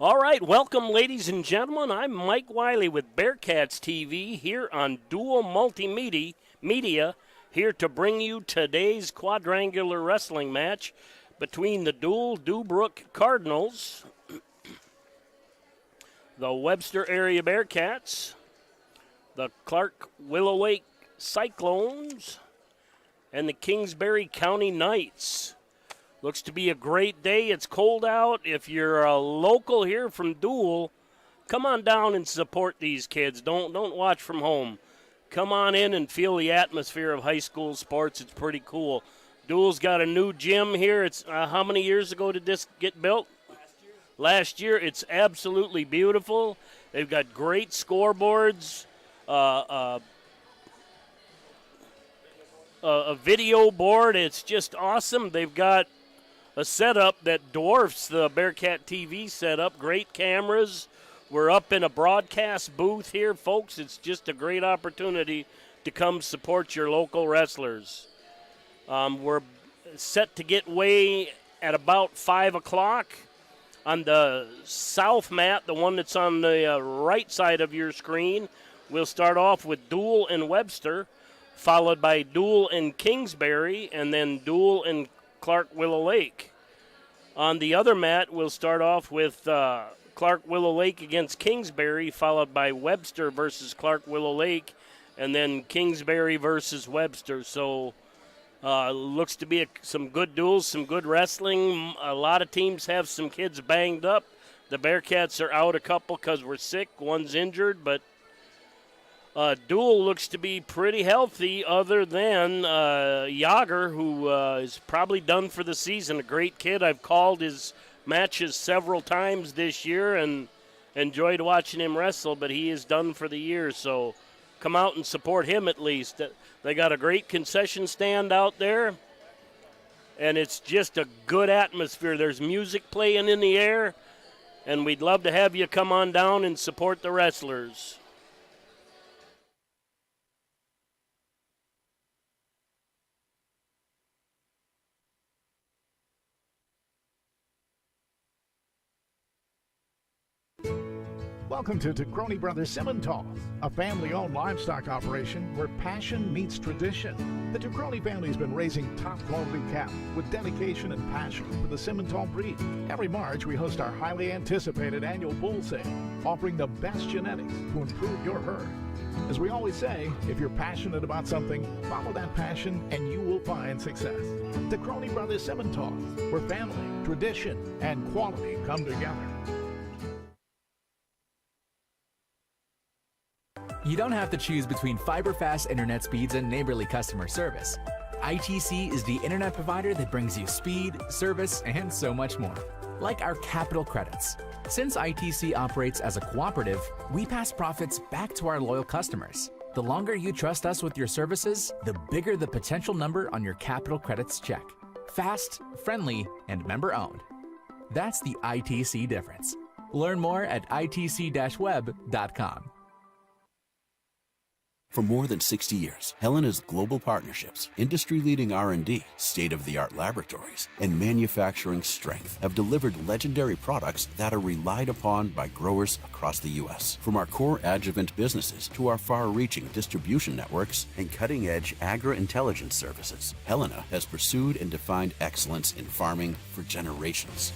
All right, welcome, ladies and gentlemen. I'm Mike Wiley with Bearcats TV here on Deuel Multimedia, here to bring you today's quadrangular wrestling match between the Deuel-Dubrook Cardinals, the Webster Area Bearcats, the Clark Willow Lake Cyclones, and the Kingsbury County Knights. Looks to be a great day. It's cold out. If you're a local here from Deuel, come on down and support these kids. Don't watch from home. Come on in and feel the atmosphere of high school sports. It's pretty cool. Deuel's got a new gym here. It's how many years ago did this get built? Last year. It's absolutely beautiful. They've got great scoreboards, a video board. It's just awesome. They've got a setup that dwarfs the Bearcat TV setup. Great cameras. We're up in a broadcast booth here, folks. It's just a great opportunity to come support your local wrestlers. We're set to get away at about 5 o'clock. On the south mat, the one that's on the right side of your screen, we'll start off with Deuel and Webster, followed by Deuel and Kingsbury, and then Deuel and Clark Willow Lake. On the other mat, we'll start off with Clark Willow Lake against Kingsbury, followed by Webster versus Clark Willow Lake, and then Kingsbury versus Webster. So looks to be some good duels, some good wrestling. A lot of teams have some kids banged up. The Bearcats are out a couple because we're sick. One's injured, but Deuel looks to be pretty healthy other than Yager, who is probably done for the season. A great kid. I've called his matches several times this year and enjoyed watching him wrestle, but he is done for the year. So come out and support him at least. They got a great concession stand out there, and it's just a good atmosphere. There's music playing in the air, and we'd love to have you come on down and support the wrestlers. Welcome to Crony Brothers Simmental, a family-owned livestock operation where passion meets tradition. The Ducrony family's been raising top-quality cattle with dedication and passion for the Simmental breed. Every March, we host our highly anticipated annual bull sale, offering the best genetics to improve your herd. As we always say, if you're passionate about something, follow that passion and you will find success. The Crony Brothers Simmental, where family, tradition, and quality come together. You don't have to choose between fiber-fast internet speeds and neighborly customer service. ITC is the internet provider that brings you speed, service, and so much more. Like our capital credits. Since ITC operates as a cooperative, we pass profits back to our loyal customers. The longer you trust us with your services, the bigger the potential number on your capital credits check. Fast, friendly, and member-owned. That's the ITC difference. Learn more at itc-web.com. For more than 60 years, Helena's global partnerships, industry-leading R&D, state-of-the-art laboratories, and manufacturing strength have delivered legendary products that are relied upon by growers across the U.S. From our core adjuvant businesses to our far-reaching distribution networks and cutting-edge agri-intelligence services, Helena has pursued and defined excellence in farming for generations.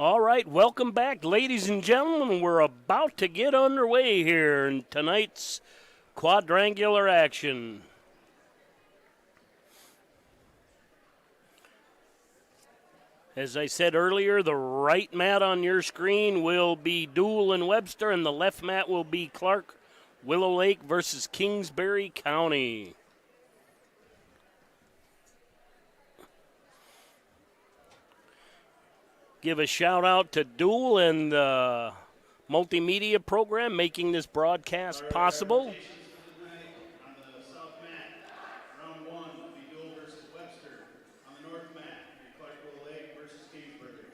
All right, welcome back, ladies and gentlemen. We're about to get underway here in tonight's quadrangular action. As I said earlier, the right mat on your screen will be Deuel and Webster, and the left mat will be Clark Willow Lake versus Kingsbury County. Give a shout out to Deuel and the multimedia program making this broadcast possible. On the south mat, round one will be Deuel versus Webster. On the north mat, will be Clark Willow Lake versus Kingsbury.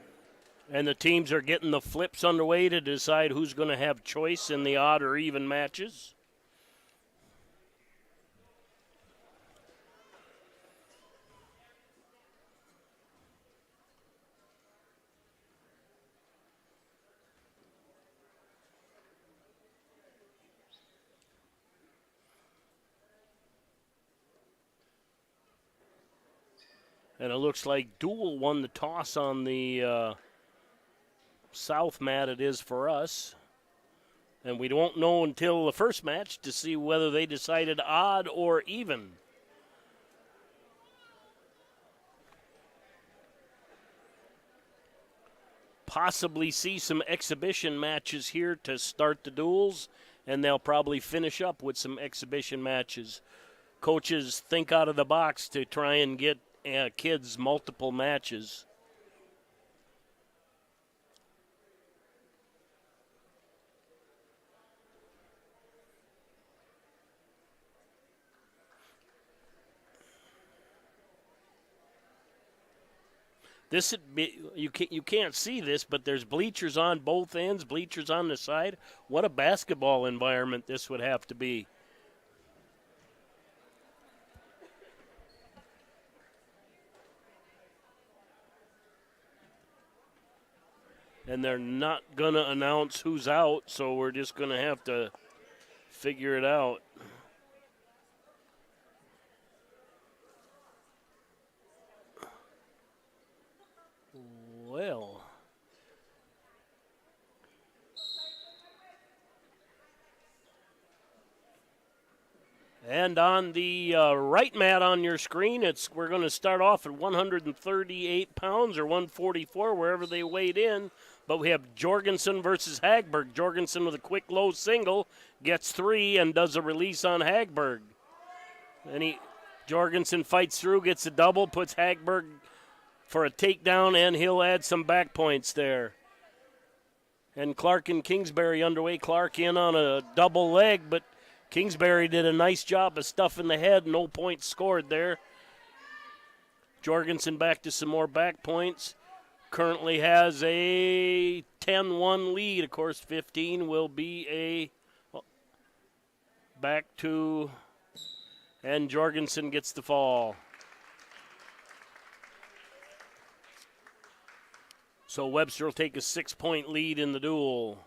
And the teams are getting the flips underway to decide who's going to have choice in the odd or even matches. And it looks like Deuel won the toss on the south mat. It is for us. And we won't know until the first match to see whether they decided odd or even. Possibly see some exhibition matches here to start the duels, and they'll probably finish up with some exhibition matches. Coaches think out of the box to try and get kids multiple matches. This would be, you can't see this, but there's bleachers on both ends, bleachers on the side. What a basketball environment this would have to be. And they're not going to announce who's out, so we're just going to have to figure it out. Well. And on the right mat on your screen, we're going to start off at 138 pounds or 144, wherever they weighed in. But we have Jorgensen versus Hagberg. Jorgensen with a quick low single, gets three, and does a release on Hagberg. And Jorgensen fights through, gets a double, puts Hagberg for a takedown, and he'll add some back points there. And Clark and Kingsbury underway. Clark in on a double leg, but Kingsbury did a nice job of stuffing the head. No points scored there. Jorgensen back to some more back points. Currently has a 10-1 lead. Of course, 15 will be a back to, and Jorgensen gets the fall. So Webster will take a 6-point lead in the duel.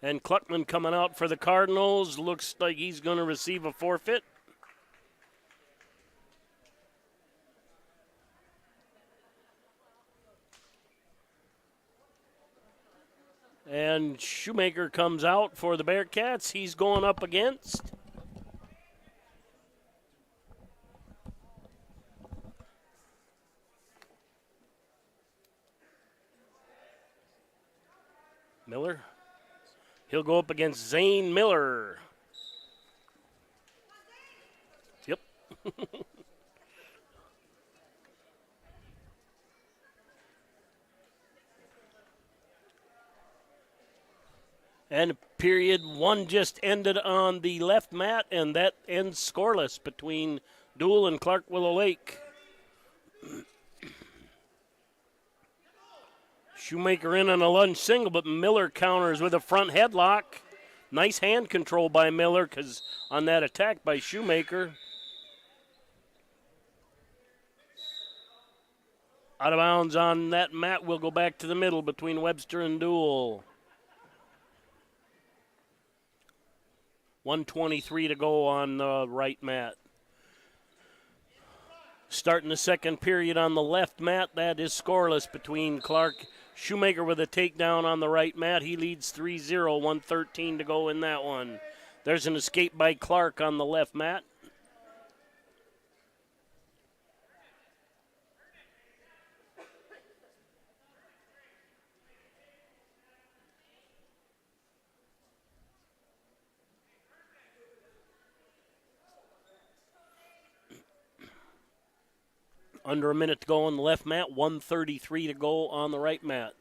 And Kluckman coming out for the Cardinals. Looks like he's going to receive a forfeit. And Shoemaker comes out for the Bearcats. He's going up against Miller. He'll go up against Zane Miller. Yep. And period one just ended on the left mat, and that ends scoreless between Deuel and Clark Willow Lake. Shoemaker in on a lunge single, but Miller counters with a front headlock. Nice hand control by Miller because on that attack by Shoemaker. Out of bounds on that mat. We'll go back to the middle between Webster and Deuel. 1:23 to go on the right mat. Starting the second period on the left mat, that is scoreless between Clark Shoemaker with a takedown on the right mat. He leads 3-0, 1:13 to go in that one. There's an escape by Clark on the left mat. Under a minute to go on the left mat, 1:33 to go on the right mat.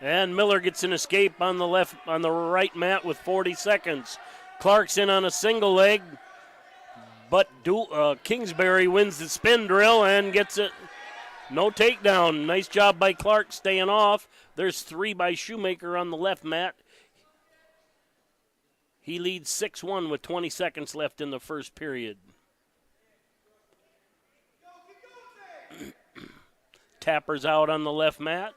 And Miller gets an escape on the right mat with 40 seconds. Clark's in on a single leg, but Kingsbury wins the spin drill and gets it. No takedown. Nice job by Clark staying off. There's 3 by Shoemaker on the left mat. He leads 6-1 with 20 seconds left in the first period. Tapper's out on the left mat.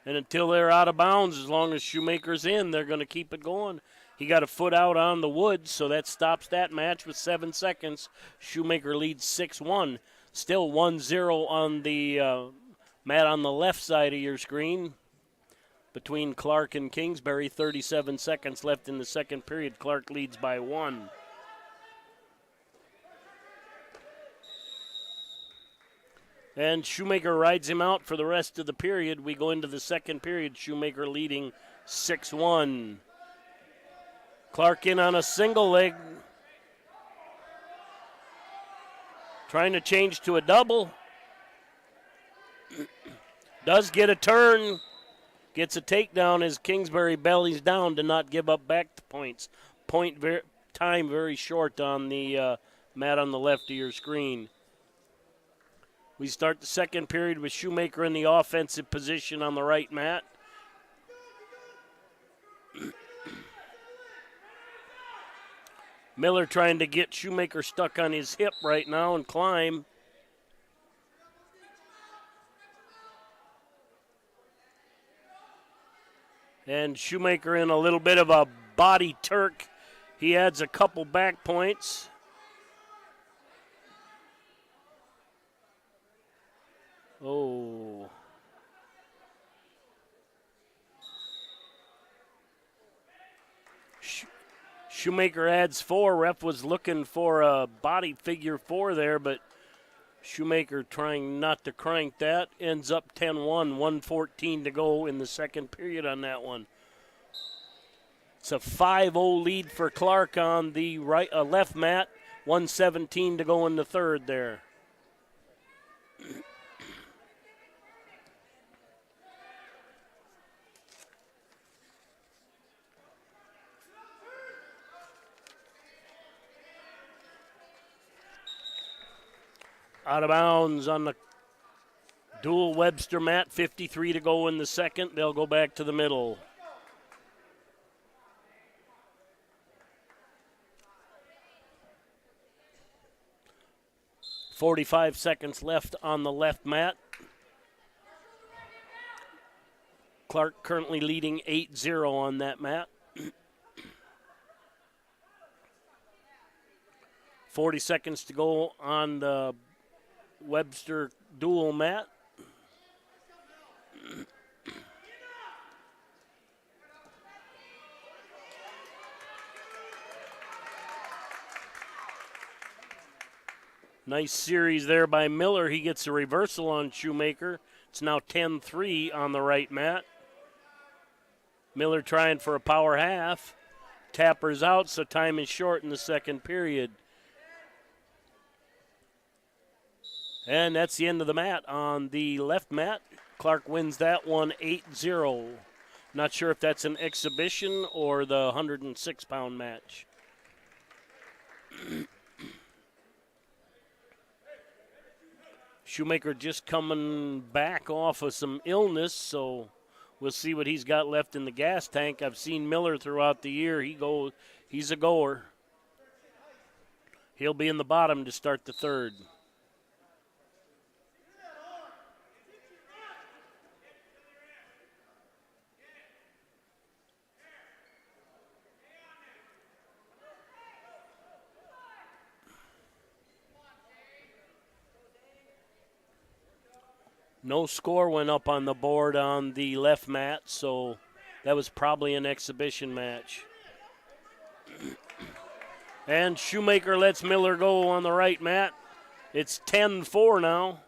And until they're out of bounds, as long as Shoemaker's in, they're going to keep it going. He got a foot out on the wood, so that stops that match with 7 seconds. Shoemaker leads 6-1. Still 1-0 on the mat on the left side of your screen. Between Clark and Kingsbury, 37 seconds left in the second period. Clark leads by 1. And Shoemaker rides him out for the rest of the period. We go into the second period, Shoemaker leading 6-1. Clark in on a single leg. Trying to change to a double. Does get a turn. Gets a takedown as Kingsbury bellies down to not give up back the points. Time very short on the mat on the left of your screen. We start the second period with Shoemaker in the offensive position on the right mat. Miller trying to get Shoemaker stuck on his hip right now and climb. And Shoemaker in a little bit of a body Turk. He adds a couple back points. Oh. Shoemaker adds 4. Ref was looking for a body figure 4 there, but Shoemaker trying not to crank that. Ends up 10-1, 1:14 to go in the second period on that one. It's a 5-0 lead for Clark on the left mat. 1:17 to go in the third there. Out of bounds on the Deuel Webster mat, 53 to go in the second. They'll go back to the middle. .45 seconds left on the left mat. Clark currently leading 8-0 on that mat. 40 seconds to go on the Webster Deuel mat. Nice series there by Miller. He gets a reversal on Shoemaker. It's now 10-3 on the right mat. Miller trying for a power half. Tapper's out, so time is short in the second period. And that's the end of the mat. On the left mat, Clark wins that one 8-0. Not sure if that's an exhibition or the 106-pound match. Shoemaker just coming back off of some illness, so we'll see what he's got left in the gas tank. I've seen Miller throughout the year. He's a goer. He'll be in the bottom to start the third. No score went up on the board on the left mat, so that was probably an exhibition match. And Shoemaker lets Miller go on the right mat. It's 10-4 now.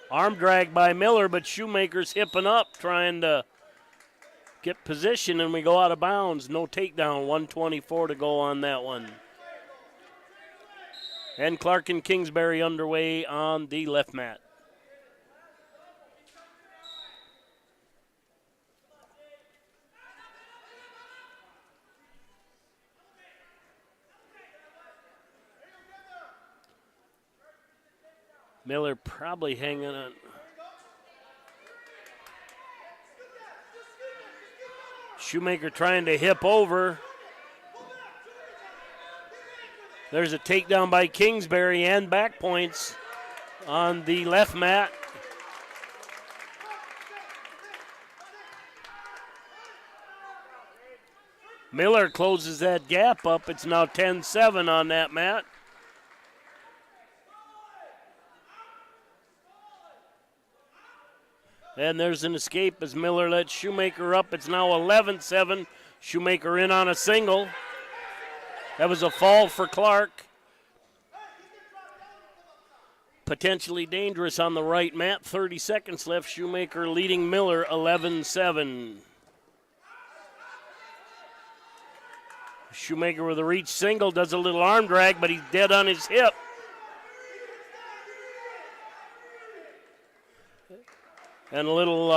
Arm drag by Miller, but Shoemaker's hipping up, trying to get position, and we go out of bounds. No takedown, 1:24 to go on that one. And Clark and Kingsbury underway on the left mat. Miller probably hanging on. Shoemaker trying to hip over. There's a takedown by Kingsbury and back points on the left mat. Miller closes that gap up. It's now 10-7 on that mat. And there's an escape as Miller lets Shoemaker up. It's now 11-7. Shoemaker in on a single. That was a fall for Clark. Potentially dangerous on the right mat. 30 seconds left. Shoemaker leading Miller 11-7. Shoemaker with a reach single. Does a little arm drag, but he's dead on his hip. And a little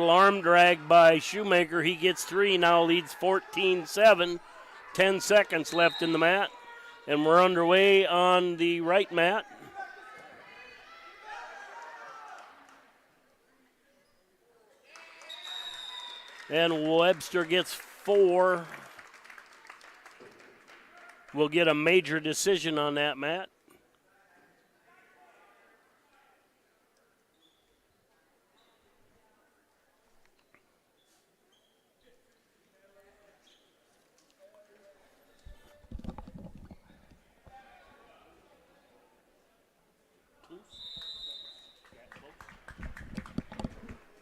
arm drag by Shoemaker. He gets 3, now leads 14-7. 10 seconds left in the mat. And we're underway on the right mat. And Webster gets 4. We'll get a major decision on that mat.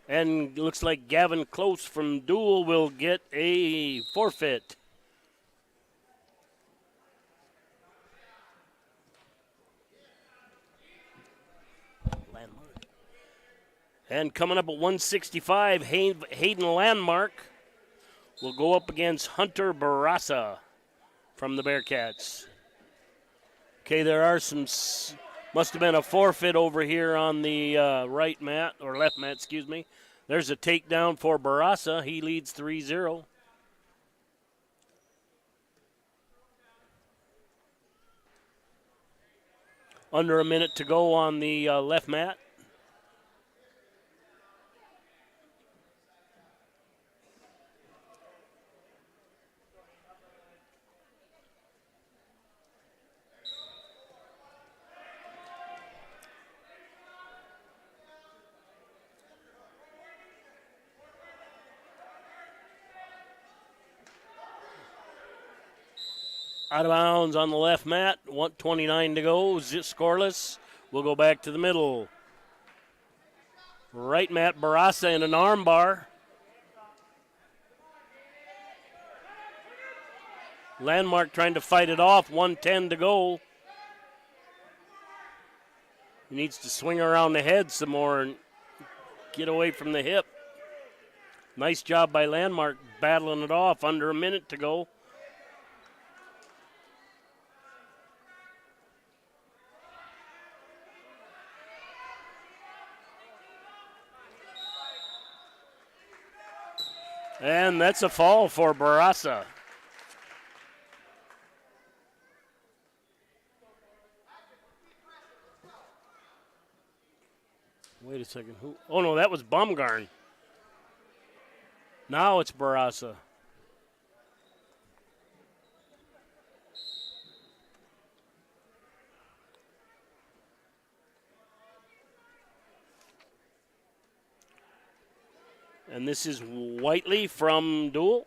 And looks like Gavin Close from Deuel will get a forfeit. And coming up at 165, Hayden Landmark will go up against Hunter Barassa from the Bearcats. Okay, there are some, must have been a forfeit over here on the right mat, or left mat, excuse me. There's a takedown for Barassa. He leads 3-0. Under a minute to go on the left mat. Out of bounds on the left mat, 1:29 to go, scoreless. We'll go back to the middle. Right mat, Barassa in an arm bar. Landmark trying to fight it off, 1:10 to go. He needs to swing around the head some more and get away from the hip. Nice job by Landmark battling it off, under a minute to go. And that's a fall for Barassa. Wait a second. Who? Oh, no, that was Baumgarn. Now it's Barassa. And this is Whiteley from Deuel.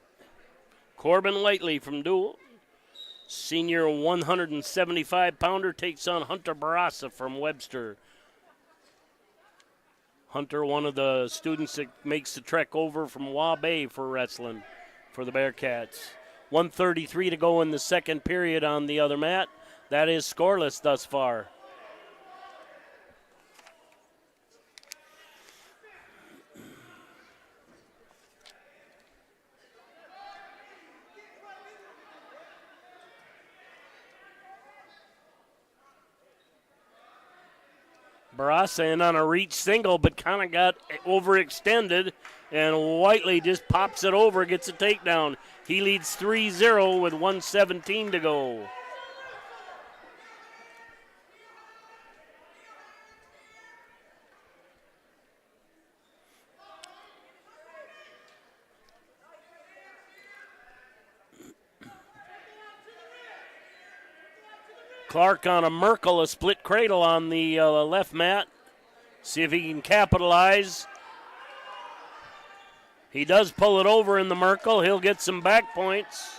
Corbin Whiteley from Deuel. Senior 175-pounder takes on Hunter Barassa from Webster. Hunter, one of the students that makes the trek over from Waubay for wrestling for the Bearcats. 1:33 to go in the second period on the other mat. That is scoreless thus far. Barassa in on a reach single, but kind of got overextended, and Whiteley just pops it over, gets a takedown. He leads 3-0 with 1:17 to go. Clark on a Merkel, a split cradle on the left mat. See if he can capitalize. He does pull it over in the Merkel. He'll get some back points.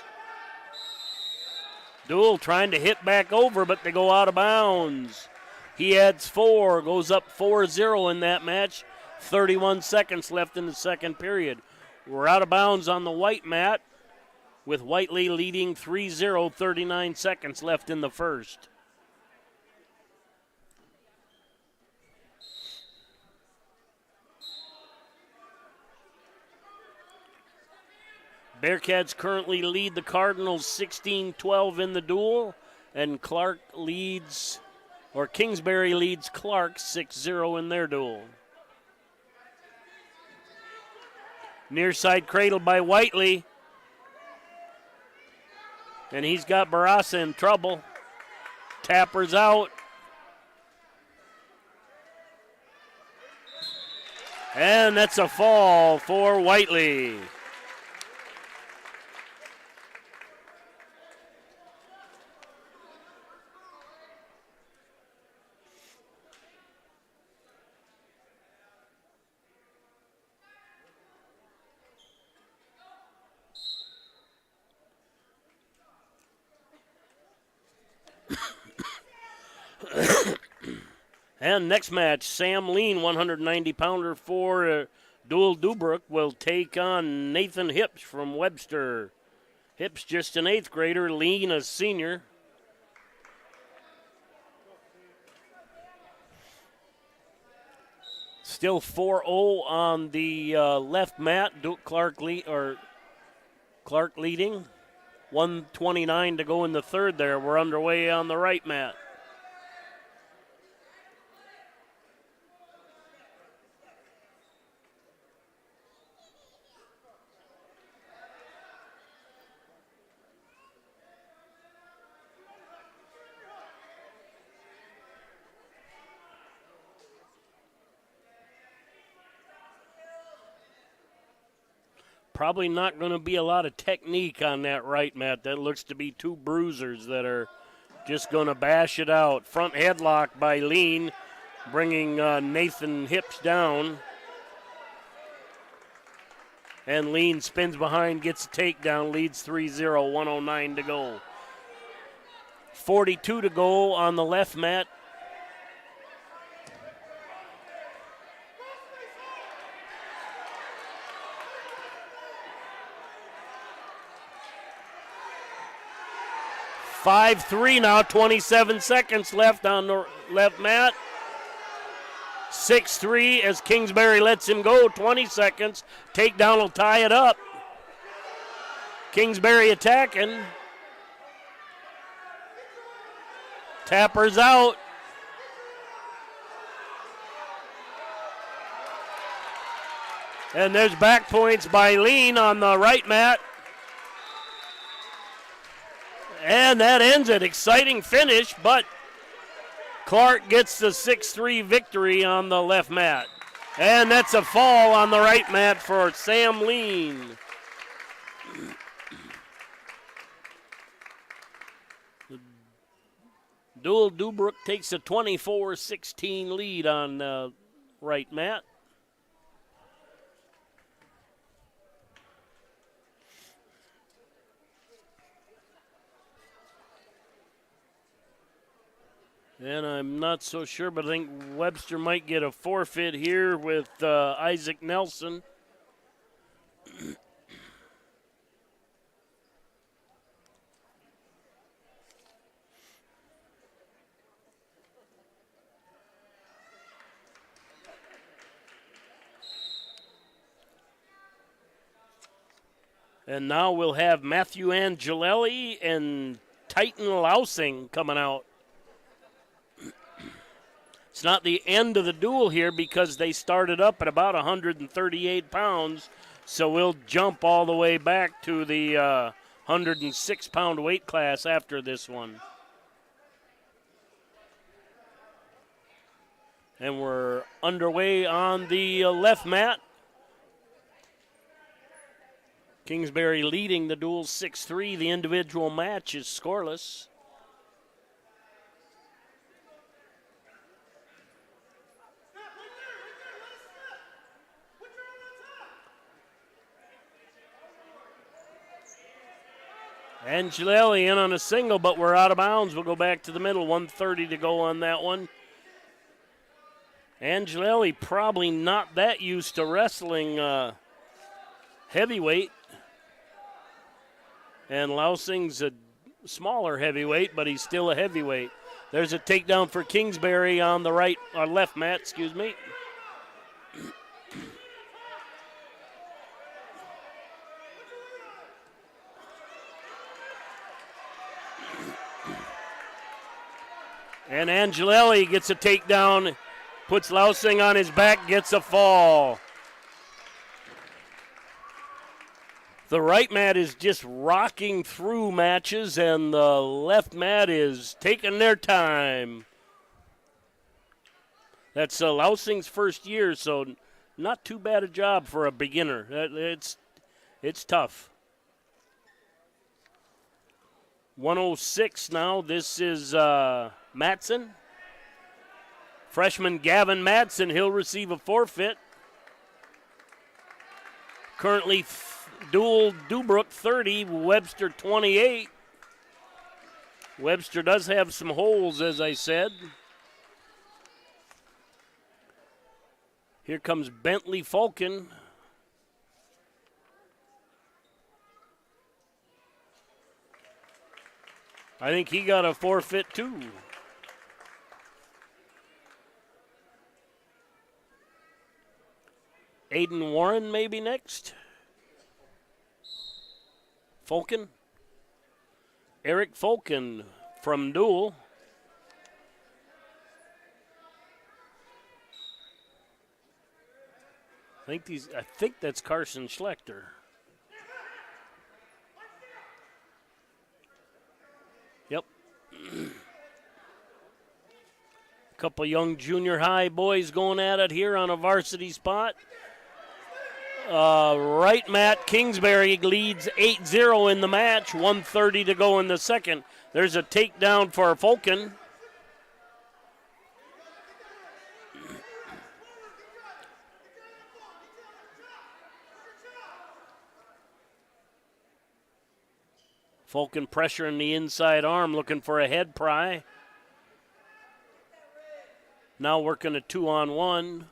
Deuel trying to hit back over, but they go out of bounds. He adds 4, goes up 4-0 in that match. 31 seconds left in the second period. We're out of bounds on the white mat, with Whiteley leading 3-0, 39 seconds left in the first. Bearcats currently lead the Cardinals 16-12 in the duel, and Kingsbury leads Clark 6-0 in their duel. Near side cradle by Whiteley. And he's got Barassa in trouble. Tapper's out. And that's a fall for Whiteley. And next match, Sam Lean, 190-pounder for Deuel Dubrook, will take on Nathan Hips from Webster. Hips just an 8th grader, Lean a senior. Still 4-0 on the left mat. Clark leading. 1:29 to go in the third there. We're underway on the right mat. Probably not going to be a lot of technique on that right mat. That looks to be 2 bruisers that are just going to bash it out. Front headlock by Lean, bringing Nathan Hips down. And Lean spins behind, gets a takedown, leads 3-0, 1:09 to go. 42 to go on the left mat. Five-3 now, 27 seconds left on the left mat. 6-3 as Kingsbury lets him go, 20 seconds. Takedown will tie it up. Kingsbury attacking. Tapper's out. And there's back points by Lean on the right mat. And that ends it. Exciting finish, but Clark gets the 6-3 victory on the left mat. And that's a fall on the right mat for Sam Lean. Deuel Dubrook takes a 24-16 lead on the right mat. And I'm not so sure, but I think Webster might get a forfeit here with Isaac Nelson. And now we'll have Matthew Angelelli and Titan Lousing coming out. It's not the end of the duel here because they started up at about 138 pounds, so we'll jump all the way back to the 106-pound weight class after this one. And we're underway on the left mat. Kingsbury leading the duel 6-3. The individual match is scoreless. Angelelli in on a single, but we're out of bounds. We'll go back to the middle. 1:30 to go on that one. Angelelli probably not that used to wrestling heavyweight. And Lousing's a smaller heavyweight, but he's still a heavyweight. There's a takedown for Kingsbury on the right, or left mat, excuse me. And Angelelli gets a takedown, puts Lousing on his back, gets a fall. The right mat is just rocking through matches, and the left mat is taking their time. That's Lousing's first year, so not too bad a job for a beginner. It's tough. 106 now. This is Matson. Freshman Gavin Matson, he'll receive a forfeit. Currently dual Dubrook 30, Webster 28. Webster does have some holes, as I said. Here comes Bentley Falcon. I think he got a forfeit too. Aiden Warren maybe next. Falcon. Eric Falcon from Deuel. I think that's Carson Schlechter. Yep. A couple young junior high boys going at it here on a varsity spot. Right mat, Kingsbury leads 8-0 in the match. 1:30 to go in the second. There's a takedown for Falcon. Falcon pressuring the inside arm, looking for a head pry. Now working a 2-on-1.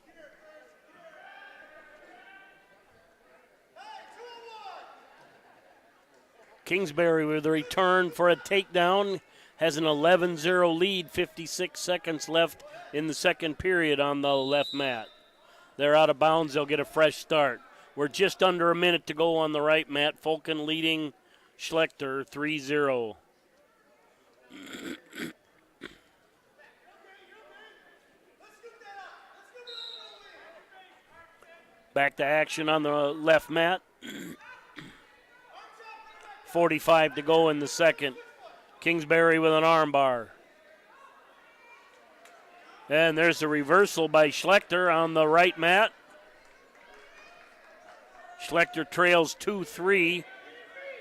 Kingsbury with a return for a takedown. Has an 11-0 lead, 56 seconds left in the second period on the left mat. They're out of bounds. They'll get a fresh start. We're just under a minute to go on the right mat. Falcon leading Schlechter 3-0. Back to action on the left mat. 45 to go in the second. Kingsbury with an armbar. And there's a reversal by Schlechter on the right mat. Schlechter trails 2-3.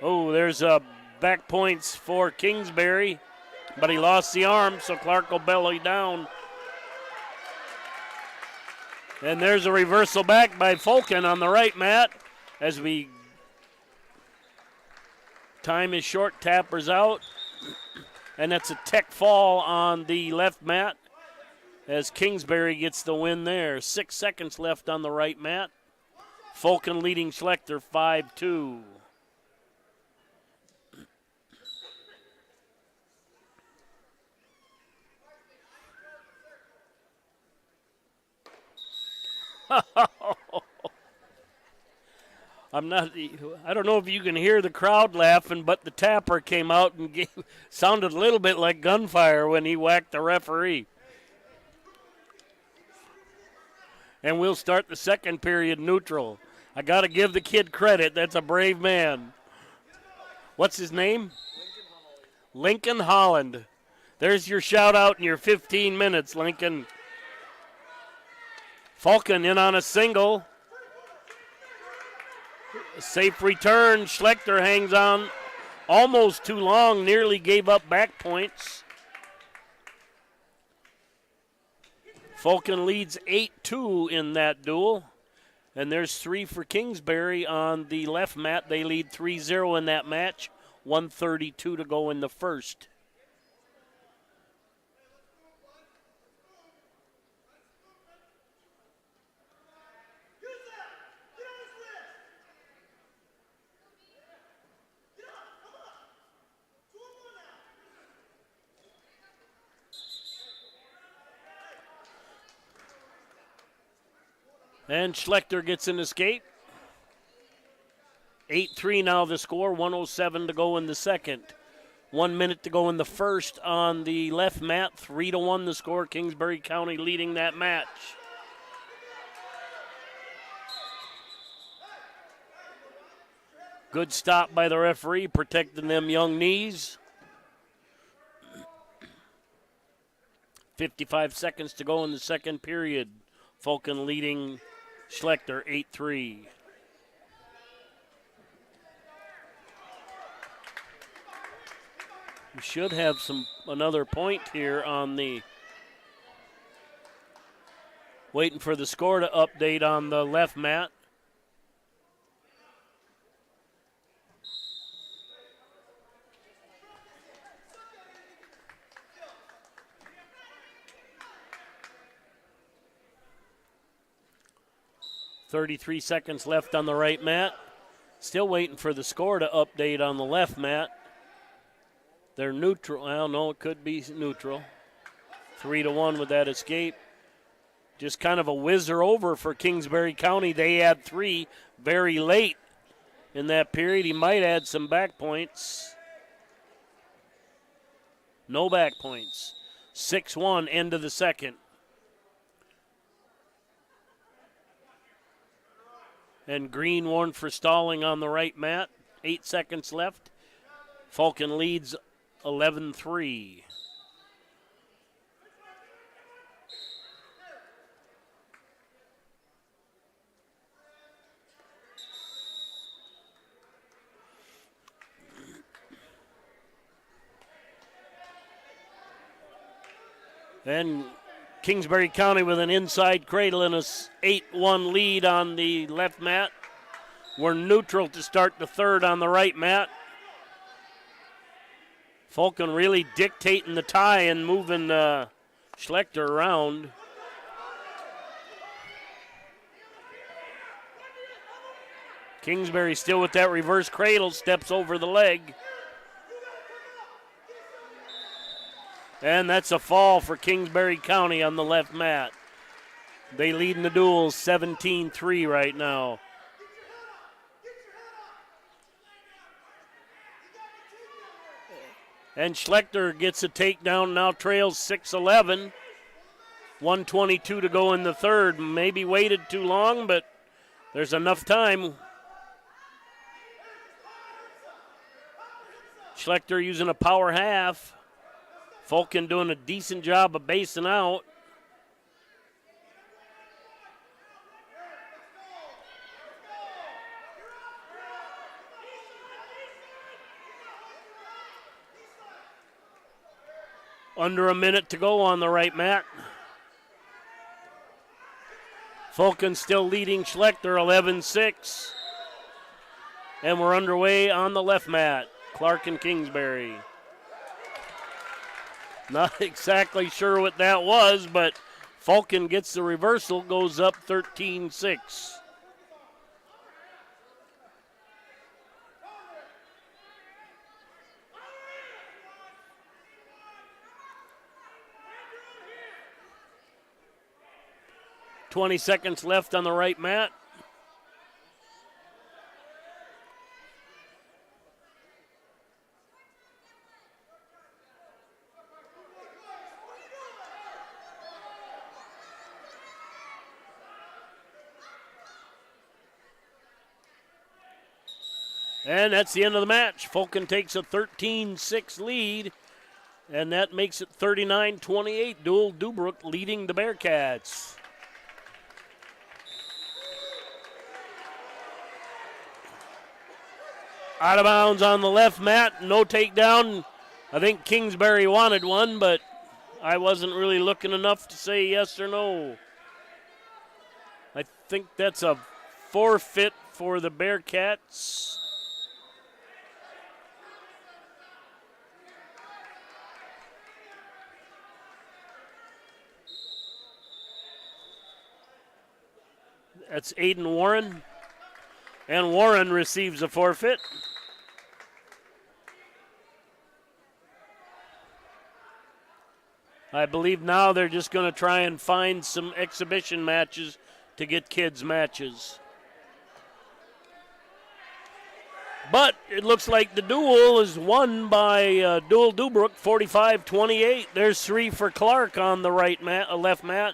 Oh, there's a back points for Kingsbury, but he lost the arm, so Clark will belly down. And there's a reversal back by Falcon on the right mat as time is short, Tapper's out. And that's a tech fall on the left mat as Kingsbury gets the win there. 6 seconds left on the right mat. Fulton leading Schlechter 5-2. I don't know if you can hear the crowd laughing, but the tapper came out and sounded a little bit like gunfire when he whacked the referee. And we'll start the second period neutral. I got to give the kid credit. That's a brave man. What's his name? Lincoln Holland. There's your shout out in your 15 minutes, Lincoln. Falcon in on a single. A safe return. Schlechter hangs on almost too long, nearly gave up back points. Falcon leads 8-2 in that duel. And there's 3 for Kingsbury on the left mat. They lead 3-0 in that match. 1:32 to go in the first. And Schlechter gets an escape. 8-3 now the score, 1:07 to go in the second. 1 minute to go in the first on the left mat. 3-1 the score, Kingsbury County leading that match. Good stop by the referee, protecting them young knees. 55 seconds to go in the second period. Fulton leading Schlechter 8-3. We should have another point here on the waiting for the score to update on the left mat. .33 seconds left on the right mat. Still waiting for the score to update on the left mat. They're neutral. Well, no, it could be neutral. 3-1 with that escape. Just kind of a whizzer over for Kingsbury County. They had 3 very late in that period. He might add some back points. No back points. 6-1, end of the second. And green warned for stalling on the right mat. 8 seconds left. Fulton leads 11-3. And Kingsbury County with an inside cradle and a 8-1 lead on the left mat. We're neutral to start the third on the right mat. Fulton really dictating the tie and moving Schlechter around. Kingsbury still with that reverse cradle, steps over the leg. And that's a fall for Kingsbury County on the left mat. They lead in the duel 17-3 right now. And Schlechter gets a takedown, now trails 6-11. 1:22 to go in the third. Maybe waited too long, but there's enough time. Schlechter using a power half. Fulton doing a decent job of basing out. Under a minute to go on the right mat. Fulton still leading Schlechter 11-6. And we're underway on the left mat. Clark and Kingsbury. Not exactly sure what that was, but Falcon gets the reversal, goes up 13-6. .20 seconds left on the right mat. And that's the end of the match. Falcon takes a 13-6 lead, and that makes it 39-28. Deuel Dubrook leading the Bearcats. Out of bounds on the left mat, no takedown. I think Kingsbury wanted one, but I wasn't really looking enough to say yes or no. I think that's a forfeit for the Bearcats. That's Aiden Warren. And Warren receives a forfeit. I believe now they're just going to try and find some exhibition matches to get kids matches. But it looks like the duel is won by Deuel Dubrook, 45-28. There's 3 for Clark on the left mat.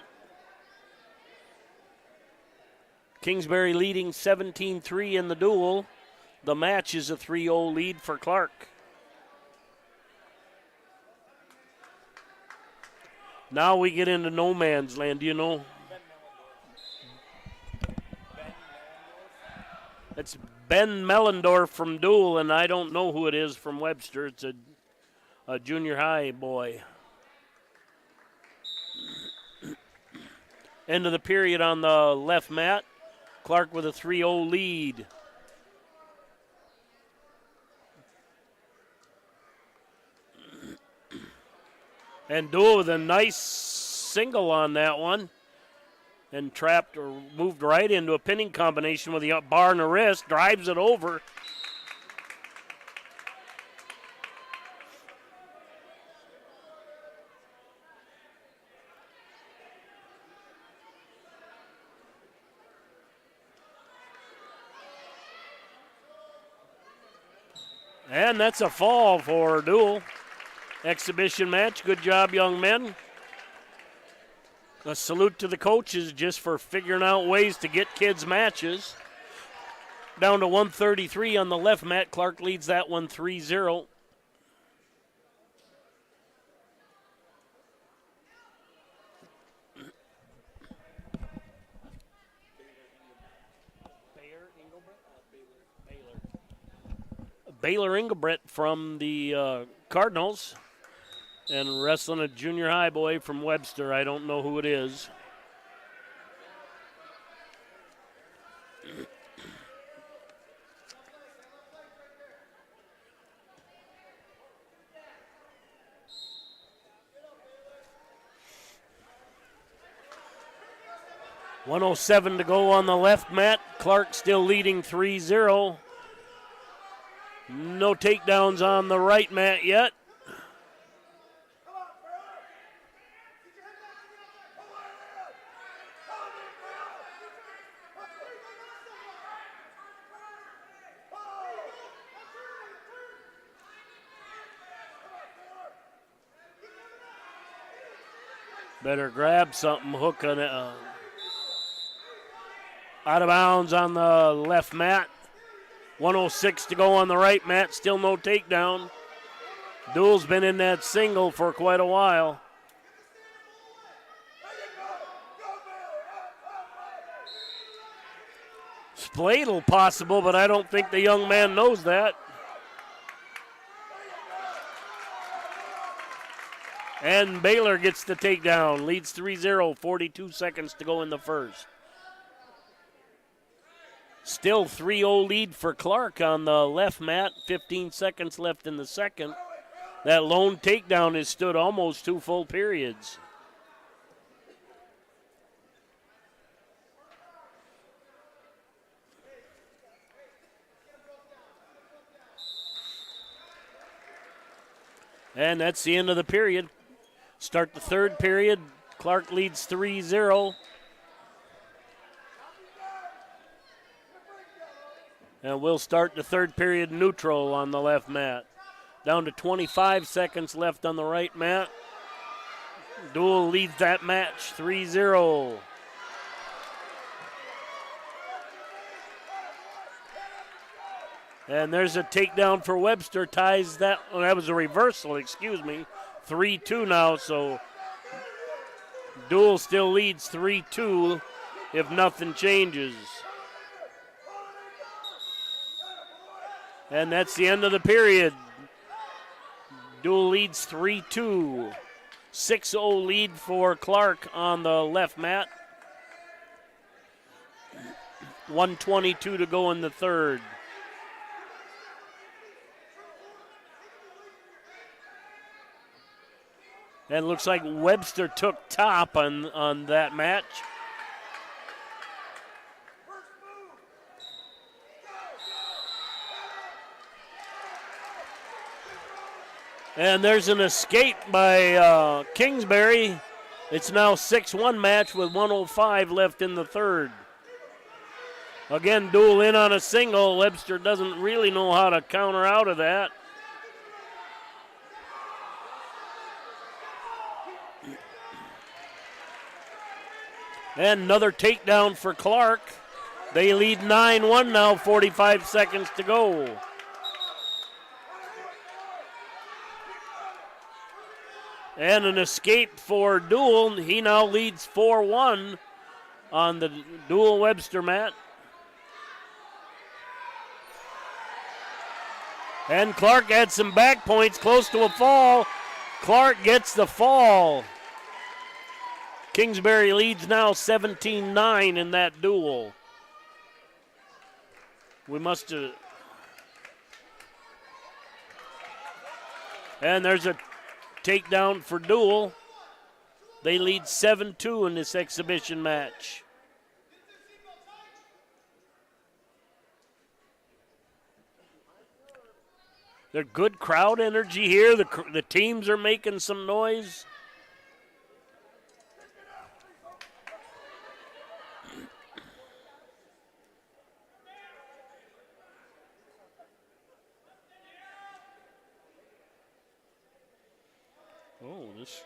Kingsbury leading 17-3 in the duel. The match is a 3-0 lead for Clark. Now we get into no man's land. Do you know? It's Ben Mellendorf from Deuel, and I don't know who it is from Webster. It's a junior high boy. End of the period on the left mat. Clark with a 3-0 lead. And Deuel with a nice single on that one. And trapped or moved right into a pinning combination with the bar and the wrist. Drives it over. And that's a fall for Deuel. Exhibition match. Good job, young men. A salute to the coaches just for figuring out ways to get kids matches. Down to 133 on the left mat. Clark leads that one 3-0. Baylor Engelbrett from the Cardinals, and wrestling a junior high boy from Webster. I don't know who it is. .107 to go on the left mat. Clark still leading 3-0. No takedowns on the right mat yet. Better grab something, hook on it. Out of bounds on the left mat. 106 to go on the right mat, still no takedown. Deuel's been in that single for quite a while. Spladle possible, but I don't think the young man knows that. And Baylor gets the takedown, leads 3-0, 42 seconds to go in the first. Still 3-0 lead for Clark on the left mat. 15 seconds left in the second. That lone takedown has stood almost 2 full periods. And that's the end of the period. Start the third period. Clark leads 3-0. And we'll start the third period neutral on the left mat. Down to 25 seconds left on the right mat. Deuel leads that match 3-0. And there's a takedown for Webster, ties that. Oh, that was a reversal, excuse me. 3-2 now, so Deuel still leads 3-2 if nothing changes. And that's the end of the period. Deuel leads 3-2. 6-0 lead for Clark on the left mat. 1:22 to go in the third. And looks like Webster took top on that match. And there's an escape by Kingsbury. It's now 6-1 match with 1:05 left in the third. Again, Deuel in on a single. Webster doesn't really know how to counter out of that. And another takedown for Clark. They lead 9-1 now, 45 seconds to go. And an escape for Deuel. He now leads 4-1 on the Deuel-Webster mat. And Clark had some back points, close to a fall. Clark gets the fall. Kingsbury leads now 17-9 in that duel. We must have. And there's a takedown for Deuel. They lead 7-2 in this exhibition match. There's good crowd energy here. The teams are making some noise. Oh, this.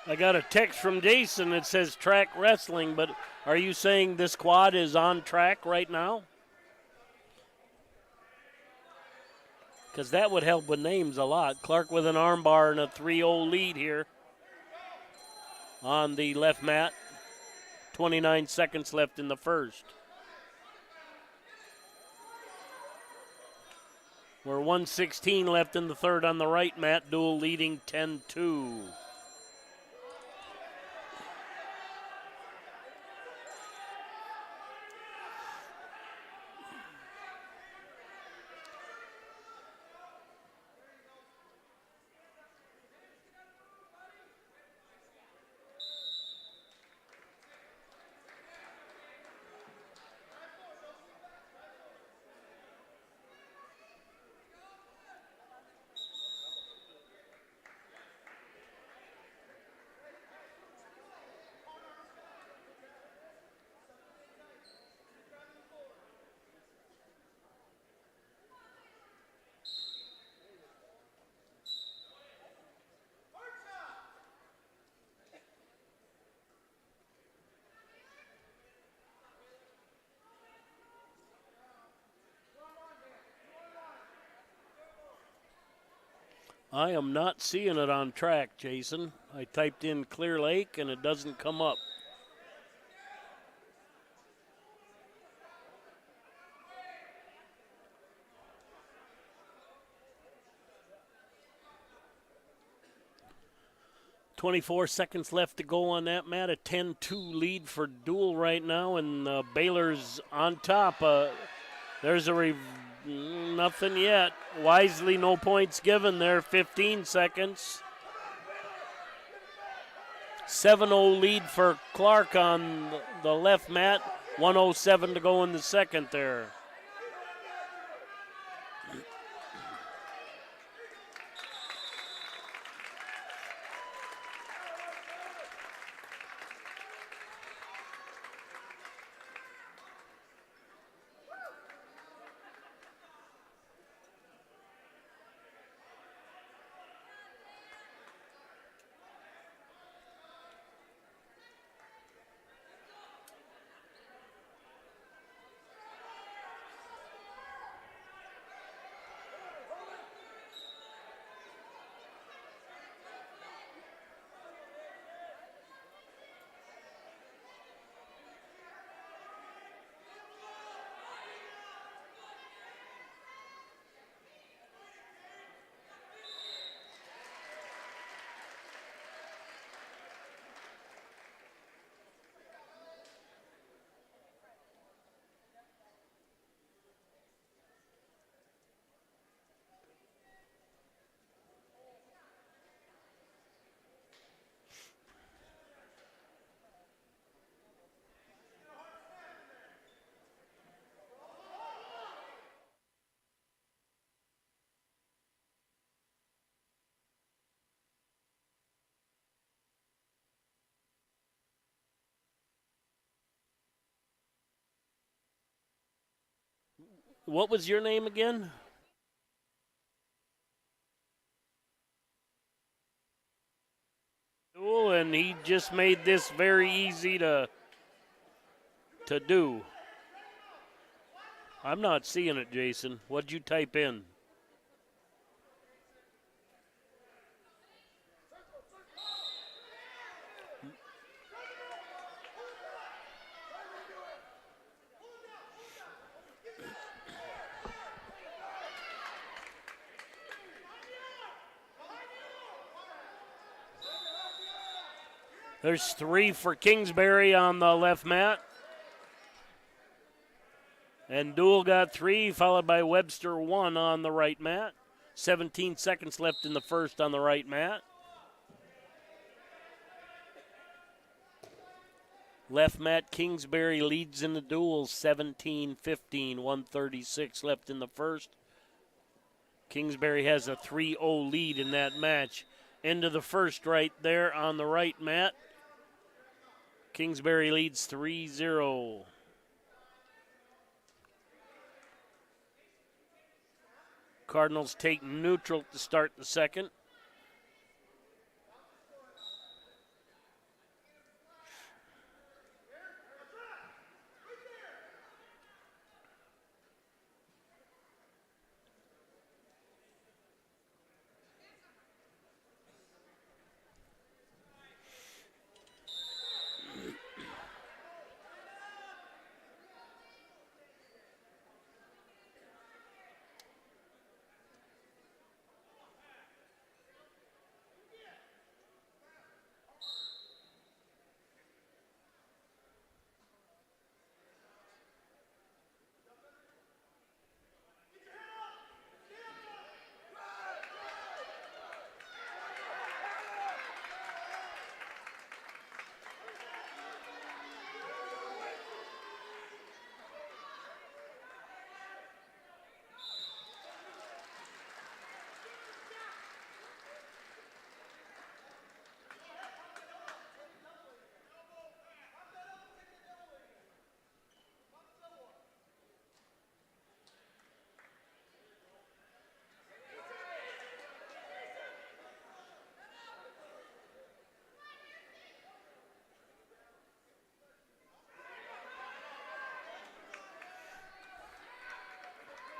I got a text from Jason that says track wrestling, but are you saying this quad is on track right now? Because that would help with names a lot. Clark with an armbar and a 3-0 lead here on the left mat. 29 seconds left in the first. We're 1:16 left in the third on the right mat. Deuel leading 10-2. I am not seeing it on track, Jason. I typed in Clear Lake and it doesn't come up. .24 seconds left to go on that, Matt. A 10-2 lead for Deuel right now, and Baylor's on top. There's a nothing yet. Wisely, no points given there. 15 seconds. 7-0 lead for Clark on the left, Matt. 1:07 to go in the second there. What was your name again? And he just made this very easy to do. I'm not seeing it, Jason. What'd you type in? There's 3 for Kingsbury on the left, Matt. And Deuel got 3, followed by Webster 1 on the right, Matt. 17 seconds left in the first on the right, Matt. Left, Matt Kingsbury leads in the Deuel 17-15, 1:36 left in the first. Kingsbury has a 3-0 lead in that match. End of the first right there on the right, Matt. Kingsbury leads 3-0. Cardinals take neutral to start the second.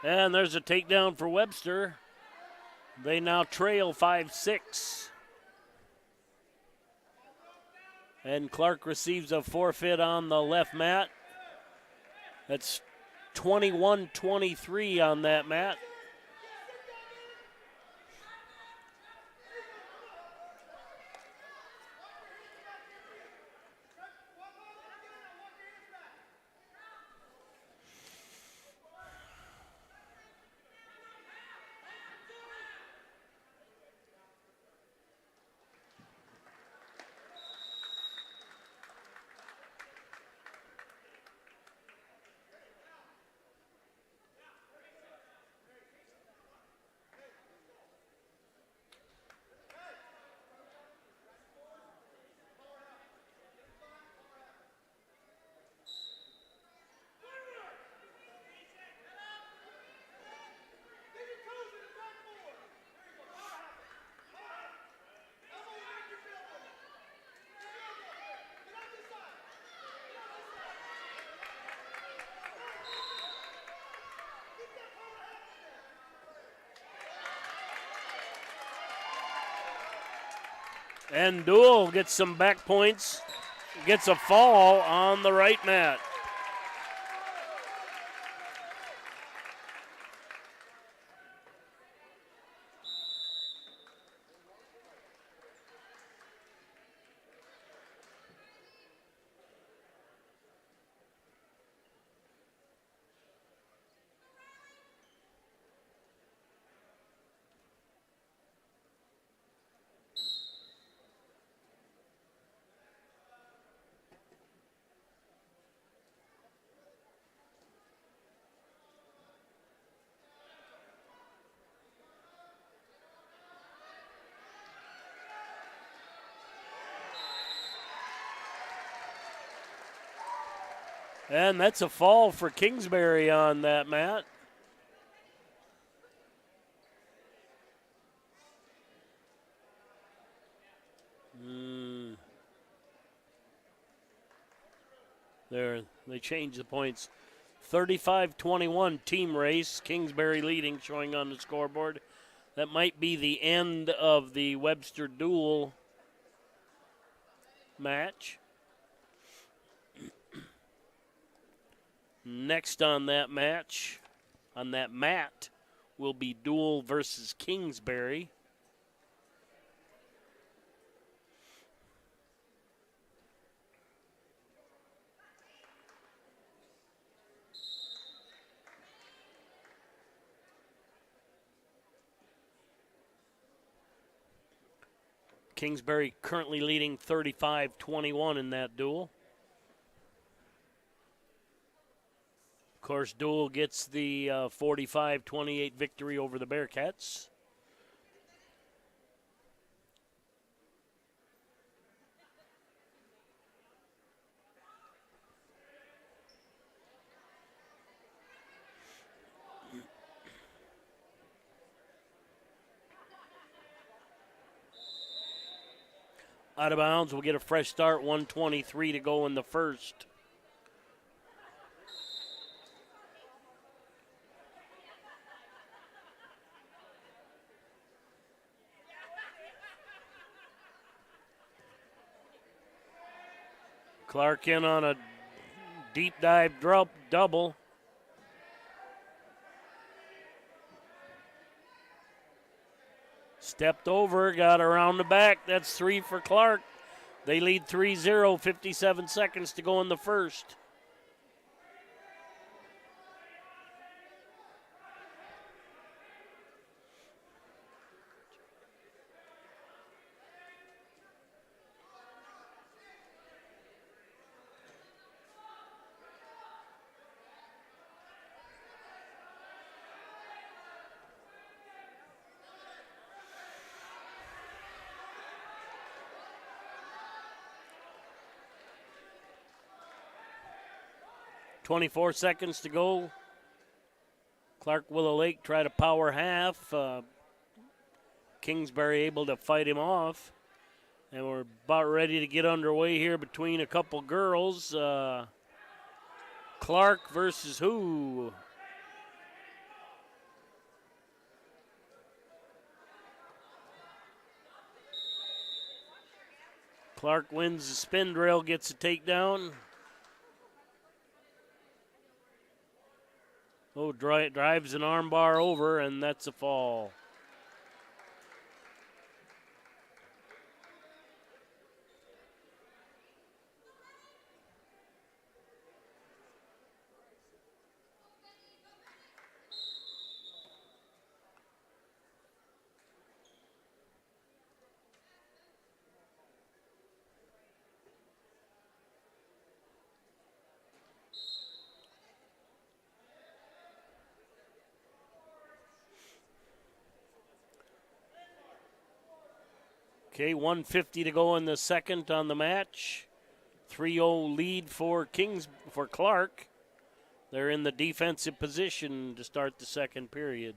And there's a takedown for Webster. They now trail 5-6. And Clark receives a forfeit on the left mat. That's 21-23 on that mat. And Deuel gets some back points, gets a fall on the right mat. And that's a fall for Kingsbury on that mat. There, they changed the points. 35-21 team race. Kingsbury leading, showing on the scoreboard. That might be the end of the Webster Deuel match. Next on that match, on that mat, will be Deuel versus Kingsbury. Kingsbury currently leading 35-21 in that duel. Of course, Deuel gets the 45-28 victory over the Bearcats. Out of bounds, we'll get a fresh start, 1:23 to go in the first. Clark in on a deep dive double. Stepped over, got around the back. That's 3 for Clark. They lead 3-0, 57 seconds to go in the first. .24 seconds to go. Clark Willow Lake try to power half. Kingsbury able to fight him off. And we're about ready to get underway here between a couple girls. Clark versus who? Clark wins the spin drill, gets a takedown. Oh, drives an armbar over, and that's a fall. Okay, 150 to go in the second on the match. 3-0 lead for Clark. They're in the defensive position to start the second period.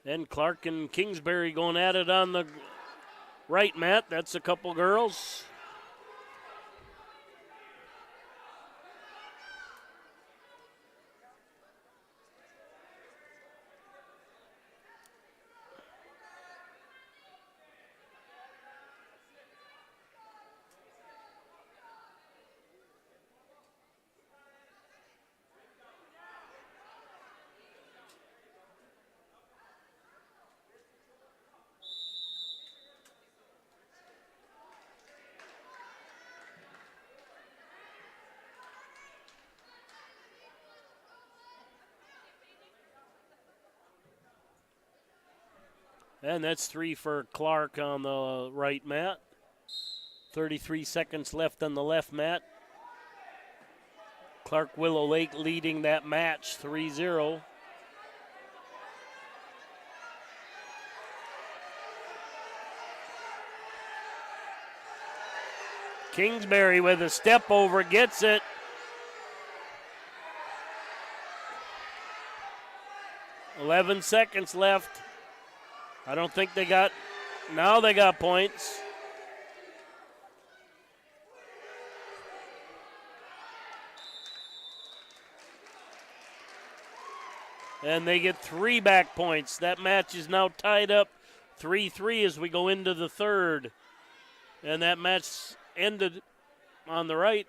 And Clark and Kingsbury going at it on the right mat. That's a couple girls. And that's 3 for Clark on the right mat. 33 seconds left on the left mat. Clark Willow Lake leading that match 3-0. Kingsbury with a step over, gets it. "11 seconds left. I don't think they got, now they got points. And they get 3 back points. That match is now tied up 3-3 as we go into the third. And that match ended on the right.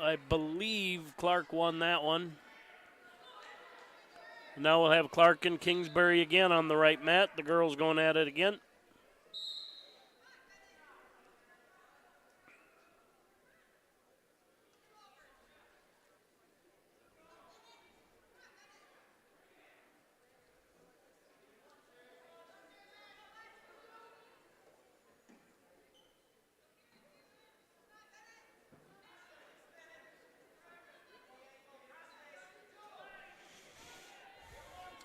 I believe Clark won that one. Now we'll have Clark and Kingsbury again on the right mat. The girls going at it again.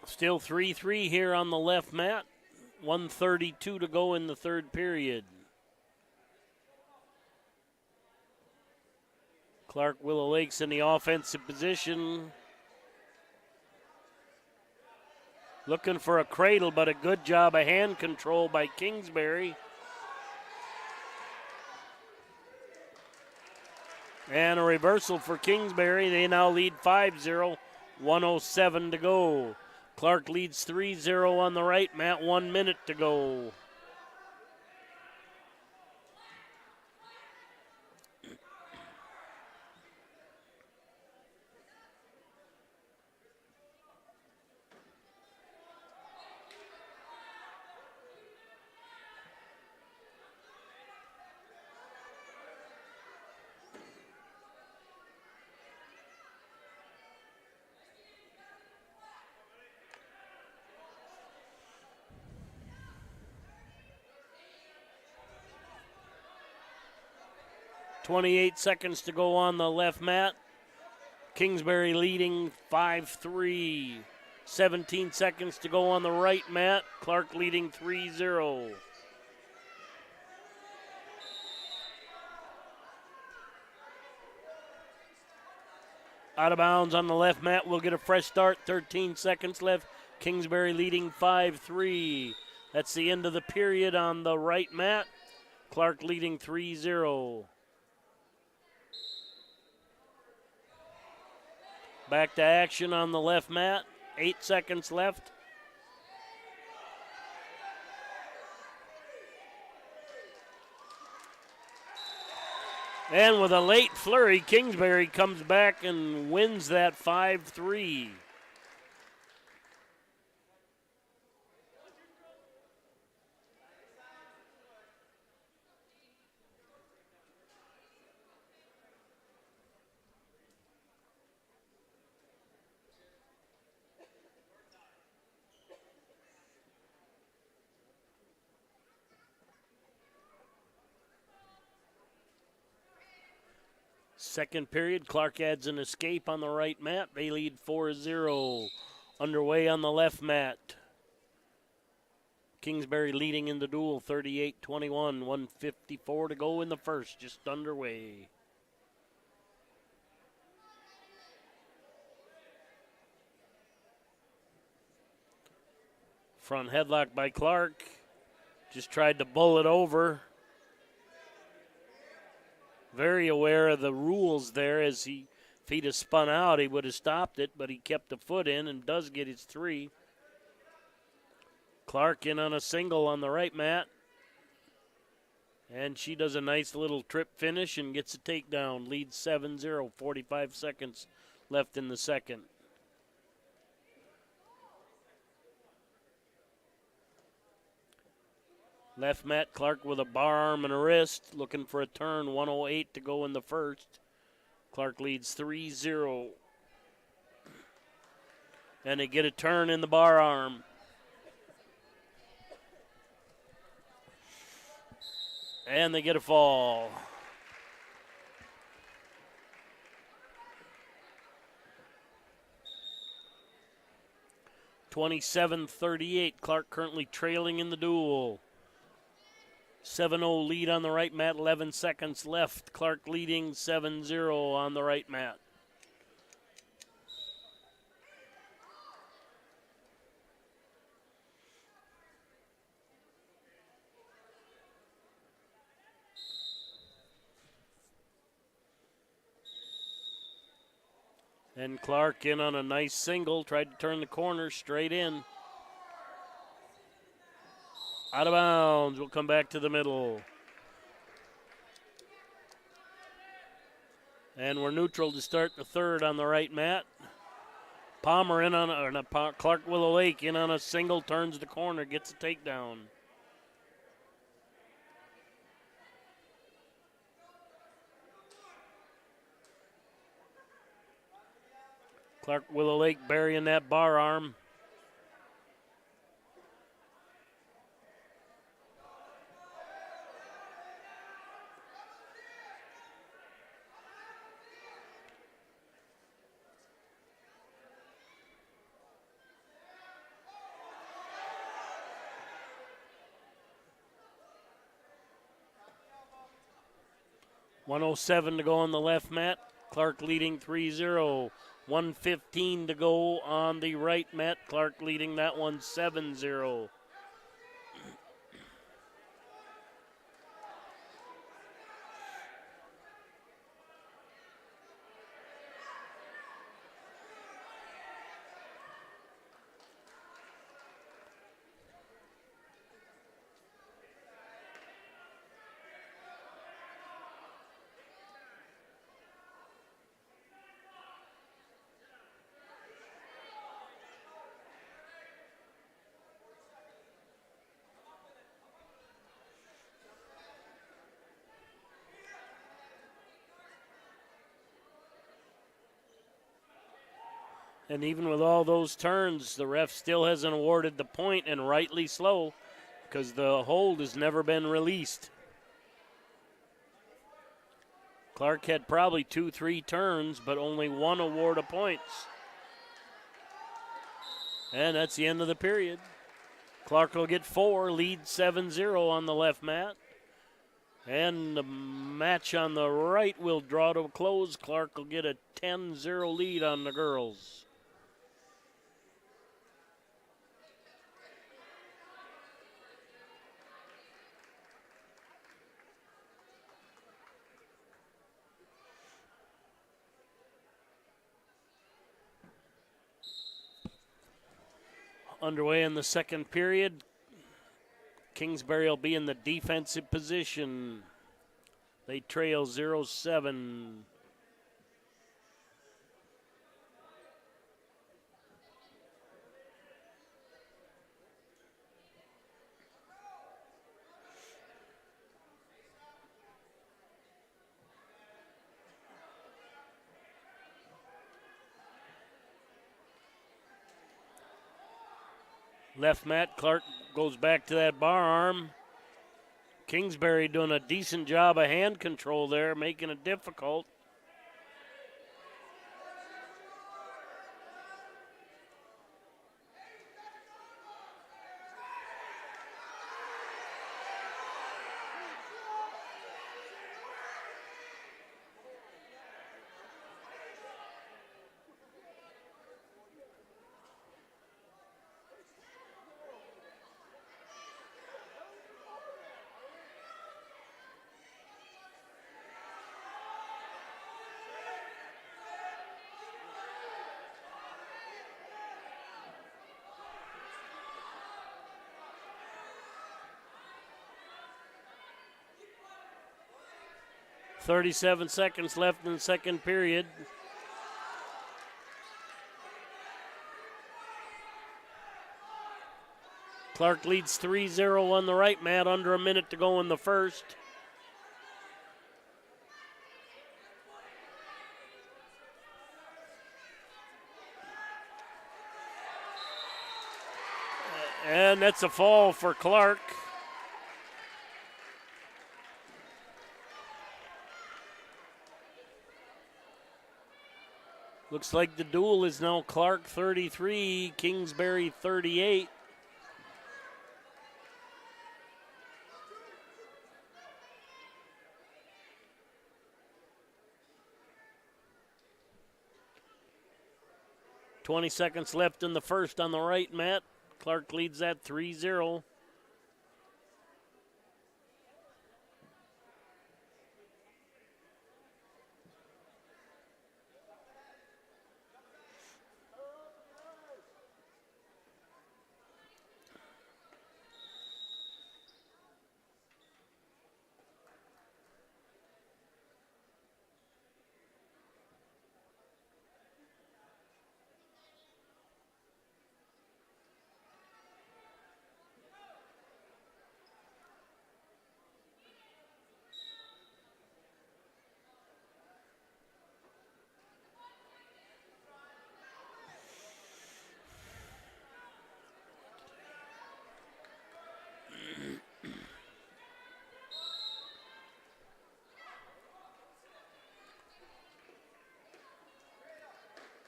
Still 3-3 here on the left mat. 1:32 to go in the third period. Clark Willow Lakes in the offensive position. Looking for a cradle, but a good job of hand control by Kingsbury. And a reversal for Kingsbury. They now lead 5-0, 1:07 to go. Clark leads 3-0 on the right mat, 1 minute to go. .28 seconds to go on the left mat. Kingsbury leading 5-3. 17 seconds to go on the right mat. Clark leading 3-0. Out of bounds on the left mat. We'll get a fresh start. 13 seconds left. Kingsbury leading 5-3. That's the end of the period on the right mat. Clark leading 3-0. Back to action on the left mat. 8 seconds left. And with a late flurry, Kingsbury comes back and wins that 5-3. Second period, Clark adds an escape on the right mat. They lead 4-0. Underway on the left mat. Kingsbury leading in the duel 38-21. 1:54 to go in the first, just underway. Front headlock by Clark. Just tried to bull it over. Very aware of the rules there, as if he'd have spun out, he would have stopped it, but he kept the foot in and does get his 3. Clark in on a single on the right mat. And she does a nice little trip finish and gets a takedown. Leads 7-0, 45 seconds left in the second. Left mat, Clark with a bar arm and a wrist, looking for a turn, 1:08 to go in the first. Clark leads 3-0. And they get a turn in the bar arm. And they get a fall. (27-38). Clark currently trailing in the duel. 7-0 lead on the right mat, 11 seconds left. Clark leading 7-0 on the right mat. And Clark in on a nice single, tried to turn the corner straight in. Out of bounds. We'll come back to the middle. And we're neutral to start the third on the right mat. Palmer in on Clark Willow Lake in on a single, turns the corner, gets a takedown. Clark Willow Lake burying that bar arm. .107 to go on the left mat. Clark leading 3-0. 1:15 to go on the right mat. Clark leading that one 7-0. And even with all those turns, the ref still hasn't awarded the point, and rightly so, because the hold has never been released. Clark had probably 2-3 turns, but only one award of points. And that's the end of the period. Clark will get 4, lead 7-0 on the left mat. And the match on the right will draw to a close. Clark will get a 10-0 lead on the girls. Underway in the second period. Kingsbury will be in the defensive position. They trail 0-7. Left mat, Clark goes back to that bar arm. Kingsbury doing a decent job of hand control there, making it difficult. .37 seconds left in the second period. Clark leads 3-0 on the right mat, under a minute to go in the first. And that's a fall for Clark. Looks like the duel is now Clark 33, Kingsbury 38. .20 seconds left in the first on the right mat. Clark leads that 3-0.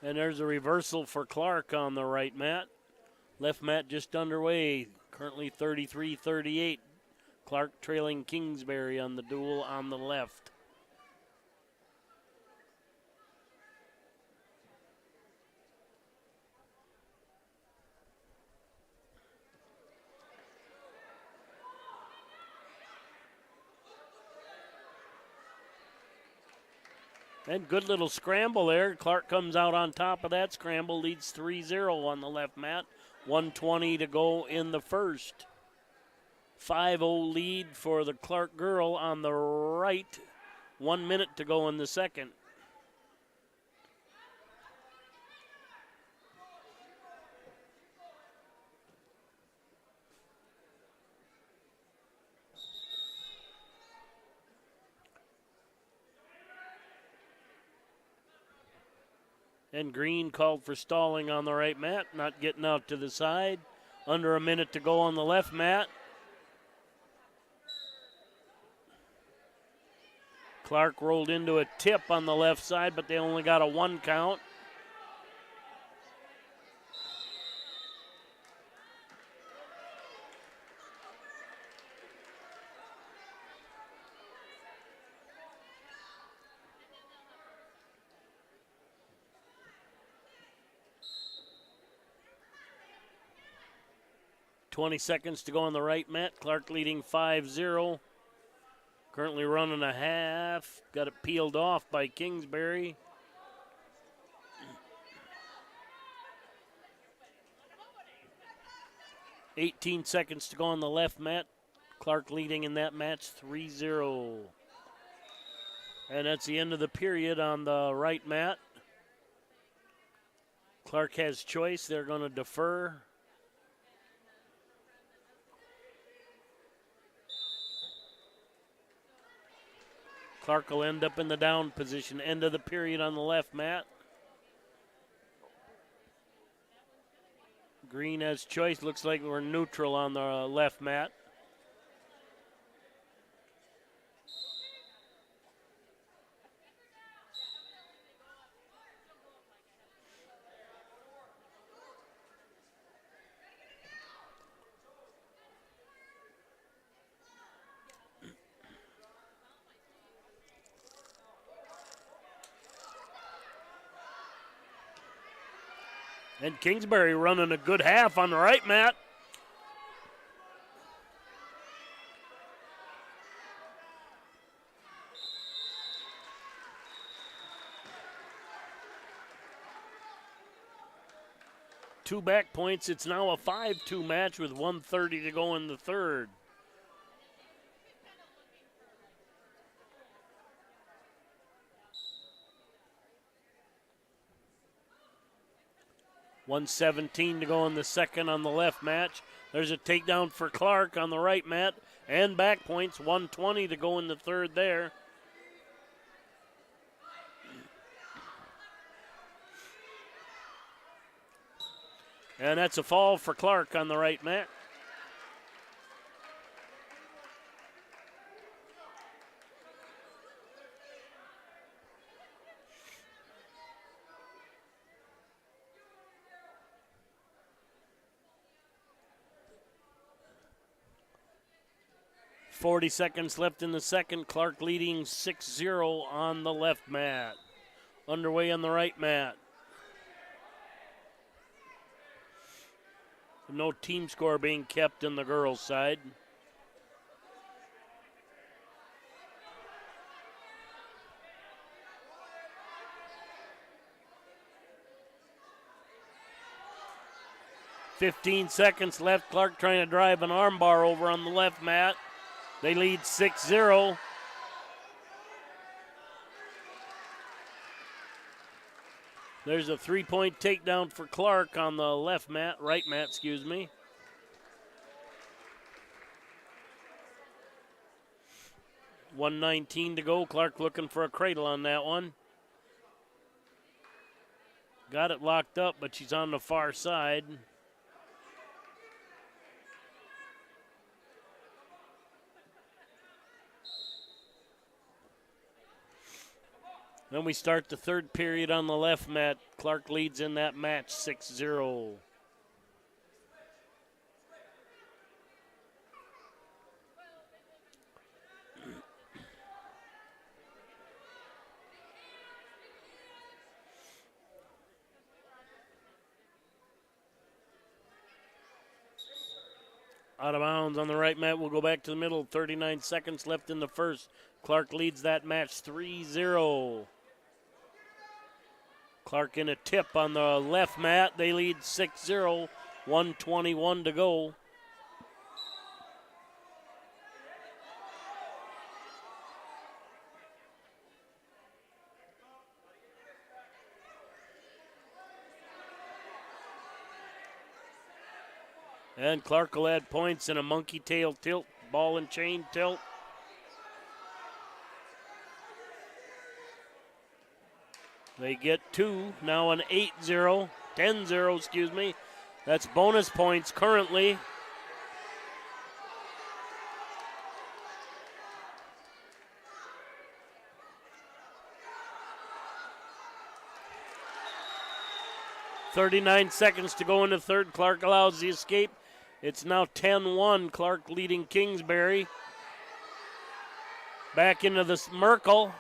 And there's a reversal for Clark on the right mat. Left mat just underway, currently 33-38. Clark trailing Kingsbury on the duel on the left. And good little scramble there. Clark comes out on top of that scramble, leads 3-0 on the left mat. 1:20 to go in the first. 5-0 lead for the Clark girl on the right. 1 minute to go in the second. And Green called for stalling on the right mat, not getting out to the side. Under a minute to go on the left mat. Clark rolled into a tip on the left side, but they only got a 1 count. 20 seconds to go on the right mat. Clark leading 5-0. Currently running a half. Got it peeled off by Kingsbury. $18 seconds to go on the left mat. Clark leading in that match 3-0. And that's the end of the period on the right mat. Clark has choice. They're going to defer. Clark will end up in the down position. End of the period on the left mat. Green has choice. Looks like we're neutral on the left mat. And Kingsbury running a good half on the right mat. Two back points. It's now a 5-2 match with 1:30 to go in the third. $1:17 to go in the second on the left match. There's a takedown for Clark on the right mat and back points. 1:20 to go in the third there. And that's a fall for Clark on the right mat. .40 seconds left in the second. Clark leading 6-0 on the left mat. Underway on the right mat. No team score being kept in the girls' side. .15 seconds left. Clark trying to drive an armbar over on the left mat. They lead 6-0. There's a 3-point takedown for Clark on the left mat, right mat, excuse me. $1:19 to go. Clark looking for a cradle on that one. Got it locked up, but she's on the far side. Then we start the third period on the left mat. Clark leads in that match 6-0. Out of bounds on the right mat. We'll go back to the middle. 39 seconds left in the first. Clark leads that match 3-0. Clark in a tip on the left mat. They lead 6-0. 1:21 to go. And Clark will add points in a monkey tail tilt, ball and chain tilt. They get two, now an 8-0, 10-0, excuse me. That's bonus points currently. .39 seconds to go in the third. Clark allows the escape. It's now 10-1. Clark leading Kingsbury. Back into the Merkel.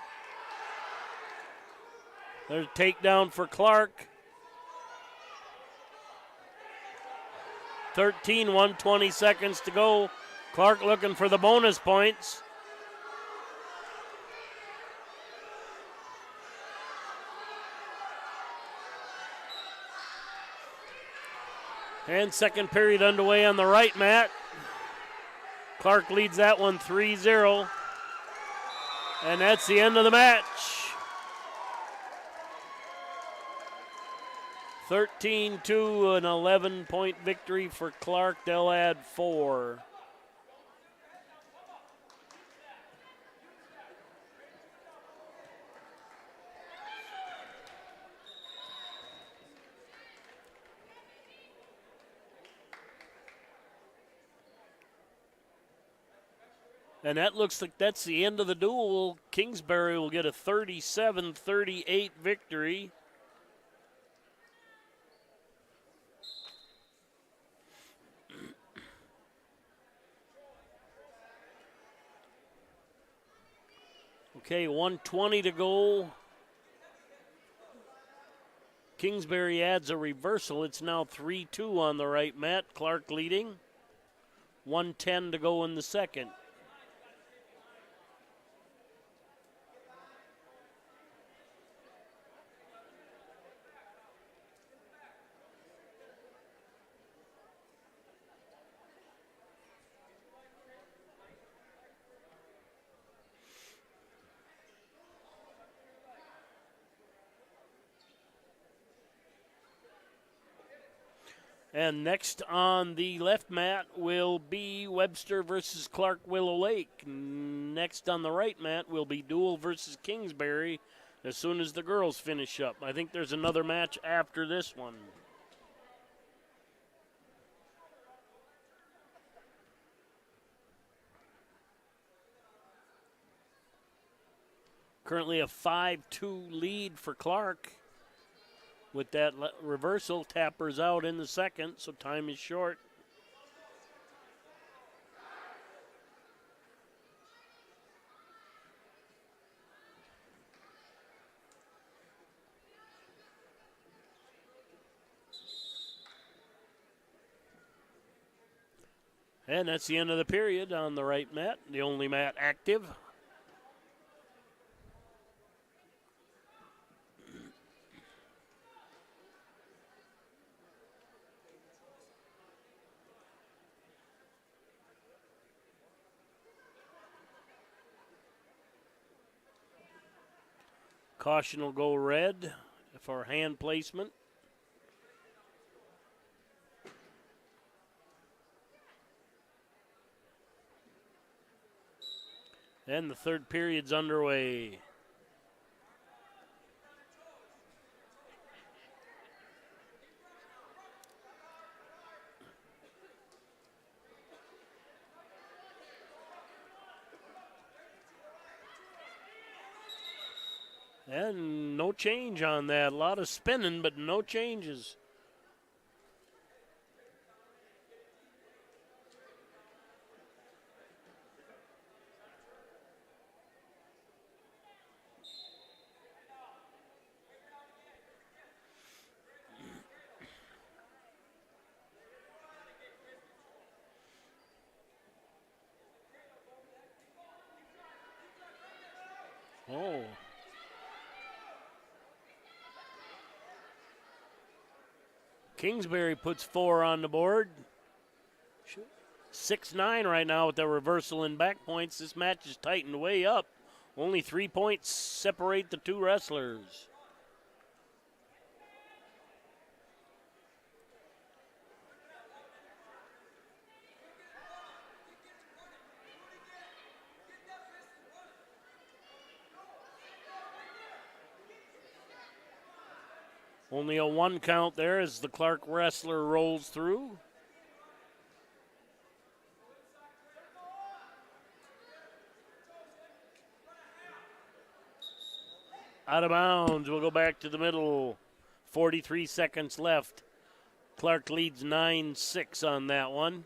There's a takedown for Clark. 13, 120 seconds to go. Clark looking for the bonus points. And second period underway on the right mat. Clark leads that one 3-0. And that's the end of the match. 13-2, an 11-point victory for Clark. They'll add 4. And that looks like that's the end of the duel. Kingsbury will get a 37-38 victory. Okay, 120 to go. Kingsbury adds a reversal. It's now 3-2 on the right mat. Clark leading. 1:10 to go in the second. And next on the left mat will be Webster versus Clark Willow Lake. Next on the right mat will be Deuel versus Kingsbury as soon as the girls finish up. I think there's another match after this one. Currently a 5-2 lead for Clark. With that reversal, Tapper's out in the second, so time is short. And that's the end of the period on the right mat, the only mat active. Caution will go red for hand placement. And the third period's underway. And no change on that. A lot of spinning, but no changes. Oh. Kingsbury puts 4 on the board. 6-9 right now with the reversal in back points. This match is tightened way up. Only 3 points separate the two wrestlers. Only a 1 count there as the Clark wrestler rolls through. Out of bounds. We'll go back to the middle. 43 seconds left. Clark leads 9-6 on that one.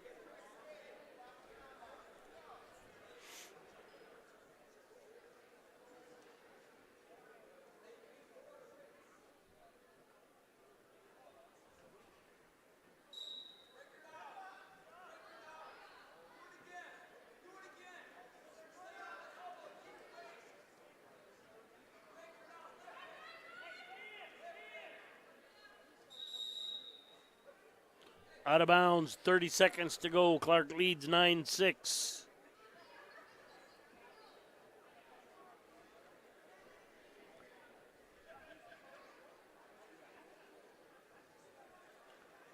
Out of bounds, 30 seconds to go. Clark leads 9-6.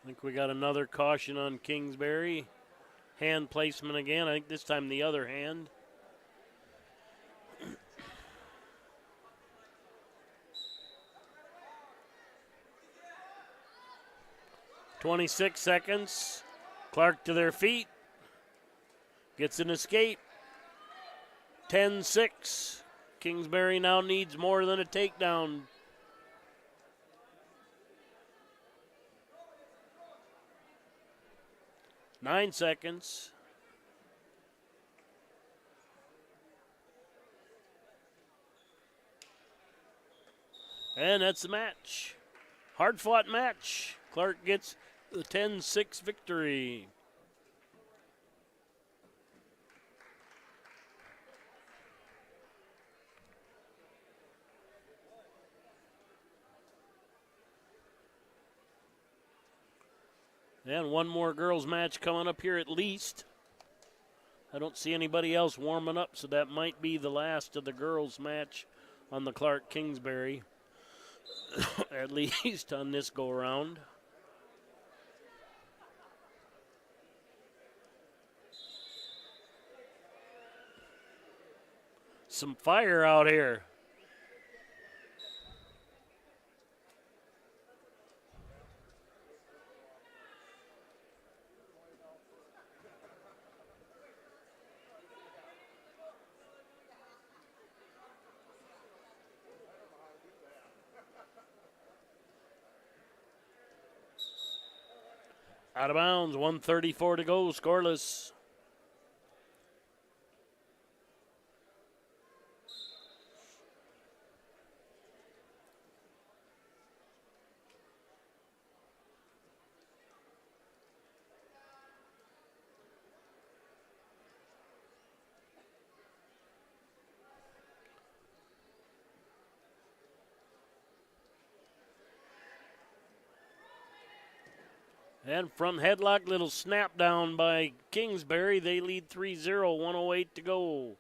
I think we got another caution on Kingsbury. Hand placement again. I think this time the other hand. .26 seconds. Clark to their feet. Gets an escape. 10-6. Kingsbury now needs more than a takedown. Nine seconds. And that's the match. Hard-fought match. Clark gets the 10-6 victory. And one more girls match coming up here at least. I don't see anybody else warming up, so that might be the last of the girls match on the Clark Kingsbury, at least on this go-around. Some fire out here. Out of bounds, 1:34 to go, scoreless. And front headlock, little snap down by Kingsbury. They lead 3-0, 1:08 to go.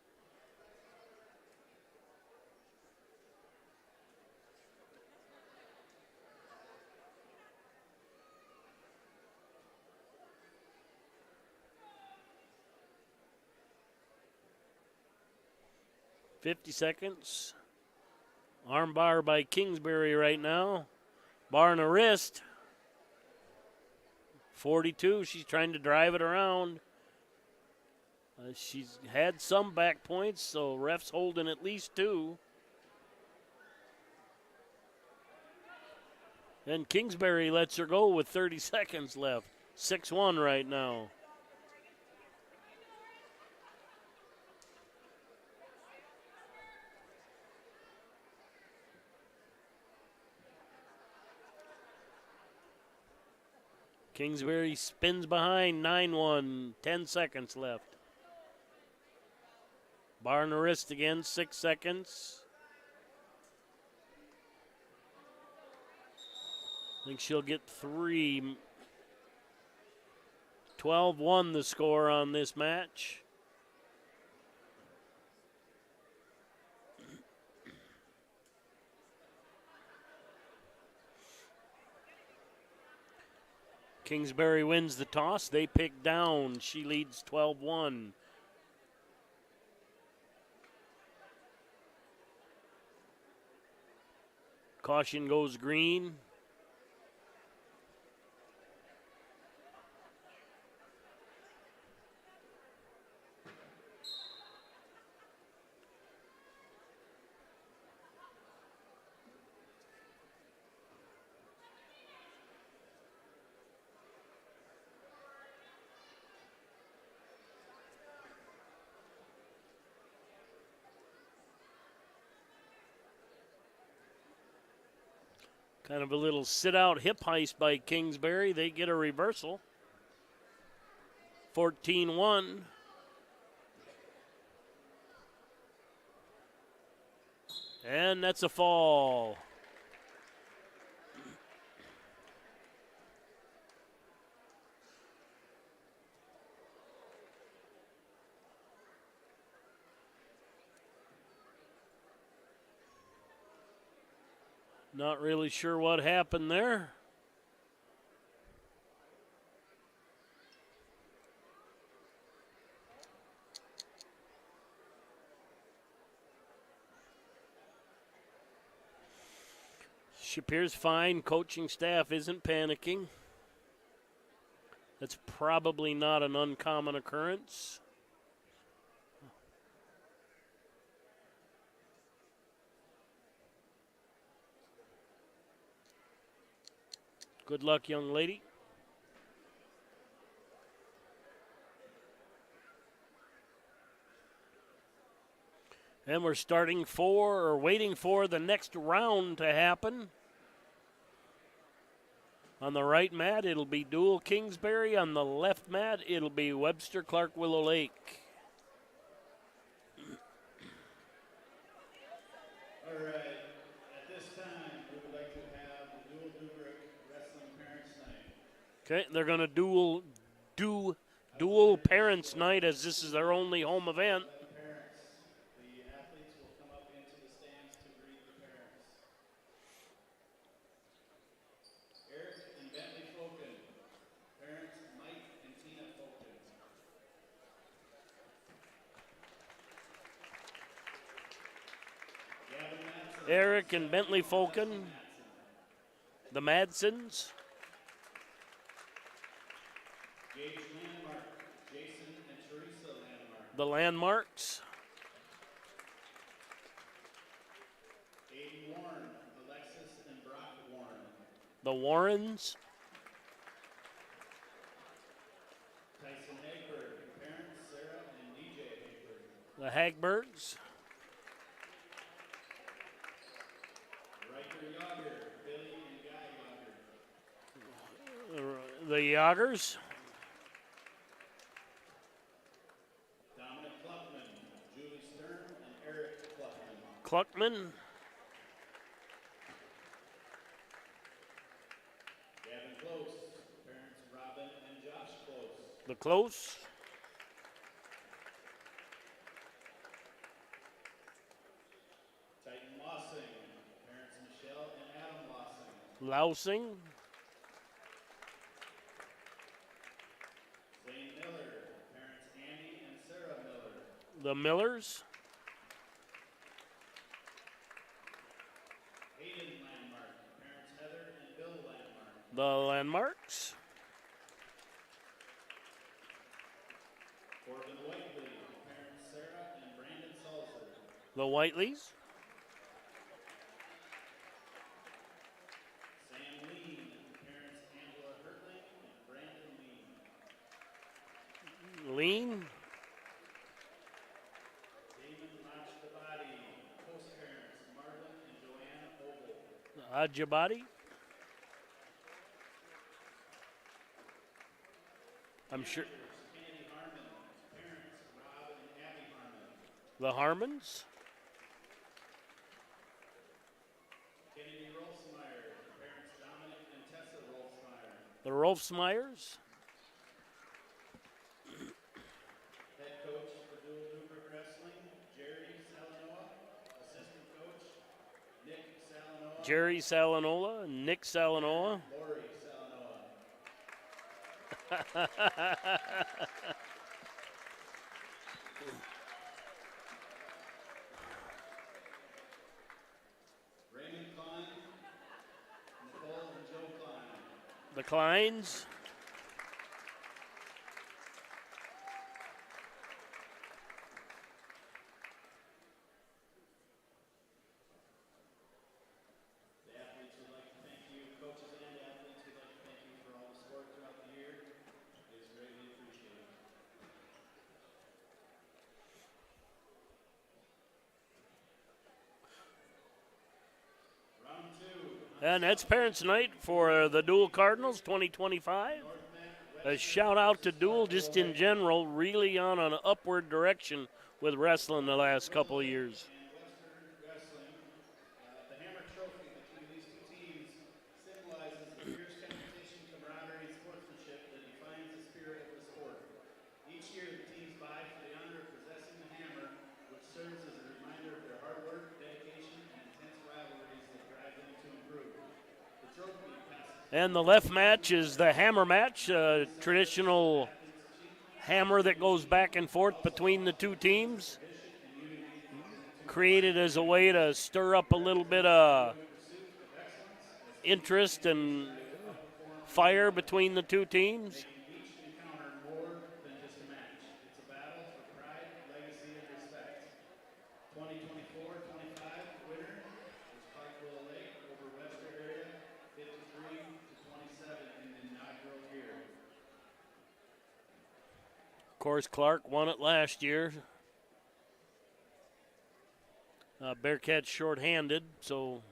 .50 seconds. Armbar by Kingsbury right now. Bar in the wrist. 42, she's trying to drive it around. She's had some back points, so ref's holding at least two. And Kingsbury lets her go with 30 seconds left. 6-1 right now. Kingsbury spins behind, 9-1, 10 seconds left. Bar in the wrist again, 6 seconds. I think she'll get 3. 12-1 the score on this match. Kingsbury wins the toss. They pick down. She leads 12-1. Caution goes green. Kind of a little sit-out hip heist by Kingsbury. They get a reversal. 14-1. And that's a fall. Not really sure what happened there. She appears fine. Coaching staff isn't panicking. That's probably not an uncommon occurrence. Good luck, young lady. And we're waiting for the next round to happen. On the right mat, it'll be Deuel Kingsbury. On the left mat, it'll be Webster Clark Willow Lake. All right. At this time, we would like to have the Deuel Dubrick Wrestling Parents Night. Okay, they're going to dual parents night as this is their only home event. Parents. The athletes will come up into the stands to greet the parents. Eric and Bentley Foken. Parents Mike and Tina Foken. Gavin Madsen. Eric and Bentley Foken. The Madsons. Gage Landmark. Jason and Teresa Landmark. The Landmarks. Aiden Warren. Alexis and Brock Warren. The Warrens. Tyson Hagberg. Parents Sarah and DJ Hagberg. The Hagbergs. Riker Yager. Billy and Guy Yager. The Yagers. Dominic Kluckman. Julie Stern and Eric Kluckman. Cluckman. Gavin Close. Parents Robin and Josh Close. The Close. Titan Lossing. Parents Michelle and Adam Lossing. Lousing. Zane Miller. Parents Andy and Sarah Miller. The Millers. Hayden Landmark. Parents Heather and Bill Landmark. The Landmarks. Corbin Whiteley. Parents Sarah and Brandon Salzer. The Whiteleys. Sam Lean. Parents Angela Hertling and Brandon Lean. Lean. Damon Majtabadi. Co-parents Marlon and Joanna Ogle. The Ajabadi. I'm sure. Kennedy Harmon. Parents Rob and Abby Harmon. The Harmons. Kennedy Rolfsmeyer. Parents Dominic and Tessa Rolfsmeyer. The Rolfsmeyers. Head coach for Deuel Dubrick Wrestling, Jerry Salanoa. Assistant coach, Nick Salanoa. Jerry Salanola and Nick Salanoa. Lori Salanoa. Raymond Klein, Nicole and Joe Klein. The Kleins. The athletes would like to thank you, coaches and athletes would like to thank you for all the support throughout the year. It is greatly appreciated. Round two. And that's Parents Night for the Deuel Cardinals 2025. A shout out to Deuel just in general, really on an upward direction with wrestling the last couple of years. And Western Wrestling, the Hammer Trophy between these two teams symbolizes the fierce competition, camaraderie, and sportsmanship that defines the spirit of the sport. Each year, the teams vie for the honor of possessing the hammer, which serves as a reminder of their hard work, dedication, and intense rivalries that drive them to improve. And the left match is the hammer match, a traditional hammer that goes back and forth between the two teams. Created as a way to stir up a little bit of interest and fire between the two teams. Each encounter more than just a match. It's a battle for pride, legacy, and respect. 2024-25 winner is Clark Willow Lake over Webster area, 53-27 in the inaugural year. Of course, Clark won it last year. Bearcats shorthanded, so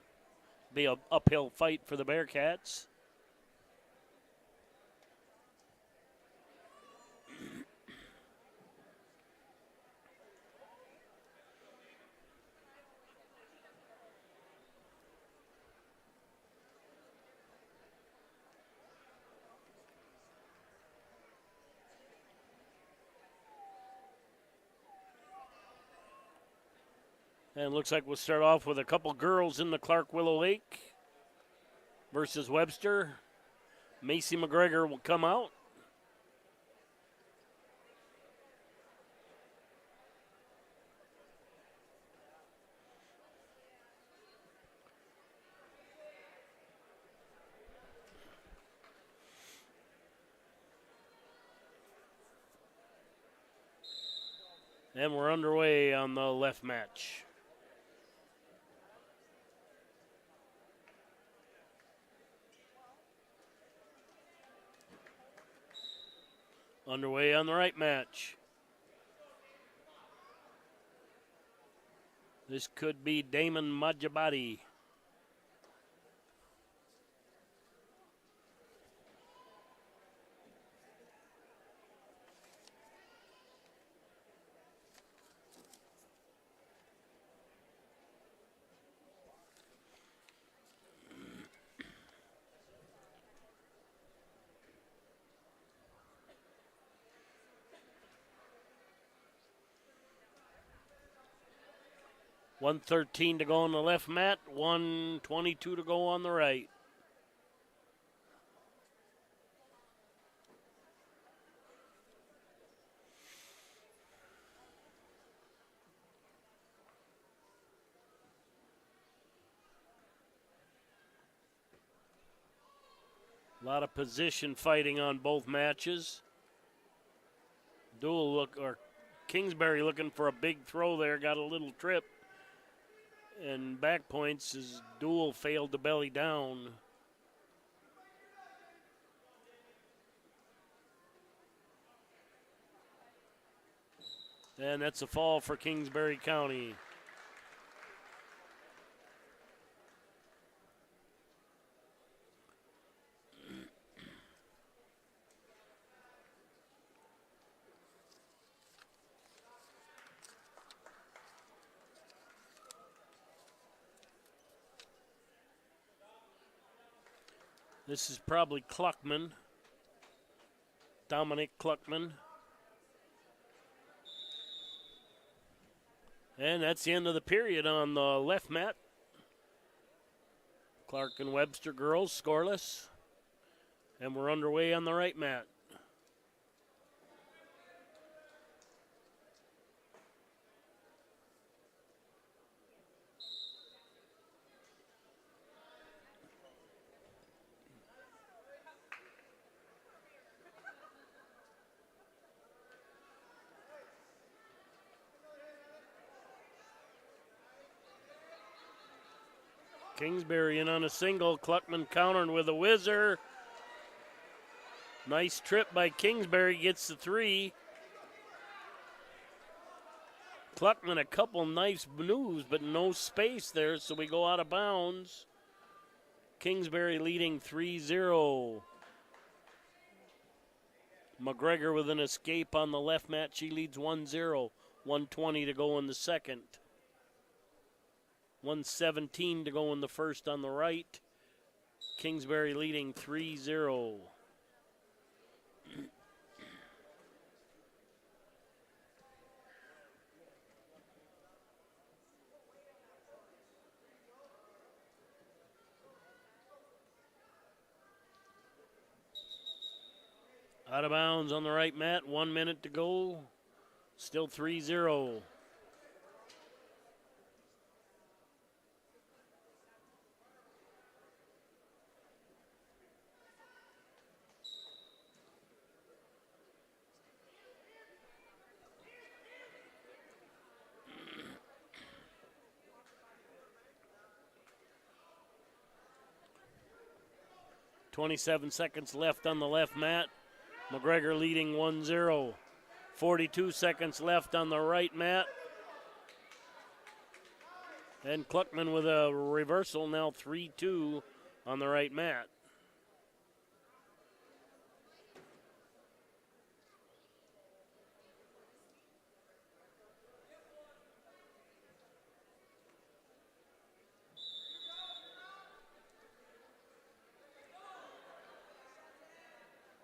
be an uphill fight for the Bearcats. And it looks like we'll start off with a couple girls in the Clark Willow Lake versus Webster. Macy McGregor will come out. And we're underway on the left match. Underway on the right match. This could be Damon Majabadi. $113 to go on the left mat, $122 to go on the right. A lot of position fighting on both matches. Kingsbury looking for a big throw there, got a little trip. And back points as Deuel failed to belly down. And that's a fall for Kingsbury County. This is probably Cluckman, Dominic Cluckman. And that's the end of the period on the left mat. Clark and Webster girls scoreless. And we're underway on the right mat. Kingsbury in on a single. Cluckman countered with a whizzer. Nice trip by Kingsbury, gets the three. Cluckman a couple nice moves, but no space there, so we go out of bounds. Kingsbury leading 3-0. McGregor with an escape on the left mat. She leads 1-0. 1:20 to go in the second. 1:17 to go in the first on the right. Kingsbury leading 3-0. Out of bounds on the right mat, 1 minute to go. Still 3-0. .27 seconds left on the left mat. McGregor leading 1-0. 42 seconds left on the right mat. And Kluckman with a reversal, now 3-2 on the right mat.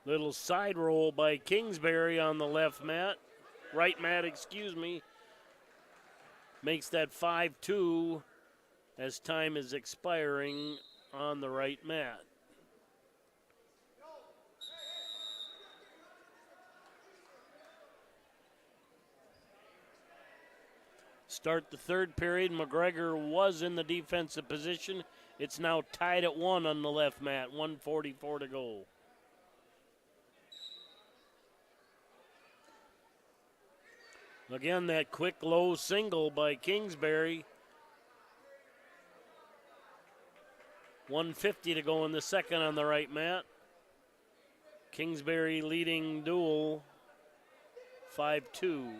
Little side roll by Kingsbury on the left mat. Right mat, excuse me. Makes that 5-2 as time is expiring on the right mat. Start the third period. McGregor was in the defensive position. It's now tied at 1 on the left mat. 1:44 to go. Again, that quick low single by Kingsbury. 1:50 to go in the second on the right mat. Kingsbury leading Deuel 5-2.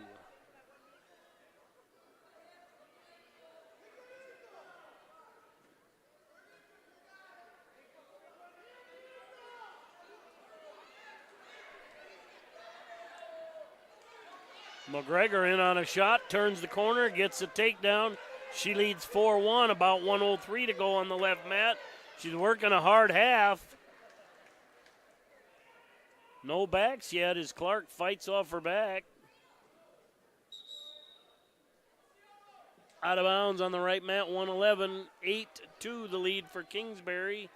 McGregor in on a shot, turns the corner, gets a takedown. She leads 4-1, about 1:03 to go on the left mat. She's working a hard half. No backs yet as Clark fights off her back. Out of bounds on the right mat, 111. 8-2 the lead for Kingsbury.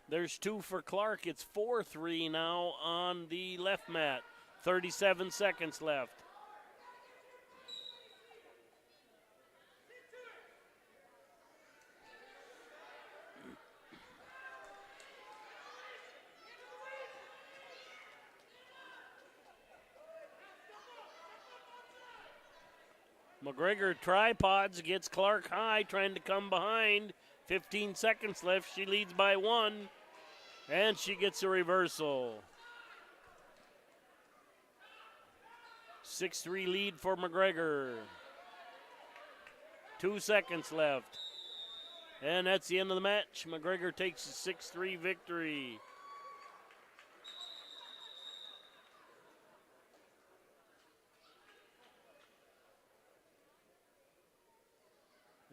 There's 2 for Clark. It's 4-3 now on the left mat. 37 seconds left. McGregor tripods, gets Clark high, trying to come behind. 15 seconds left. She leads by 1. And she gets a reversal. 6-3 lead for McGregor. 2 seconds left. And that's the end of the match. McGregor takes a 6-3 victory.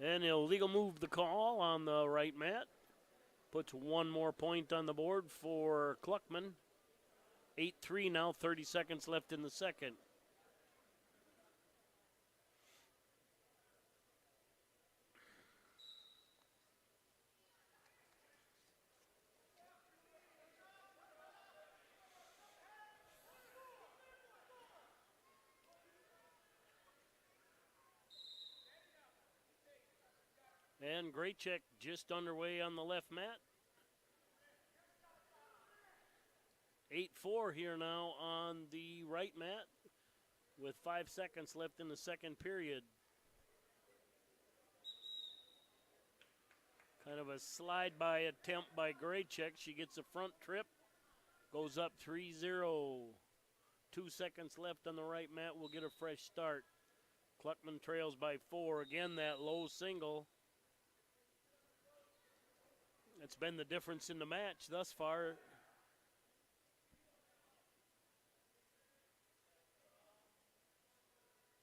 And he'll legal move the call on the right mat. Puts 1 more point on the board for Kluckman. 8-3 now, 30 seconds left in the second. And great check just underway on the left mat. 8-4 here now on the right mat with 5 seconds left in the second period. Kind of a slide-by attempt by Graycheck. She gets a front trip, goes up 3-0. 2 seconds left on the right mat. We'll get a fresh start. Kluckman trails by 4. Again, that low single. It's been the difference in the match thus far.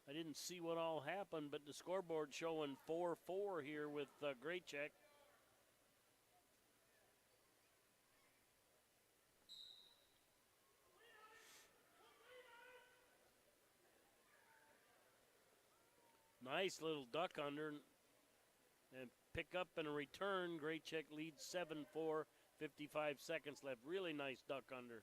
I didn't see what all happened, but the scoreboard showing 4-4 here with Graycheck. Nice little duck under and pick up and a return. Graycheck leads 7-4. 55 seconds left. Really nice duck under.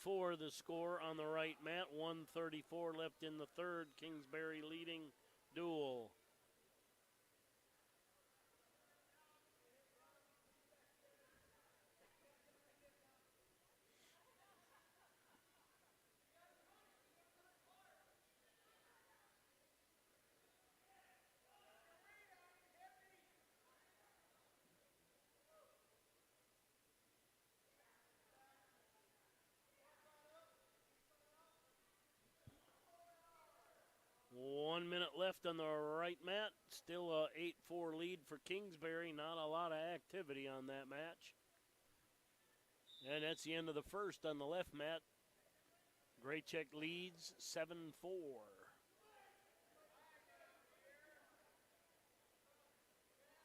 (8-4) the score on the right mat. 1:34 left in the third. Kingsbury leading Deuel. One minute left on the right mat. Still a 8-4 lead for Kingsbury. Not a lot of activity on that match. And that's the end of the first on the left mat. Graycheck leads 7-4.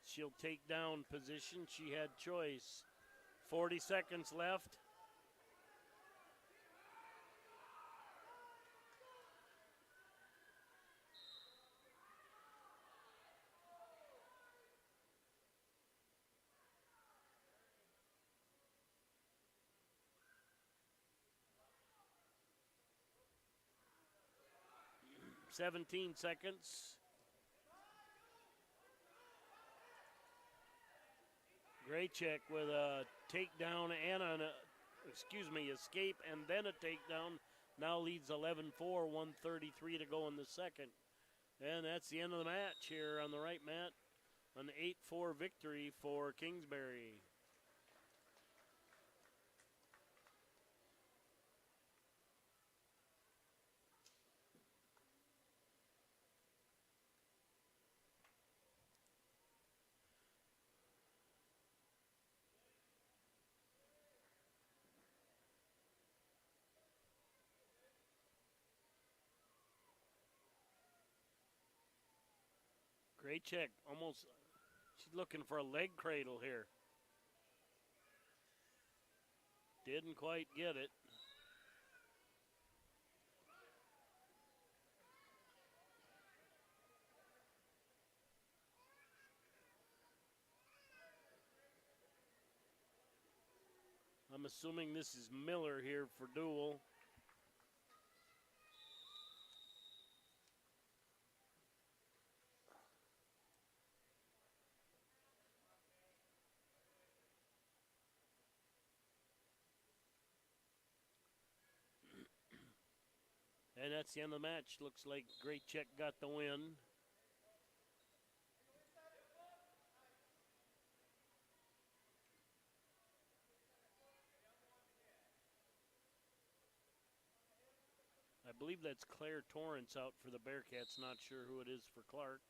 She'll take down position. She had choice. 40 seconds left. (17 seconds). Graycheck with a takedown and escape and then a takedown. Now leads 11-4, 1:33 to go in the second. And that's the end of the match here on the right mat. An 8-4 victory for Kingsbury. Great check. Almost, she's looking for a leg cradle here. Didn't quite get it. I'm assuming this is Miller here for Deuel. And that's the end of the match. Looks like Great Check got the win. I believe that's Claire Torrance out for the Bearcats. Not sure who it is for Clark.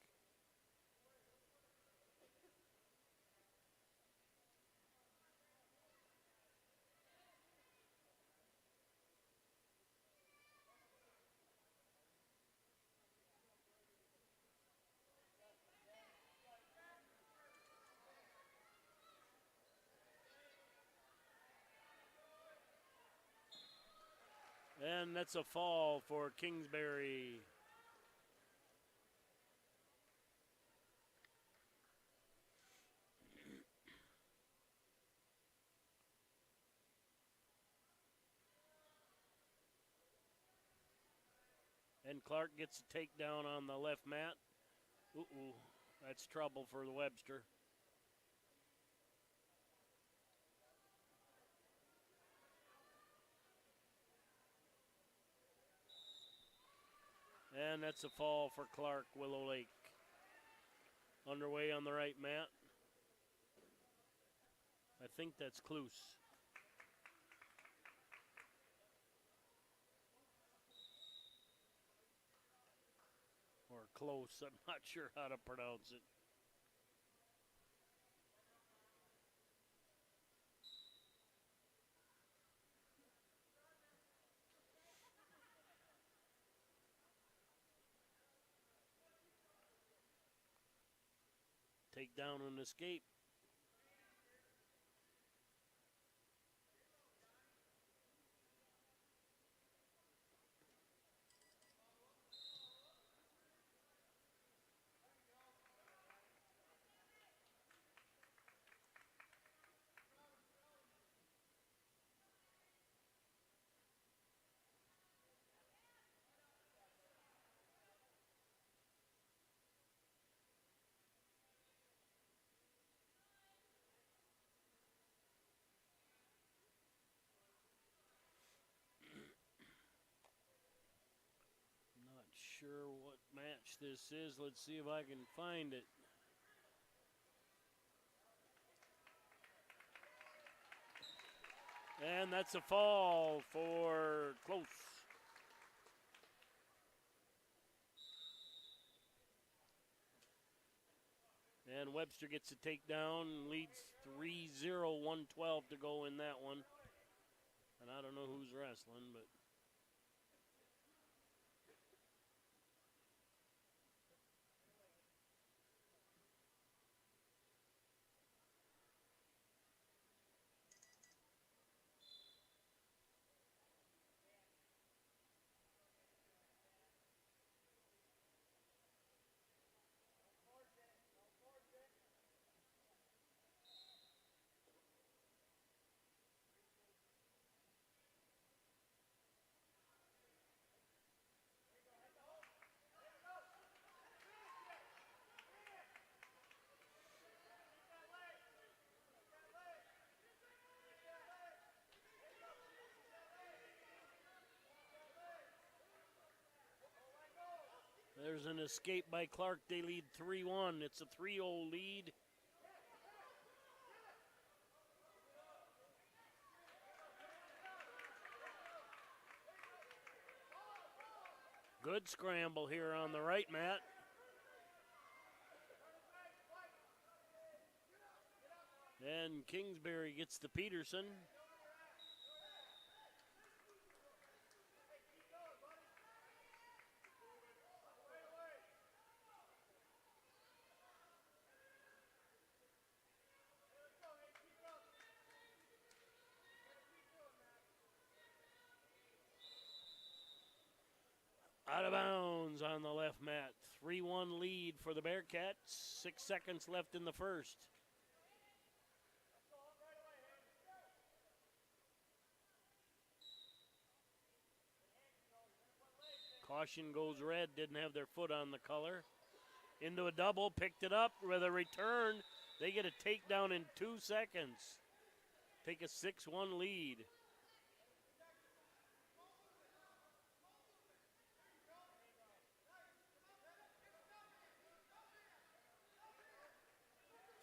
And that's a fall for Kingsbury. And Clark gets a takedown on the left mat. Ooh, that's trouble for the Webster. And that's a fall for Clark, Willow Lake. Underway on the right mat. I think that's Kloos. Or close, I'm not sure how to pronounce it. Take down and escape. this is. Let's see if I can find it. And that's a fall for close. And Webster gets a takedown, leads 3-0, 112 to go in that one. And I don't know who's wrestling, but there's an escape by Clark. They lead 3-1. It's a 3-0 lead. Good scramble here on the right, Matt. And Kingsbury gets to Peterson. Out of bounds on the left, Matt. 3-1 lead for the Bearcats. 6 seconds left in the first. Caution goes red. Didn't have their foot on the color. Into a double. Picked it up with a return. They get a takedown in 2 seconds. Take a 6-1 lead.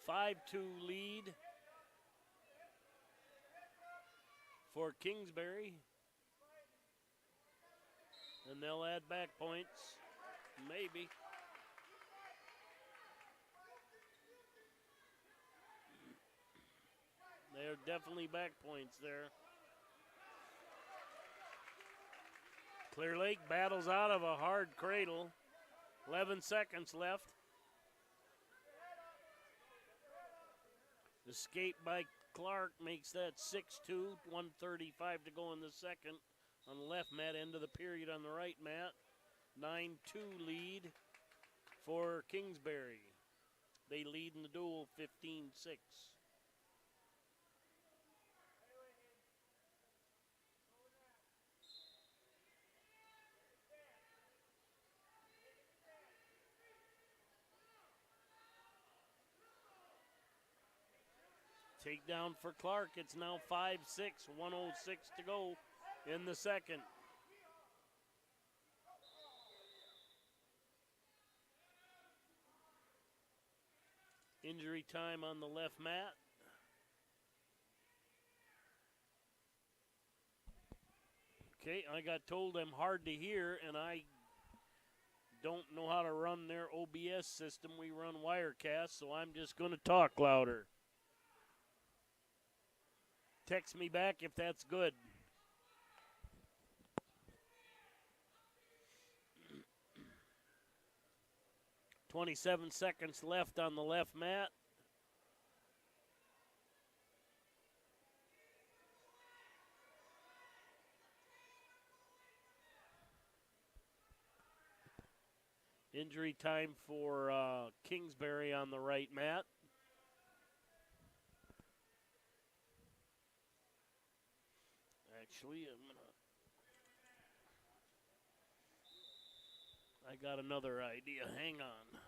A 5-2 lead for Kingsbury. And they'll add back points. Maybe. They're definitely back points there. Clear Lake battles out of a hard cradle. 11 seconds left. Escape by Clark makes that 6-2. 1:35 to go in the second. On the left, Matt, end of the period on the right, Matt. 9-2 lead for Kingsbury. They lead in the duel 15-6. Takedown for Clark. It's now 5-6, 1:06 to go in the second. Injury time on the left, Matt. Okay, I got told I'm hard to hear, and I don't know how to run their OBS system. We run Wirecast, so I'm just going to talk louder. Text me back if that's good. .27 seconds left on the left, Matt. Injury time for Kingsbury on the right, Matt. Actually, I got another idea. Hang on.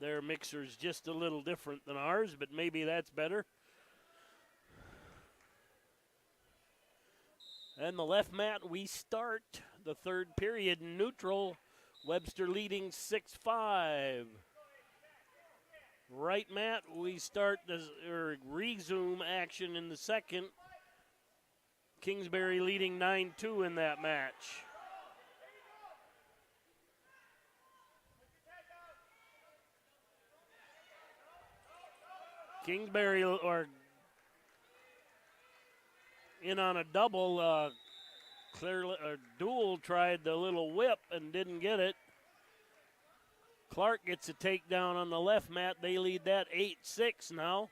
Their mixer's just a little different than ours, but maybe that's better. And the left mat, we start the third period neutral. Webster leading 6-5. Right mat, we start resume action in the second. Kingsbury leading 9-2 in that match. Kingsbury are in on a double. Deuel tried the little whip and didn't get it. Clark gets a takedown on the left mat. They lead that 8-6 now.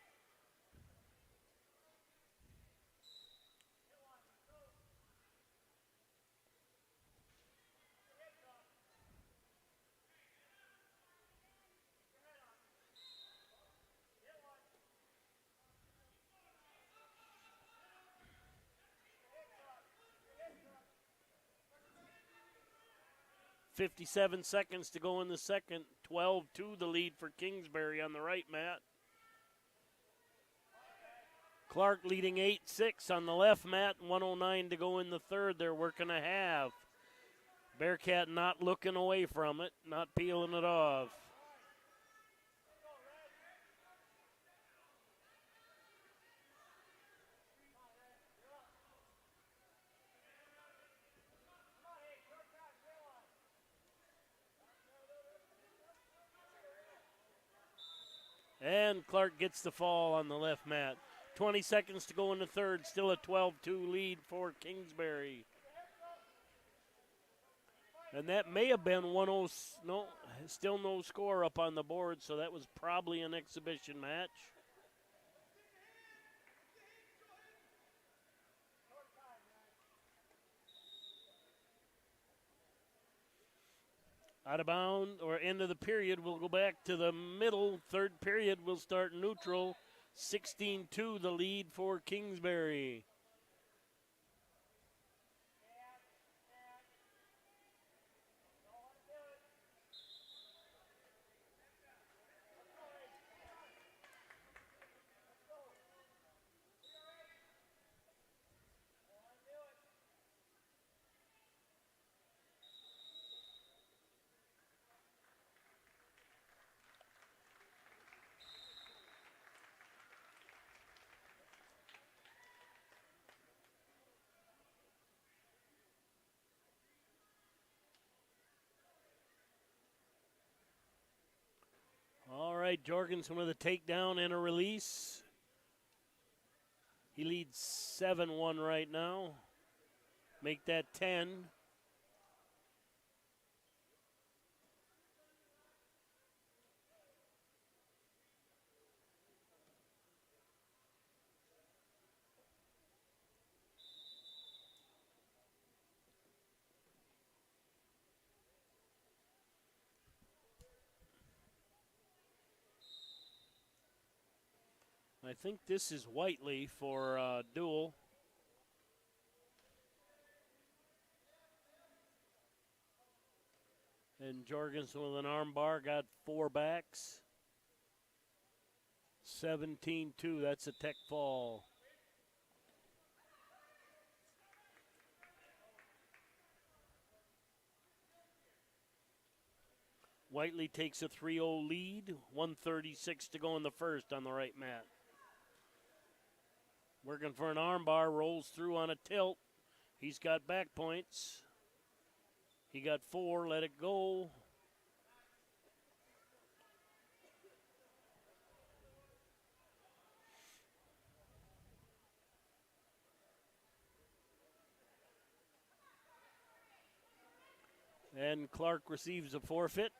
.57 seconds to go in the second. 12-2 the lead for Kingsbury on the right mat. Clark leading 8-6 on the left mat. 109 to go in the third. They're working a half. Bearcat not looking away from it, not peeling it off. And Clark gets the fall on the left mat. 20 seconds to go in the third. Still a 12-2 lead for Kingsbury. And that may have been 1-0. No, still no score up on the board, so that was probably an exhibition match. Out of bound or end of the period, we'll go back to the middle. Third period, we'll start neutral. 16-2 the lead for Kingsbury. All right, Jorgensen with a takedown and a release. He leads 7-1 right now. Make that 10. I think this is Whiteley for Deuel. And Jorgensen with an arm bar got 4 backs. 17-2, that's a tech fall. Whiteley takes a 3-0 lead. 1:36 to go in the first on the right mat. Working for an arm bar, rolls through on a tilt. He's got back points. He got 4, let it go. And Clark receives a forfeit.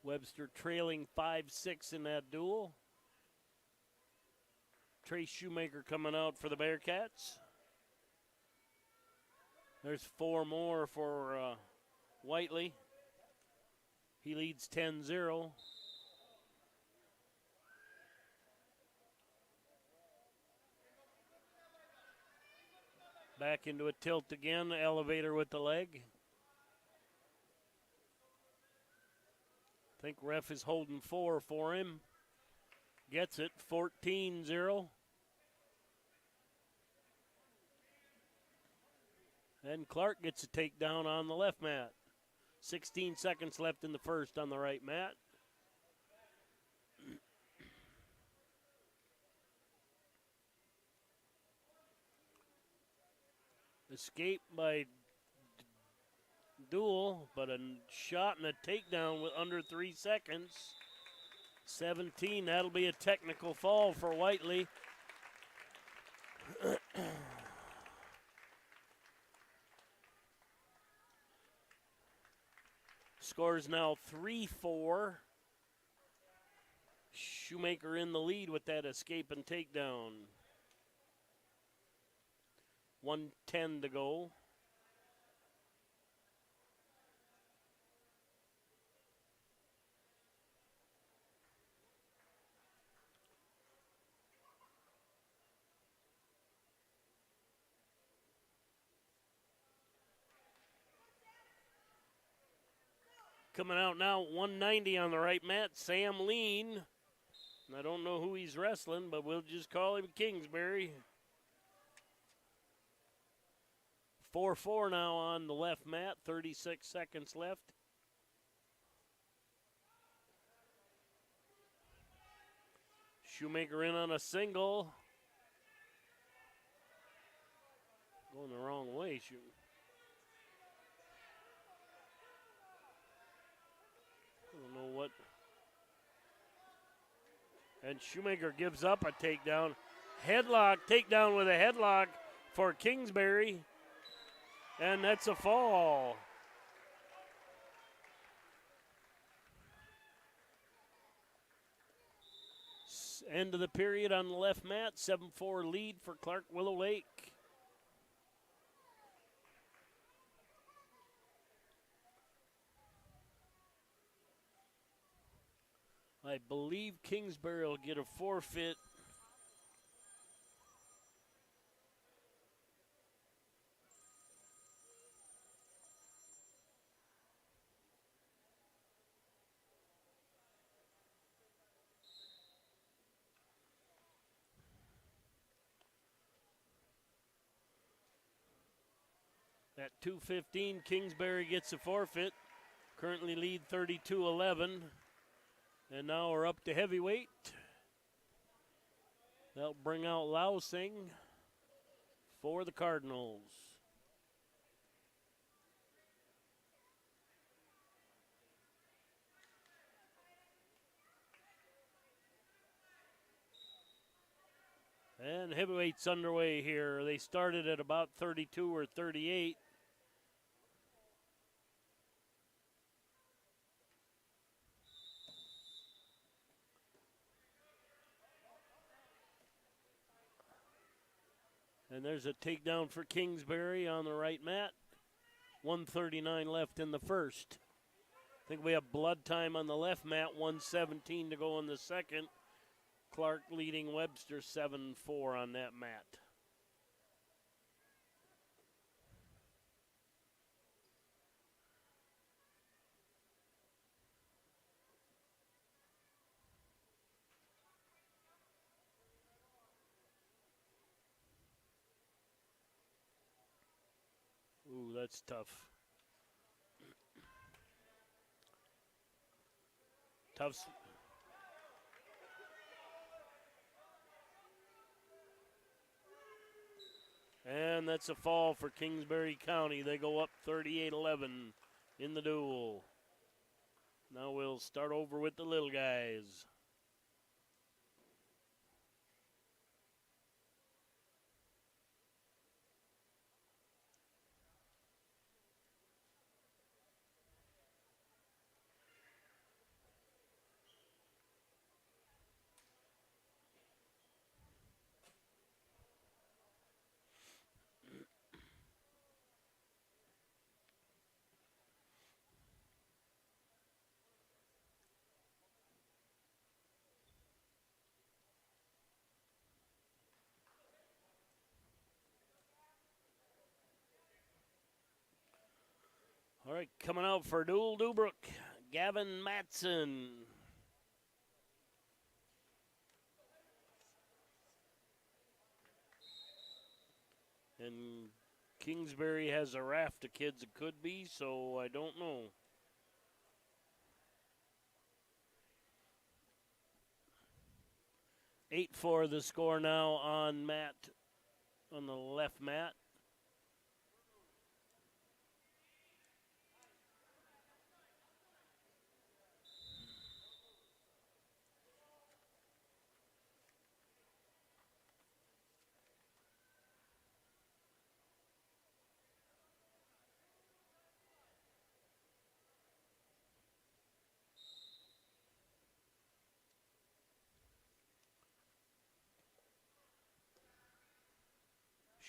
Webster trailing 5-6 in that duel. Trace Shoemaker coming out for the Bearcats. There's 4 more for Whiteley. He leads 10-0. Back into a tilt again, elevator with the leg. think ref is holding 4 for him. Gets it, 14-0. And Clark gets a takedown on the left mat. 16 seconds left in the first on the right mat. Escape by Deuel, but a shot and a takedown with under 3 seconds. 17, that'll be a technical fall for Whiteley. Scores now 3-4. Shoemaker in the lead with that escape and takedown. 1:10 to go. Coming out now, 190 on the right mat, Sam Lean. I don't know who he's wrestling, but we'll just call him Kingsbury. 4-4 now on the left mat, 36 seconds left. Shoemaker in on a single. Going the wrong way, I don't know what. And Shoemaker gives up a takedown. Headlock, takedown with a headlock for Kingsbury. And that's a fall. End of the period on the left mat. 7-4 lead for Clark Willow Lake. I believe Kingsbury will get a forfeit. At 2:15, Kingsbury gets a forfeit. Currently lead 32-11. And now we're up to heavyweight. That'll bring out Lousing for the Cardinals. And heavyweight's underway here. They started at about 32 or 38. And there's a takedown for Kingsbury on the right mat. 1:39 left in the first. I think we have blood time on the left mat. 1:17 to go in the second. Clark leading Webster 7-4 on that mat. Ooh, that's tough. Tough. And that's a fall for Kingsbury County. They go up 38-11 in the duel. Now we'll start over with the little guys. All right, coming out for Deuel Dubrook. Gavin Matson. And Kingsbury has a raft of kids it could be, so I don't know. Eight for the score now on Matt, on the left mat.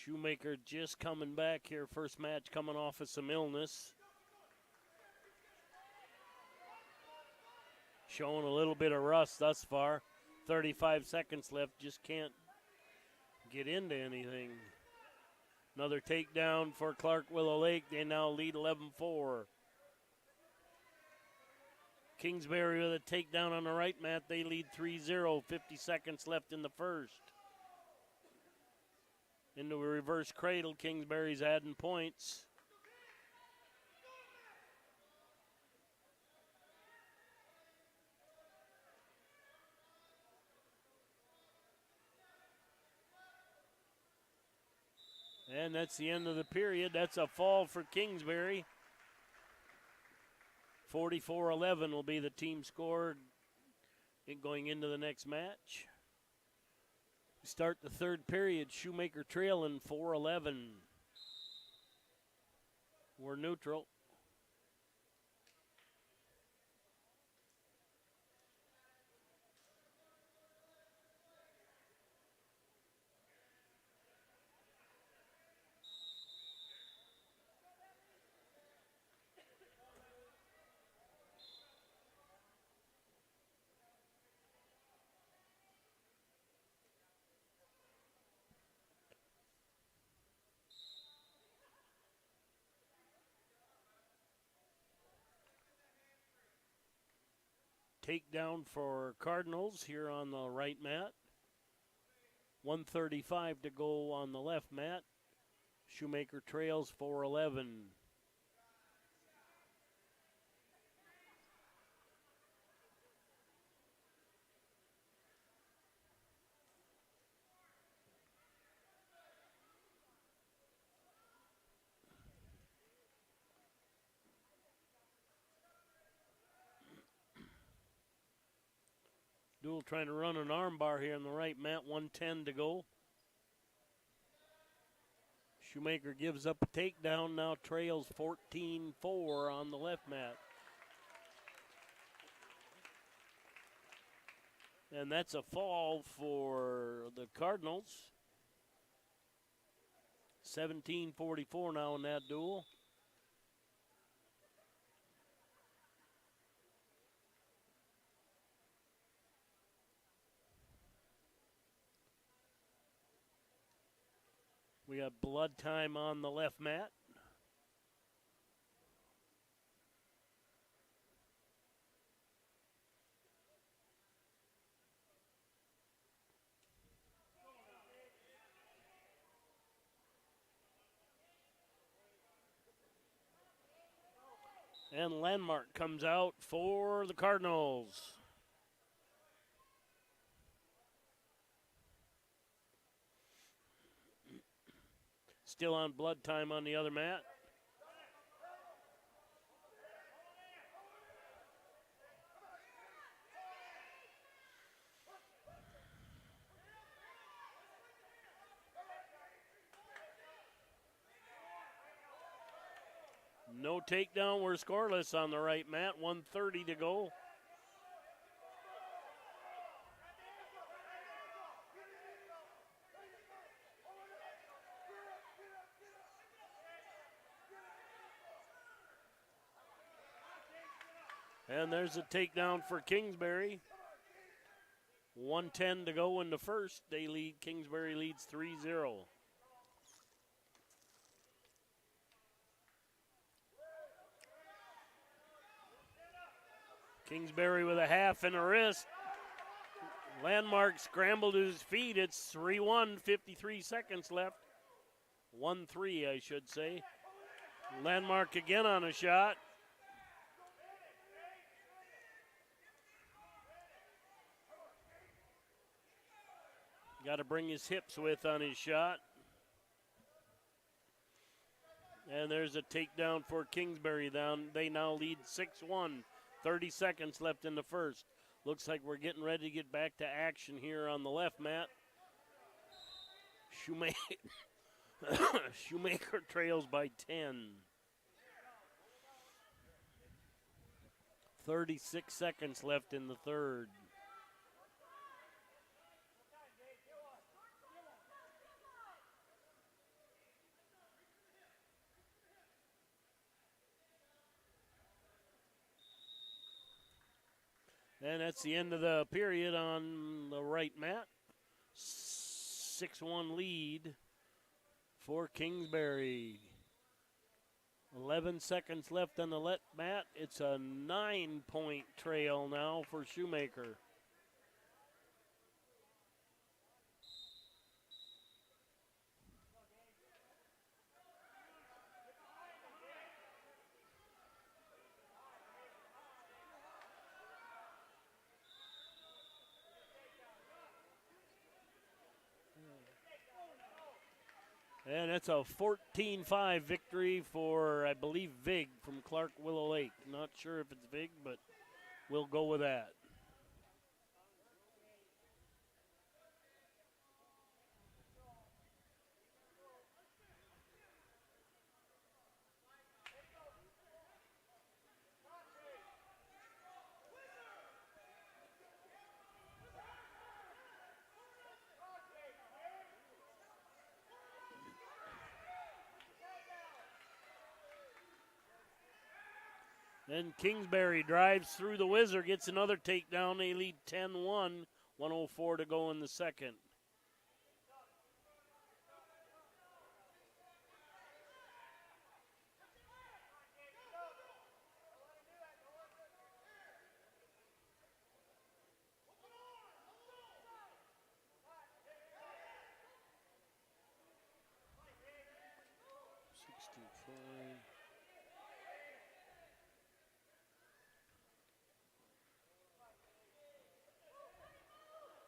Shoemaker just coming back here. First match coming off of some illness. Showing a little bit of rust thus far. 35 seconds left. Just can't get into anything. Another takedown for Clark Willow Lake. They now lead 11-4. Kingsbury with a takedown on the right mat. They lead 3-0. 50 seconds left in the first. Into a reverse cradle. Kingsbury's adding points. And that's the end of the period. That's a fall for Kingsbury. 44-11 will be the team score going into the next match. We start the third period. Shoemaker trailing 4-11. We're neutral. Takedown for Cardinals here on the right mat. 1:35 to go on the left mat. Shoemaker trails 4-11. Deuel trying to run an arm bar here on the right mat. 1:10 to go. Shoemaker gives up a takedown, now trails 14-4 on the left mat. And that's a fall for the Cardinals. 17-44 now in that duel. We got blood time on the left mat. And Landmark comes out for the Cardinals. Still on blood time on the other mat. No takedown. We're scoreless on the right mat. 1:30 to go. And there's a takedown for Kingsbury. 1:10 to go in the first. They lead. Kingsbury leads 3-0. Kingsbury with a half and a wrist. Landmark scrambled to his feet. It's 3-1, 53 seconds left. 1-3, I should say. Landmark again on a shot. Got to bring his hips with on his shot. And there's a takedown for Kingsbury. They now lead 6-1. 30 seconds left in the first. Looks like we're getting ready to get back to action here on the left, Matt. Shoemaker trails by 10. 36 seconds left in the third. And that's the end of the period on the right, Matt. 6-1 lead for Kingsbury. 11 seconds left on the let, Matt. It's a 9-point trail now for Shoemaker. And it's a 14-5 victory for, I believe, Vig from Clark Willow Lake. Not sure if it's Vig, but we'll go with that. Then Kingsbury drives through the whizzer, gets another takedown. They lead 10-1, 1:04 to go in the second.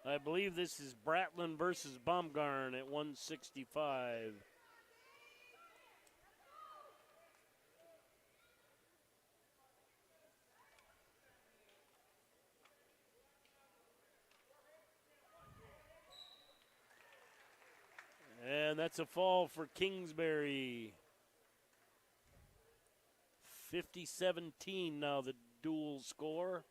I believe this is Bratland versus Baumgarn at 165. And that's a fall for Kingsbury. 50-17 now the dual score.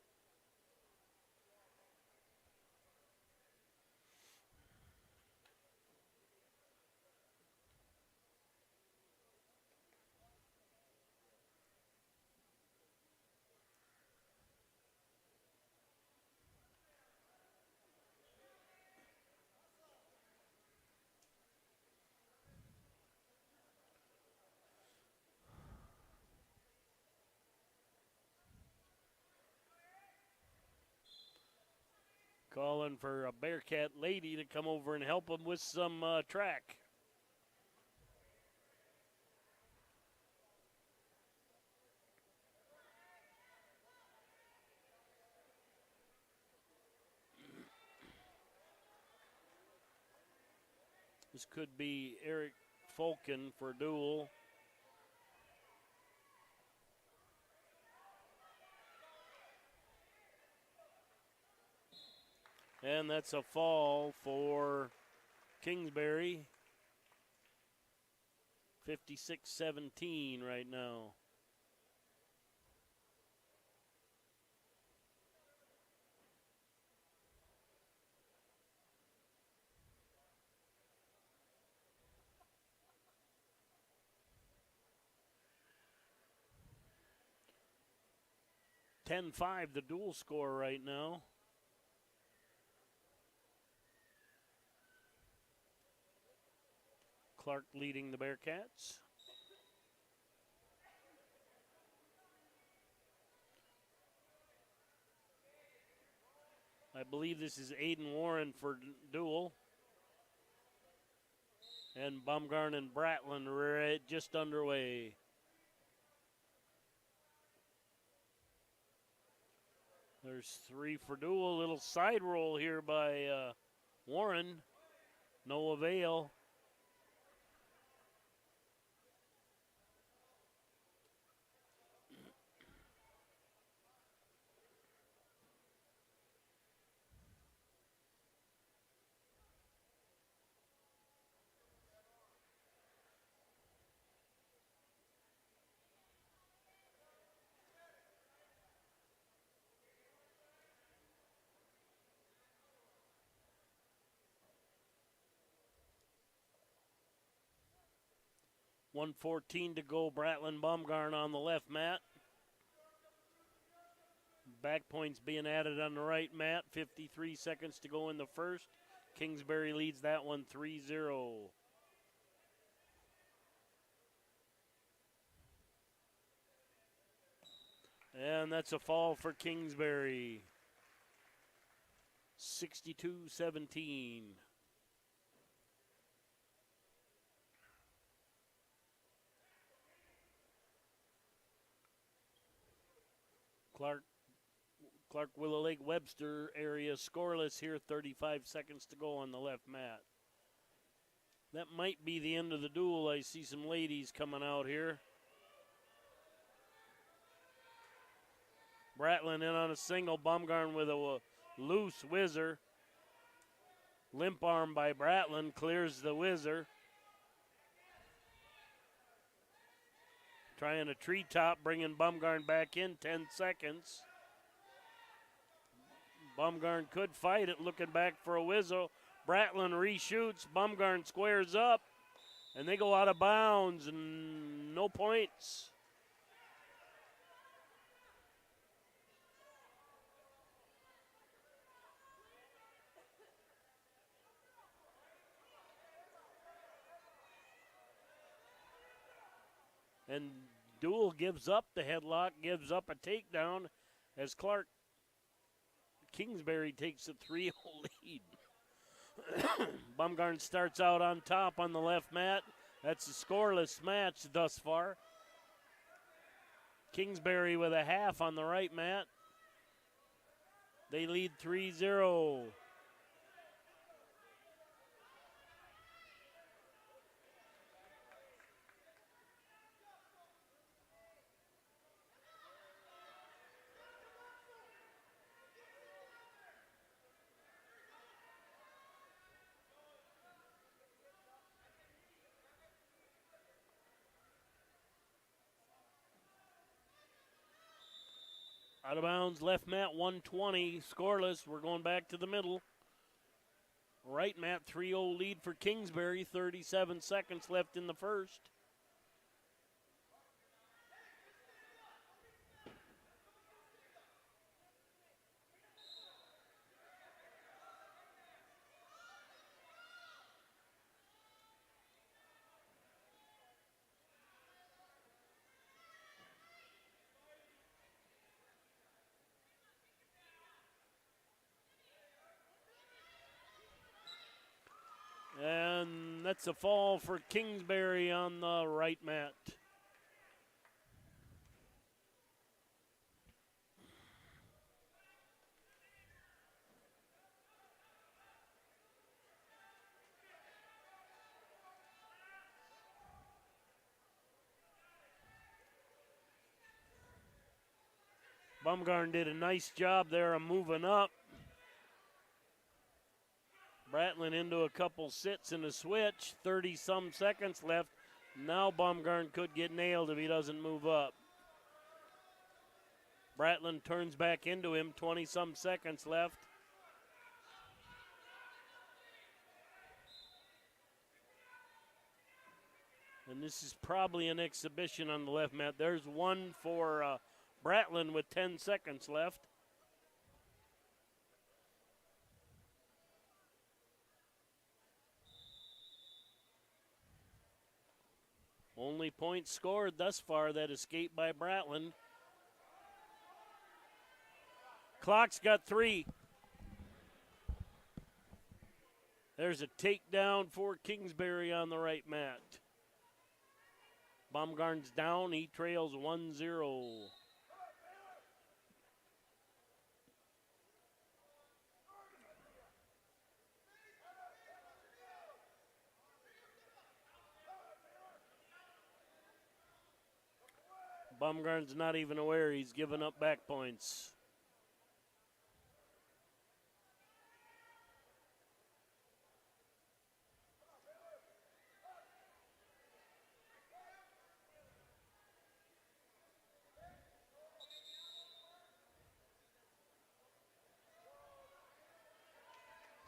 Calling for a Bearcat lady to come over and help him with some track. This could be Eric Fulkin for Deuel. And that's a fall for Kingsbury. 56-17 right now. (10-5) the dual score right now. Clark leading the Bearcats. I believe this is Aiden Warren for Deuel. And Baumgarn and Bratland are just underway. There's 3 for Deuel. Little side roll here by Warren. No avail. .114 to go. Bratland Baumgarn on the left mat. Back points being added on the right mat. 53 seconds to go in the first. Kingsbury leads that one 3-0. And that's a fall for Kingsbury. 62-17. Clark Willow Lake Webster area scoreless here, 35 seconds to go on the left mat. That might be the end of the duel. I see some ladies coming out here. Bratland in on a single. Baumgarn with a loose whizzer. Limp arm by Bratland clears the whizzer. Trying a treetop, bringing Baumgarn back in, 10 seconds. Baumgarn could fight it, looking back for a whistle. Bratland reshoots, Baumgarn squares up, and they go out of bounds, and no points. And Deuel gives up the headlock, gives up a takedown as Kingsbury takes a 3-0 lead. Baumgarn starts out on top on the left mat. That's a scoreless match thus far. Kingsbury with a half on the right mat. They lead 3-0. Out of bounds, left mat 120, scoreless. We're going back to the middle. Right mat 3-0 lead for Kingsbury, 37 seconds left in the first. And that's a fall for Kingsbury on the right mat. Baumgarn did a nice job there of moving up. Bratland into a couple sits and a switch. 30-some seconds left. Now Baumgarn could get nailed if he doesn't move up. Bratland turns back into him. 20-some seconds left. And this is probably an exhibition on the left mat. There's one for Bratland with 10 seconds left. Only points scored thus far, that escape by Bratland. Clock's got 3. There's a takedown for Kingsbury on the right mat. Baumgart's down. He trails 1-0. Baumgart's not even aware he's given up back points.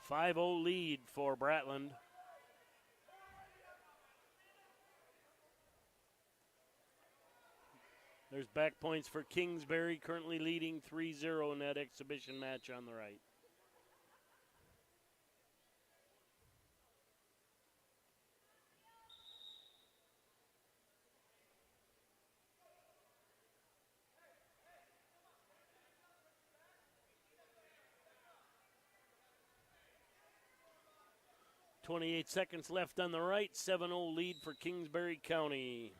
.50 lead for Bratland. There's back points for Kingsbury, currently leading 3-0 in that exhibition match on the right. .28 seconds left on the right, 7-0 lead for Kingsbury County.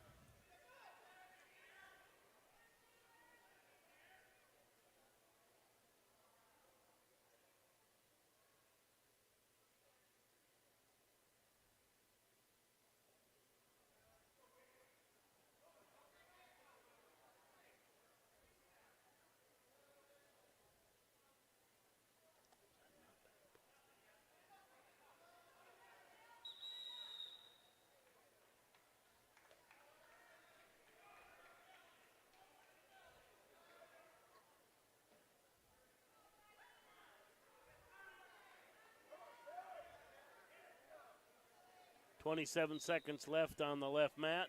.27 seconds left on the left mat.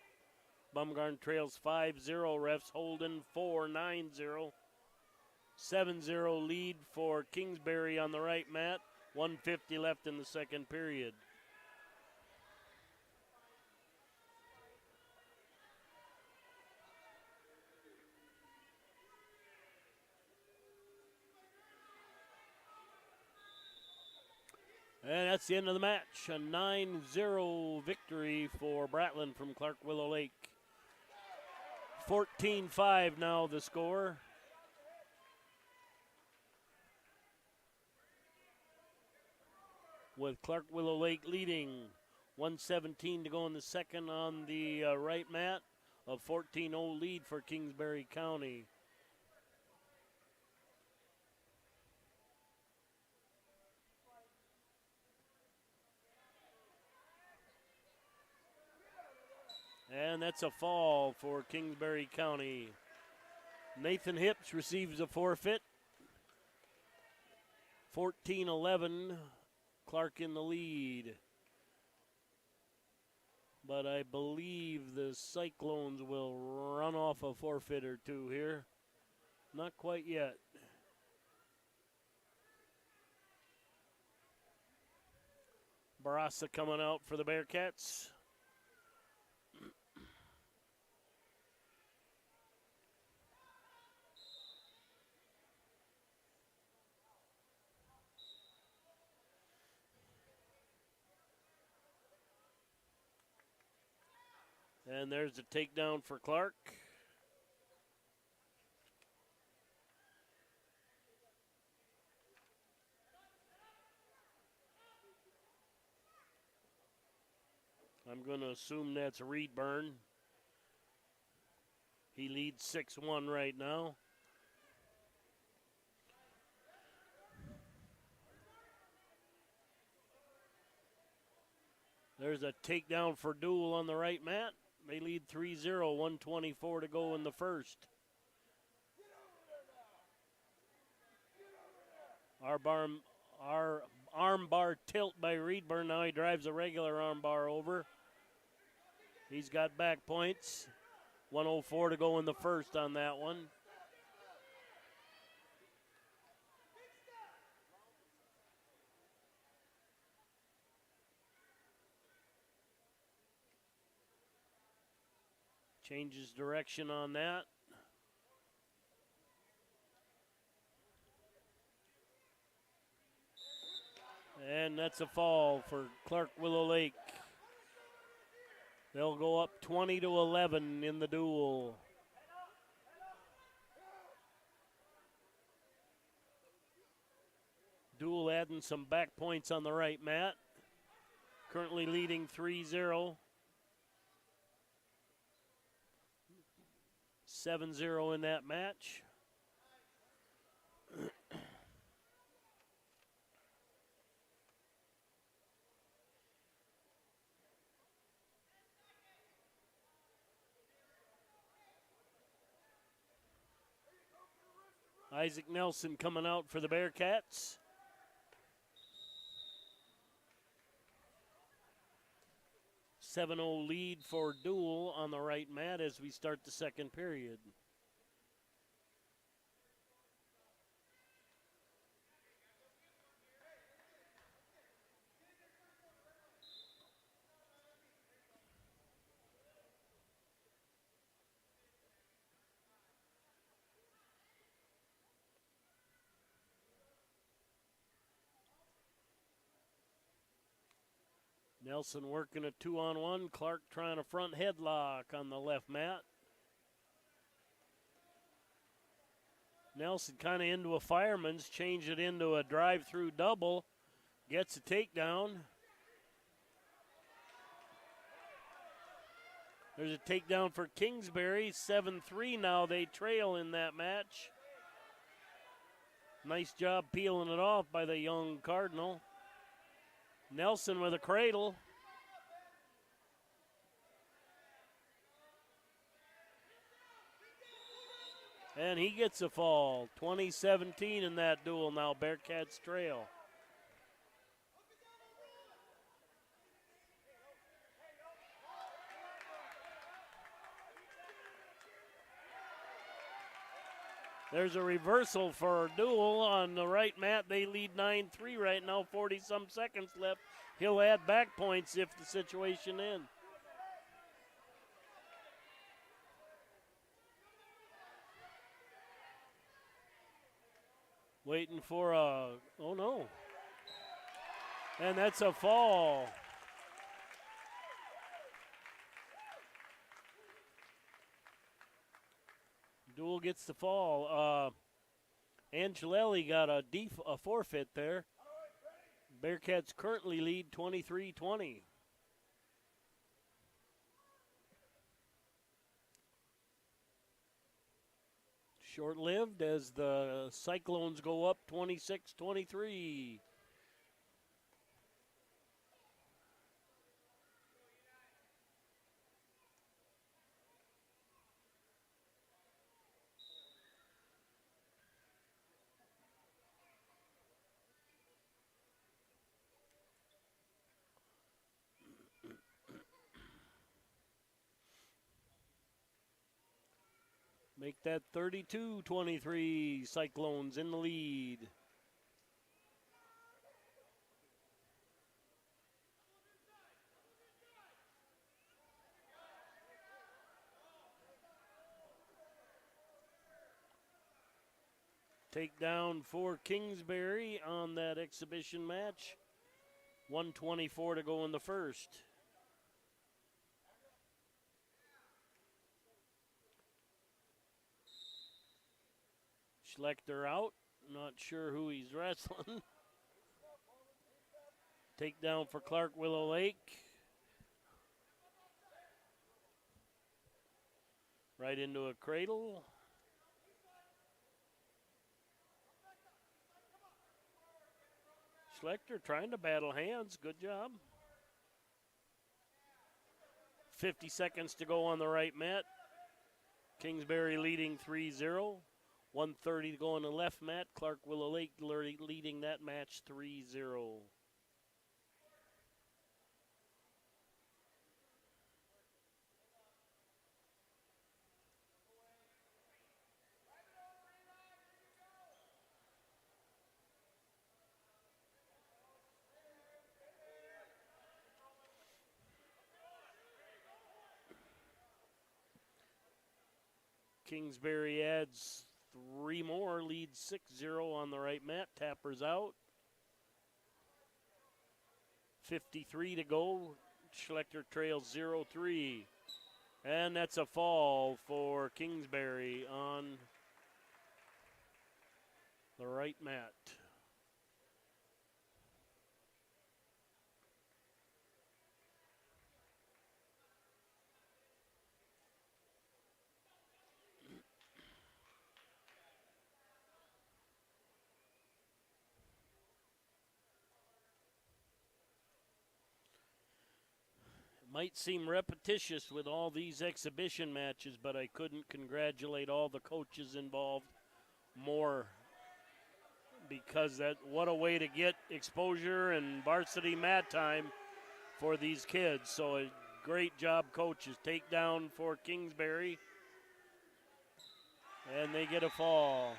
Baumgarten trails 5-0. Refs holding 4-9-0. 7-0 lead for Kingsbury on the right mat. 1:50 left in the second period. And that's the end of the match. A 9-0 victory for Bratland from Clark Willow Lake. 14-5 now the score. With Clark Willow Lake leading. 1:17 to go in the second on the right mat. A 14-0 lead for Kingsbury County. And that's a fall for Kingsbury County. Nathan Hips receives a forfeit. 14-11, Clark in the lead. But I believe the Cyclones will run off a forfeit or two here. Not quite yet. Barassa coming out for the Bearcats. And there's a takedown for Clark. I'm going to assume that's Reedburn. He leads 6-1 right now. There's a takedown for Deuel on the right mat. They lead 3-0, 1:24 to go in the first. Our arm bar tilt by Reedburn. Now he drives a regular arm bar over. He's got back points. 1:04 to go in the first on that one. Changes direction on that. And that's a fall for Clark Willow Lake. They'll go up 20-11 in the duel. Deuel adding some back points on the right mat. Currently leading 3-0. 7-0 in that match. Isaac Nelson coming out for the Bearcats. "7-0 lead for Deuel on the right mat as we start the second period. Nelson working a 2-on-1. Clark trying a front headlock on the left mat. Nelson kind of into a fireman's, changed it into a drive-through double. Gets a takedown. There's a takedown for Kingsbury. 7-3 now. They trail in that match. Nice job peeling it off by the young Cardinal. Nelson with a cradle. And he gets a fall. 20-17 in that duel now. Bearcats trail. There's a reversal for Deuel on the right mat. They lead 9-3 right now, 40-some seconds left. He'll add back points if the situation ends. Waiting for a, oh no. And that's a fall. Deuel gets the fall. Angelelli got a forfeit there. Bearcats currently lead 23-20. Short-lived as the Cyclones go up 26-23. Make that 32-23. Cyclones in the lead. Takedown for Kingsbury on that exhibition match. 1:24 to go in the first. Schlechter out. Not sure who he's wrestling. Takedown for Clark Willow Lake. Right into a cradle. Schlechter trying to battle hands. Good job. 50 seconds to go on the right mat. Kingsbury leading 3-0. 1:30 to go on the left mat. Clark Willow Lake leading that match 3-0. Kingsbury adds 3 more, leads 6-0 on the right mat. Tappers out. 53 to go. Schlechter trails 0-3. And that's a fall for Kingsbury on the right mat. Might seem repetitious with all these exhibition matches, but I couldn't congratulate all the coaches involved more, because what a way to get exposure and varsity mat time for these kids. So a great job, coaches. Takedown for Kingsbury, and they get a fall.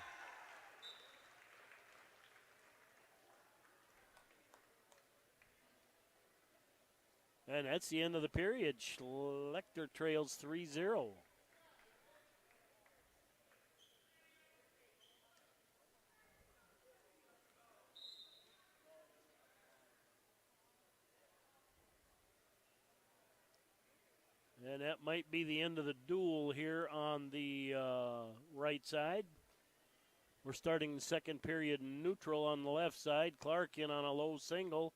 And that's the end of the period. Schlechter trails 3-0. And that might be the end of the duel here on the right side. We're starting the second period neutral on the left side. Clark in on a low single.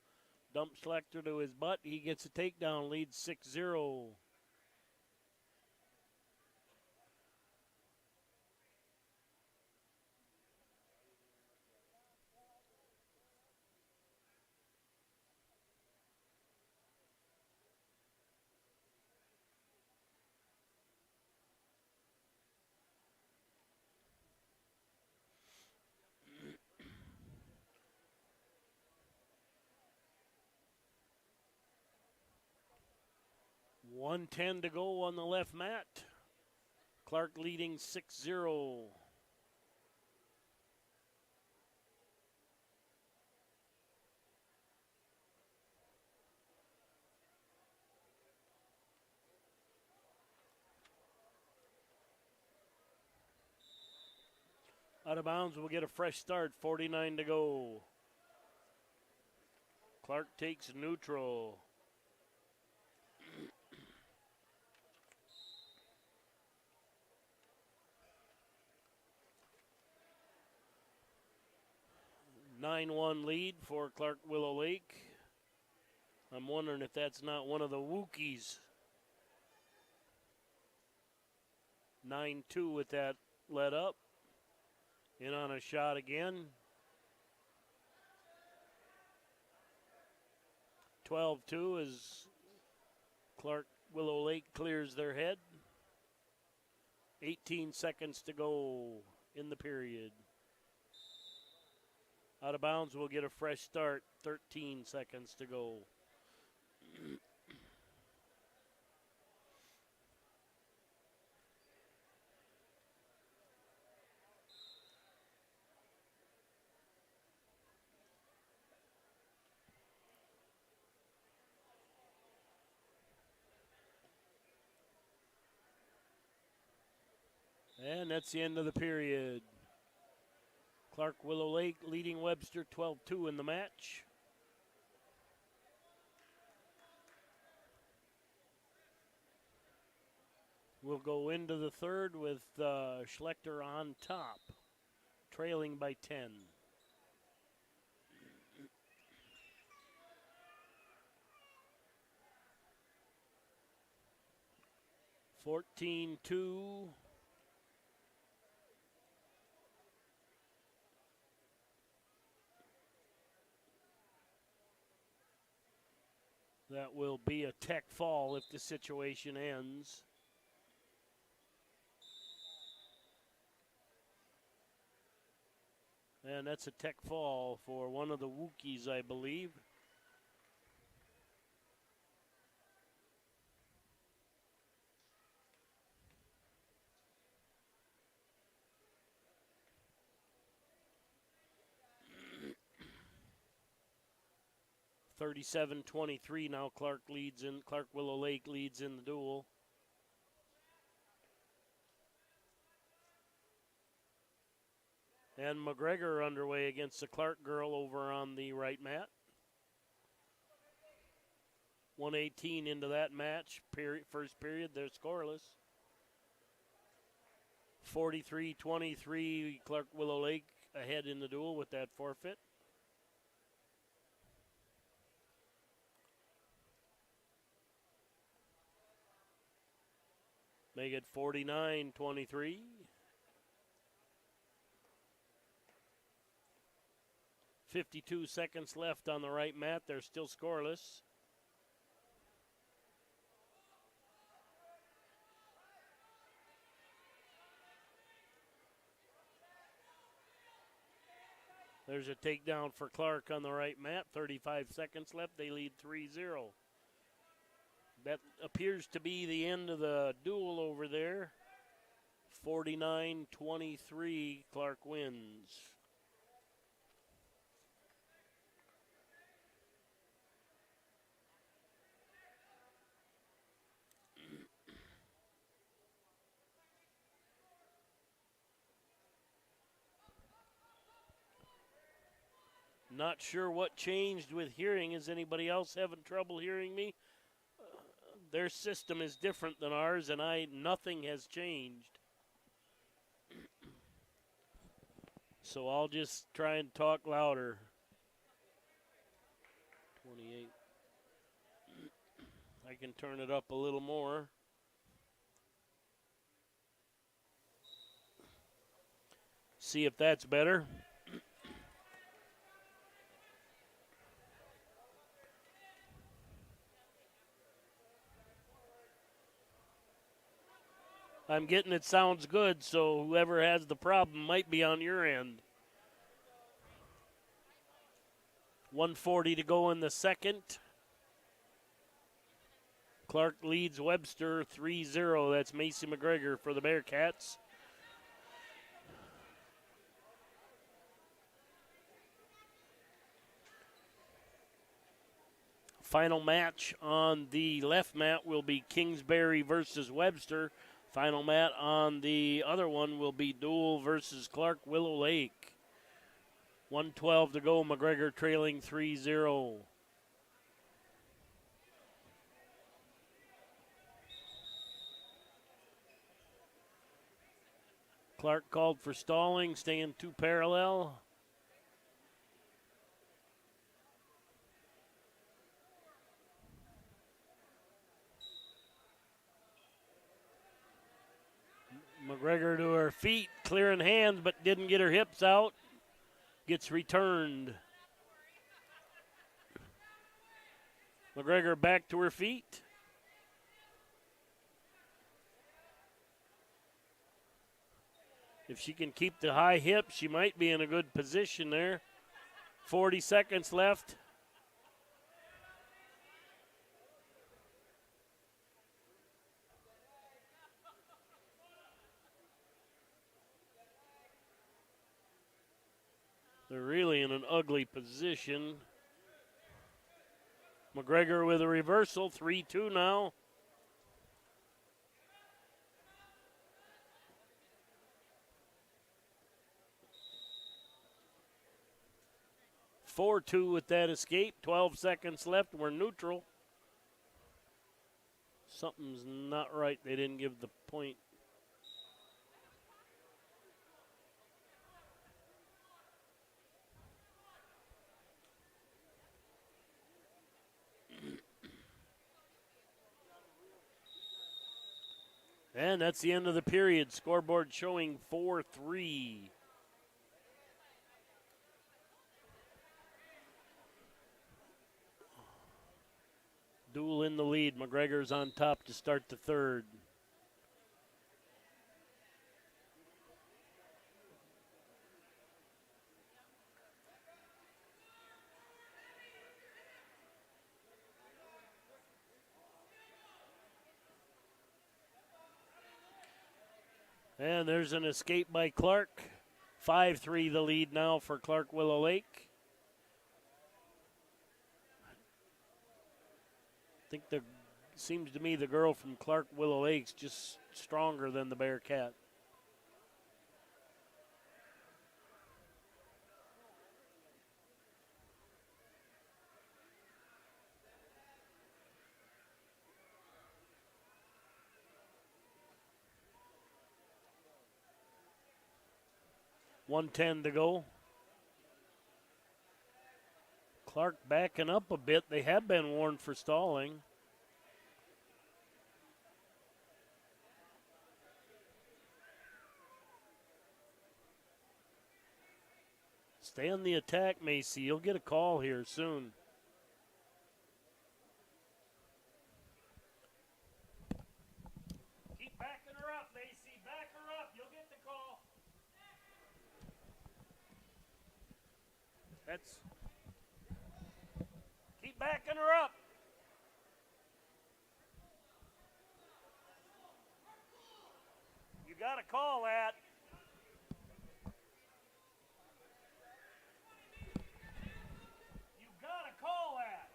Dumps Schlechter to his butt. He gets a takedown, leads 6-0. .110 to go on the left mat. Clark leading 6-0. Out of bounds, we'll get a fresh start, 49 to go. Clark takes neutral. (9-1) lead for Clark Willow Lake. I'm wondering if that's not one of the Wookiees. 9-2 with that let up. In on a shot again. 12-2 as Clark Willow Lake clears their head. 18 seconds to go in the period. Out of bounds, we'll get a fresh start. 13 seconds to go. And that's the end of the period. Clark Willow Lake leading Webster 12-2 in the match. We'll go into the third with Schlechter on top, trailing by 10. (14-2). That will be a tech fall if the situation ends. And that's a tech fall for one of the Wookiees, I believe. (37-23) now Clark Willow Lake leads in the duel. And McGregor underway against the Clark girl over on the right mat. 1:18 into that match. First period, they're scoreless. 43-23, Clark Willow Lake ahead in the duel with that forfeit. Make it 49-23. 52 seconds left on the right mat. They're still scoreless. There's a takedown for Clark on the right mat. 35 seconds left. They lead 3-0. That appears to be the end of the duel over there. 49-23, Clark wins. Not sure what changed with hearing. Is anybody else having trouble hearing me? Their system is different than ours, and nothing has changed. So I'll just try and talk louder. 28. I can turn it up a little more. See if that's better. I'm getting it sounds good, so whoever has the problem might be on your end. 1:40 to go in the second. Clark leads Webster 3-0. That's Macy McGregor for the Bearcats. Final match on the left mat will be Kingsbury versus Webster. Final mat on the other one will be Deuel versus Clark Willow Lake. 1:12 to go. McGregor trailing 3-0. Clark called for stalling, staying 2 parallel. McGregor to her feet, clearing hands, but didn't get her hips out. Gets returned. McGregor back to her feet. If she can keep the high hips, she might be in a good position there. 40 seconds left. They're really in an ugly position. McGregor with a reversal, 3-2 now. (4-2) with that escape. 12 seconds left. We're neutral. Something's not right. They didn't give the point. And that's the end of the period. Scoreboard showing 4-3. Deuel in the lead. McGregor's on top to start the third. And there's an escape by Clark. 5-3 the lead now for Clark Willow Lake. I think seems to me the girl from Clark Willow Lake's just stronger than the Bearcat. 1:10 to go. Clark backing up a bit. They have been warned for stalling. Stay on the attack, Macy. You'll get a call here soon. Keep backing her up, Macy. Back her up. You'll get the call. Keep backing her up. You got to call that. You got to call that.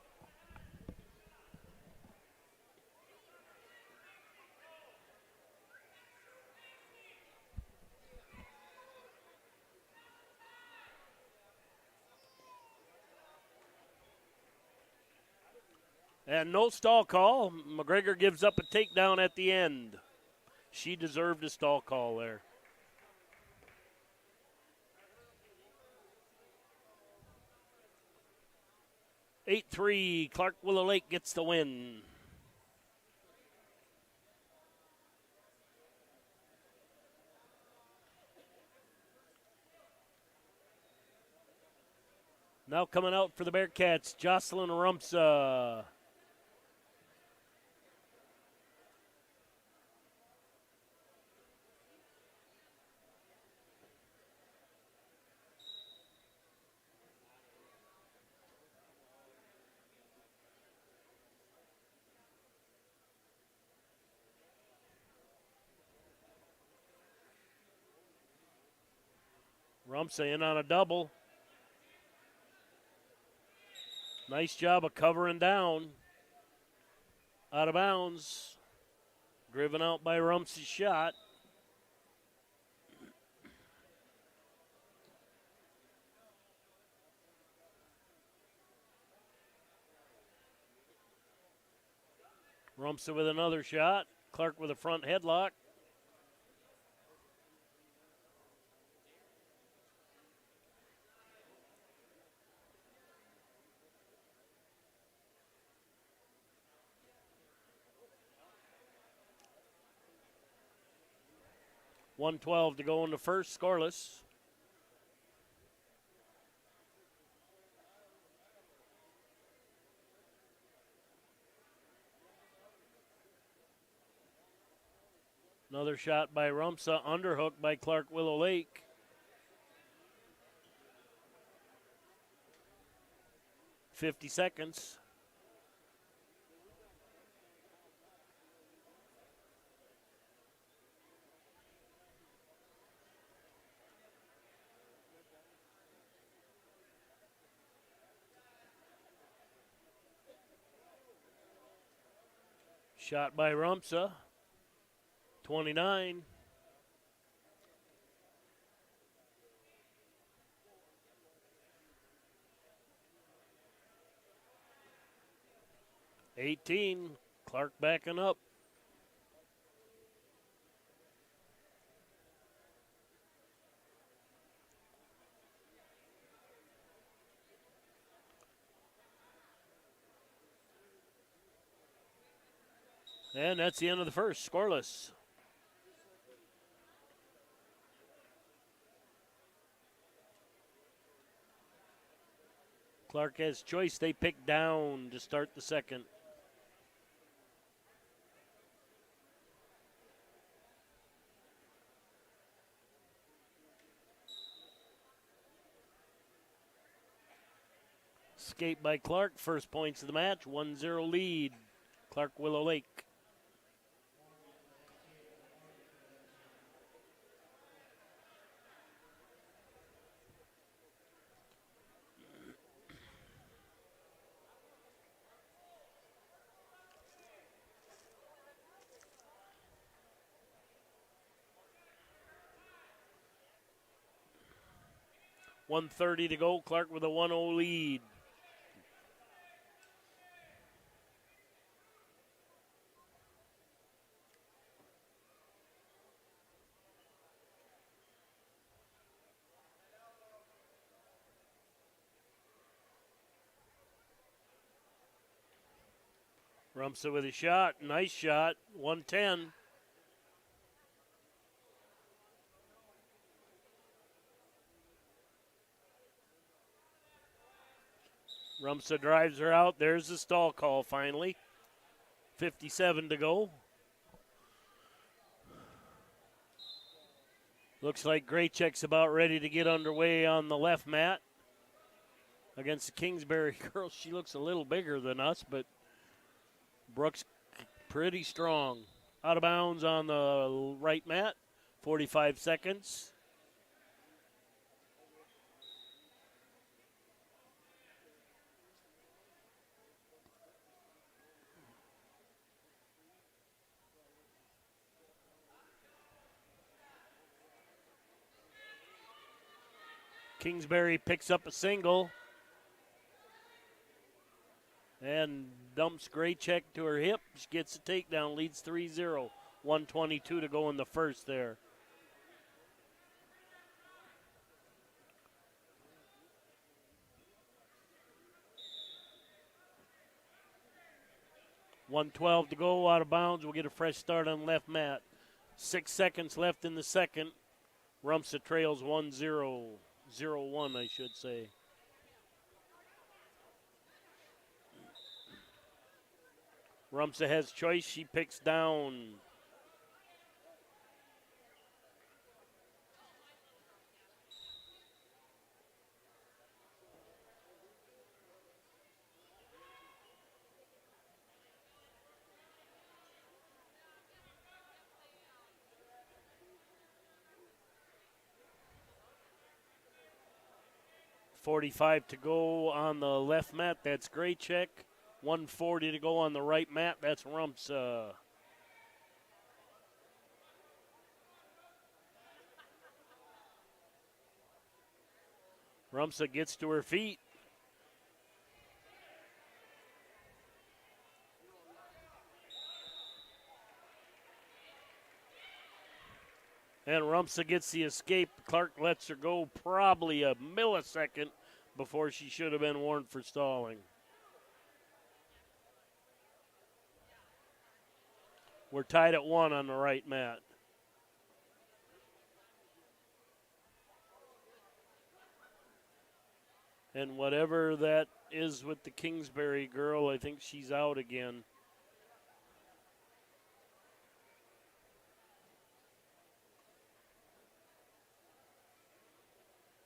And no stall call. McGregor gives up a takedown at the end. She deserved a stall call there. (8-3), Clark Willow Lake gets the win. Now coming out for the Bearcats, Jocelyn Rumsa. Rumsa in on a double. Nice job of covering down. Out of bounds. Driven out by Rumsa's shot. Rumsa with another shot. Clark with a front headlock. .112 to go in the first, scoreless. Another shot by Rumsa, underhook by Clark Willow Lake. .50 seconds. Shot by Rumsa. 29. (18). Clark backing up. And that's the end of the first, scoreless. Clark has choice. They pick down to start the second. Escape by Clark. First points of the match. 1-0 lead. Clark Willow Lake. .130 to go. Clark with a 1-0 lead. Rumsa with a shot. Nice shot. 110. Rumsa drives her out. There's the stall call finally. 57 to go. Looks like Graycheck's about ready to get underway on the left mat against the Kingsbury girl. She looks a little bigger than us, but Brooks pretty strong. Out of bounds on the right mat. 45 seconds. Kingsbury picks up a single and dumps Graycheck to her hip. She gets a takedown, leads 3-0. 1:22 to go in the first there. .112 to go, out of bounds. We'll get a fresh start on left mat. 6 seconds left in the second. Rumsa trails 1-0. 0-1, I should say. Rumsa has choice. She picks down. .45 to go on the left mat. That's Graycheck. 1:40 to go on the right mat. That's Rumsa. Rumsa gets to her feet. And Rumsa gets the escape. Clark lets her go probably a millisecond before she should have been warned for stalling. We're tied at 1 on the right mat. And whatever that is with the Kingsbury girl, I think she's out again.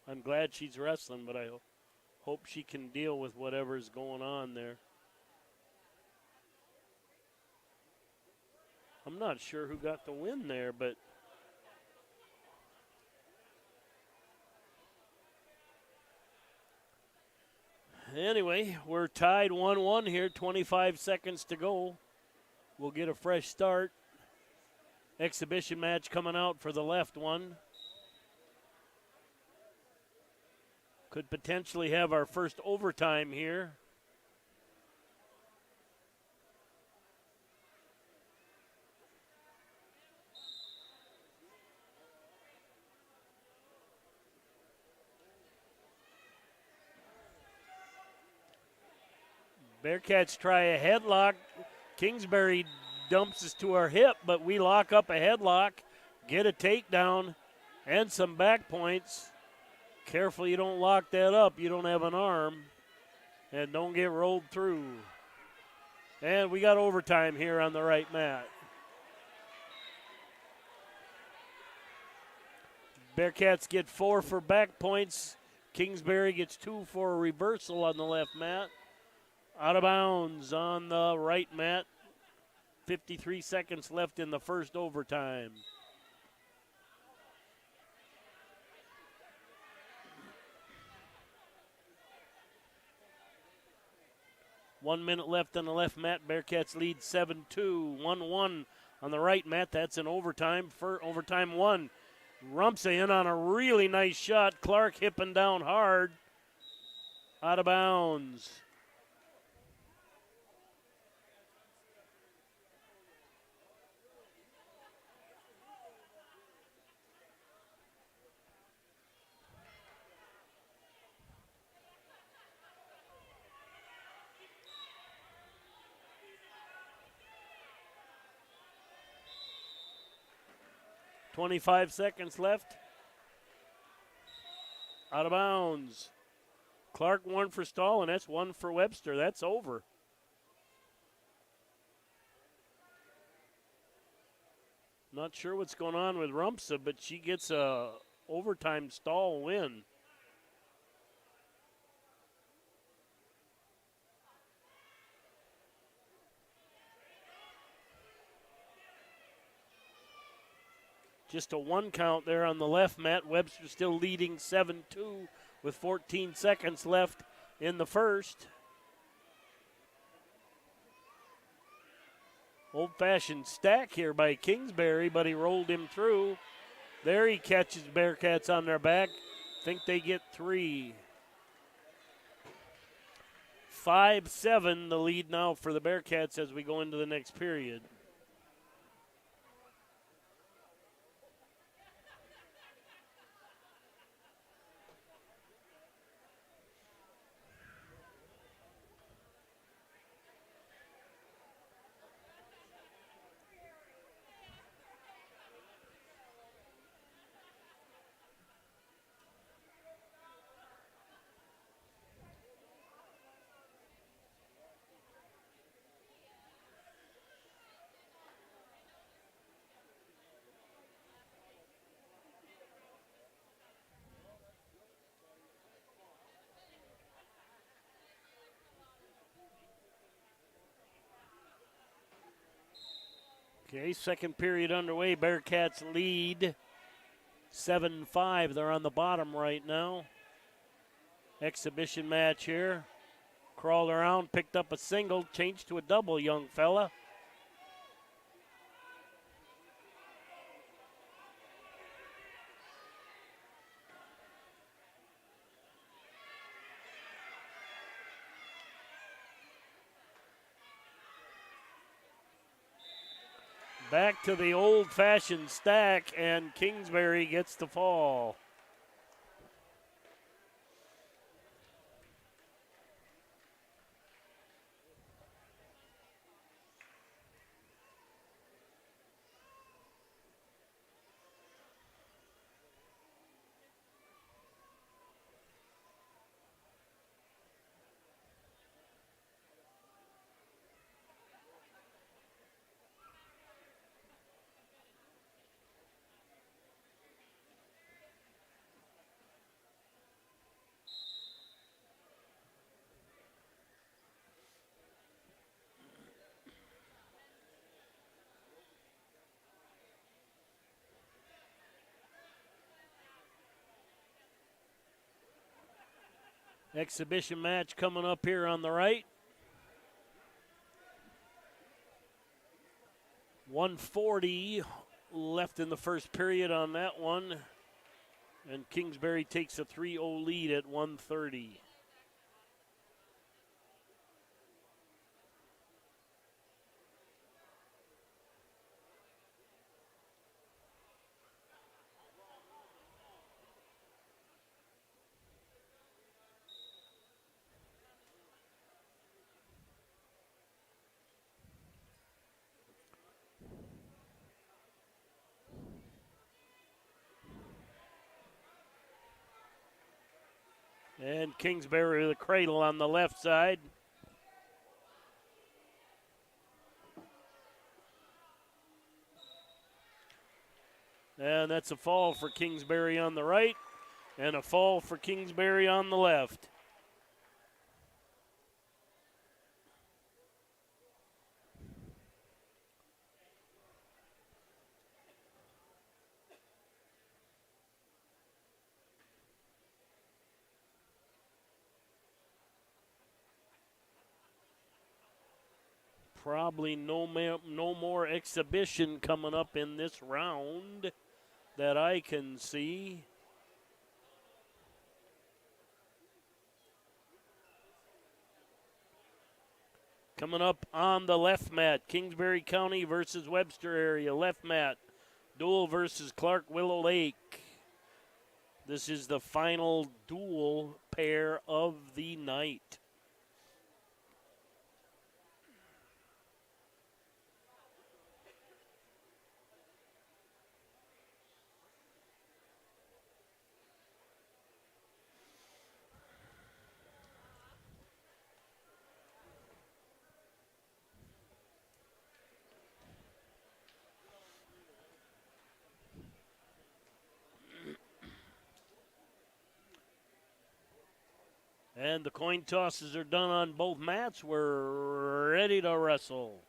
I'm glad she's wrestling, but I hope she can deal with whatever's going on there. I'm not sure who got the win there, but anyway, we're tied 1-1 here, 25 seconds to go. We'll get a fresh start. Exhibition match coming out for the left one. Could potentially have our first overtime here. Bearcats try a headlock. Kingsbury dumps us to our hip, but we lock up a headlock, get a takedown, and some back points. Careful you don't lock that up. You don't have an arm. And don't get rolled through. And we got overtime here on the right mat. Bearcats get 4 for back points. Kingsbury gets 2 for a reversal on the left mat. Out of bounds on the right mat. 53 seconds left in the first overtime. One minute left on the left mat. Bearcats lead 7-2. 1-1 on the right mat. That's an overtime for overtime 1. Rumsa in on a really nice shot. Clark hipping down hard. Out of bounds. 25 seconds left. Out of bounds. Clark one for Stahl, and that's one for Webster. That's over. Not sure what's going on with Rumpsa, but she gets a overtime Stahl win. Just a one count there on the left, Matt. Webster still leading 7-2 with 14 seconds left in the first. Old-fashioned stack here by Kingsbury, but he rolled him through. There he catches Bearcats on their back. Think they get 3. 5-7 the lead now for the Bearcats as we go into the next period. Okay, second period underway. Bearcats lead 7-5. They're on the bottom right now. Exhibition match here. Crawled around, picked up a single, changed to a double, young fella. Back to the old-fashioned stack, and Kingsbury gets the fall. Exhibition match coming up here on the right. 1:40 left in the first period on that one. And Kingsbury takes a 3-0 lead at 1:30. And Kingsbury with a cradle on the left side. And that's a fall for Kingsbury on the right and a fall for Kingsbury on the left. Probably no more exhibition coming up in this round that I can see. Coming up on the left mat, Kingsbury County versus Webster area. Left mat, Deuel versus Clark Willow Lake. This is the final dual pair of the night. And the coin tosses are done on both mats. We're ready to wrestle.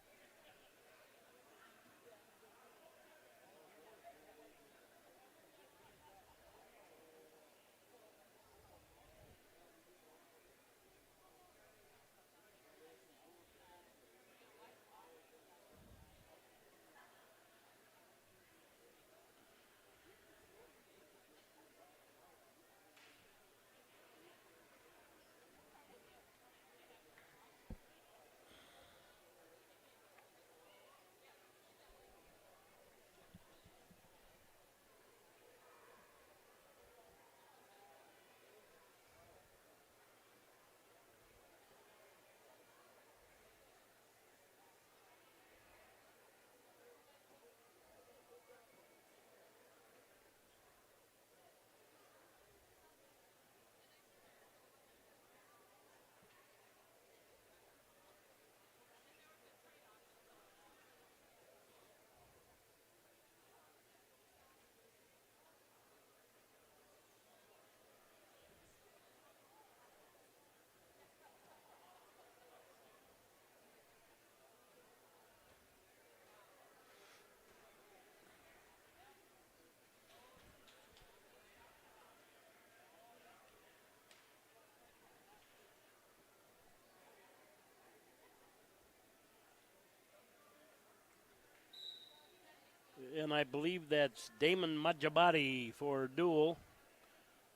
And I believe that's Damon Majabati for Deuel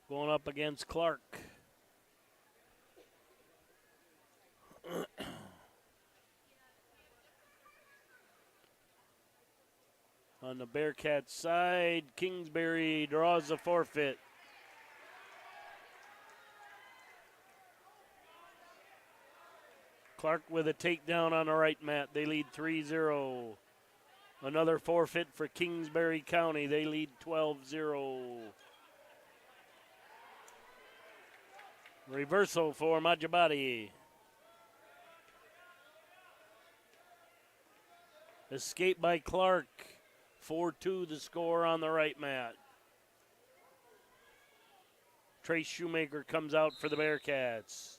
going up against Clark. On the Bearcat side, Kingsbury draws a forfeit. Clark with a takedown on the right mat. They lead 3-0. Another forfeit for Kingsbury County. They lead 12-0. Reversal for Majabati. Escape by Clark. 4-2 the score on the right mat. Trace Shoemaker comes out for the Bearcats.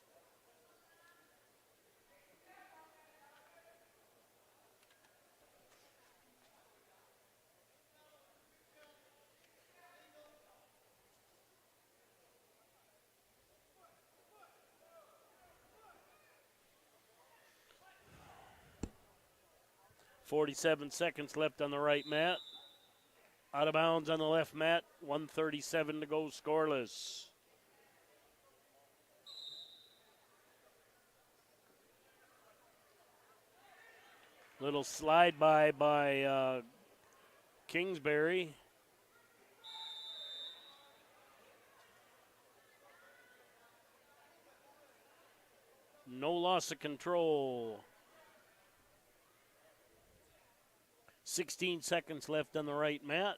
.47 seconds left on the right mat. Out of bounds on the left mat. 1:37 to go, scoreless. Little slide by Kingsbury. No loss of control. 16 seconds left on the right mat.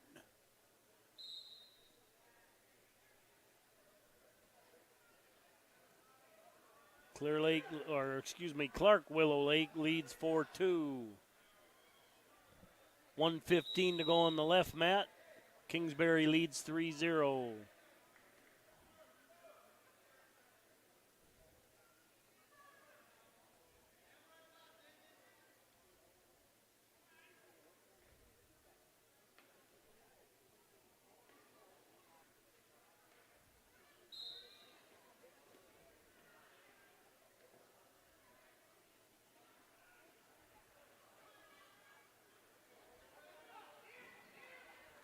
Clark Willow Lake leads 4-2. 1:15 to go on the left mat. Kingsbury leads 3-0.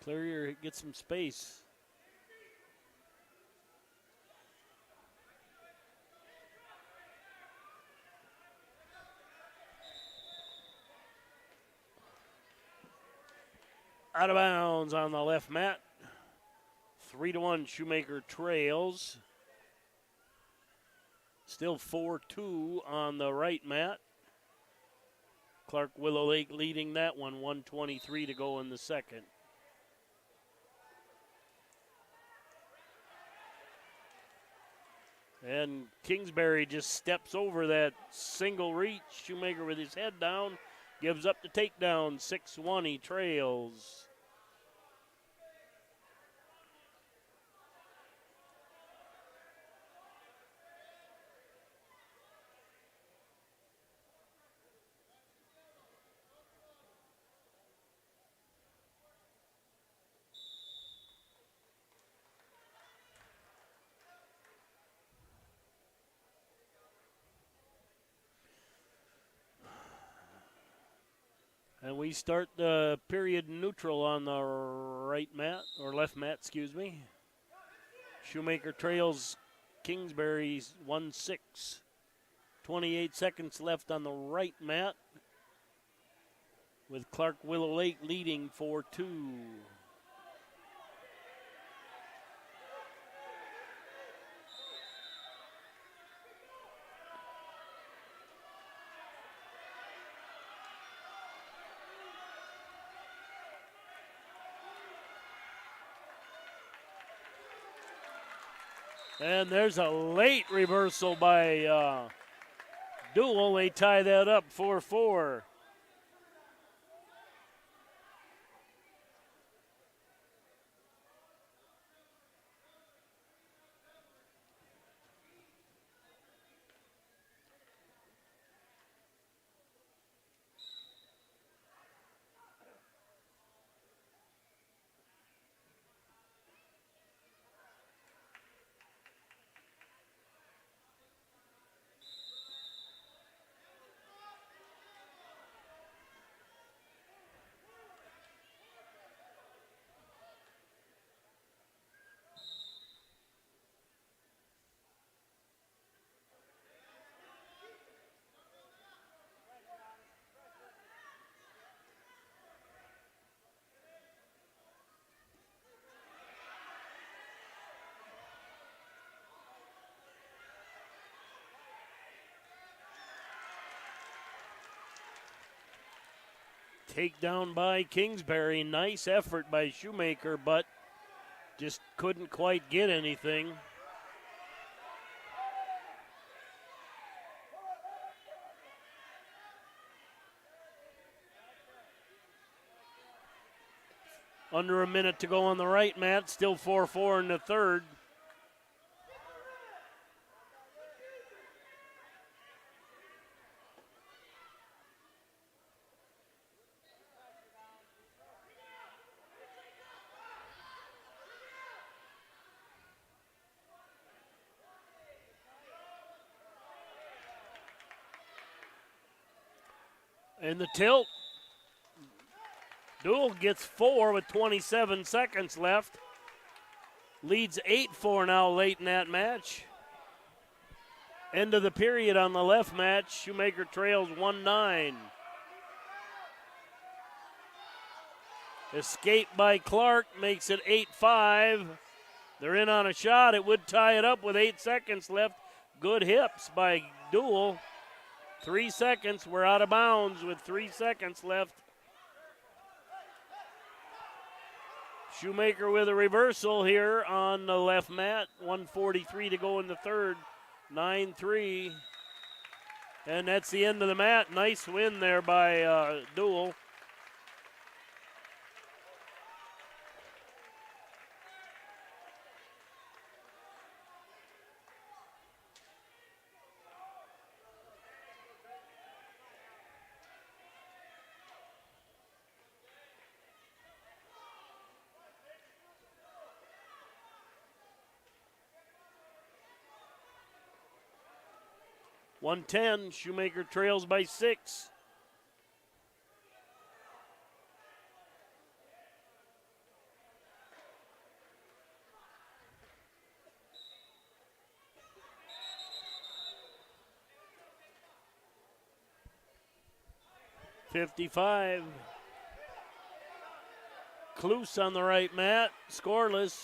Clear, get some space. Out of bounds on the left mat. 3-1 Shoemaker trails. Still 4-2 on the right mat. Clark Willow Lake leading that one. 1:23 to go in the second. And Kingsbury just steps over that single reach. Shoemaker with his head down gives up the takedown. 6-1, he trails. And we start the period neutral on the right mat, or left mat, excuse me. Shoemaker trails Kingsbury 1-6. 28 seconds left on the right mat, with Clark Willow Lake leading 4-2. And there's a late reversal by Deuel. They tie that up 4-4. Takedown by Kingsbury. Nice effort by Shoemaker, but just couldn't quite get anything. Under a minute to go on the right mat. Still 4-4 in the third. And the tilt. Deuel gets 4 with 27 seconds left. Leads 8-4 now late in that match. End of the period on the left match. Shoemaker trails 1-9. Escape by Clark makes it 8-5. They're in on a shot. It would tie it up with 8 seconds left. Good hips by Deuel. 3 seconds. We're out of bounds with 3 seconds left. Shoemaker with a reversal here on the left mat. 1:43 to go in the third. 9-3. And that's the end of the mat. Nice win there by Deuel. .110, Shoemaker trails by 6. .55. Kluse on the right mat, scoreless.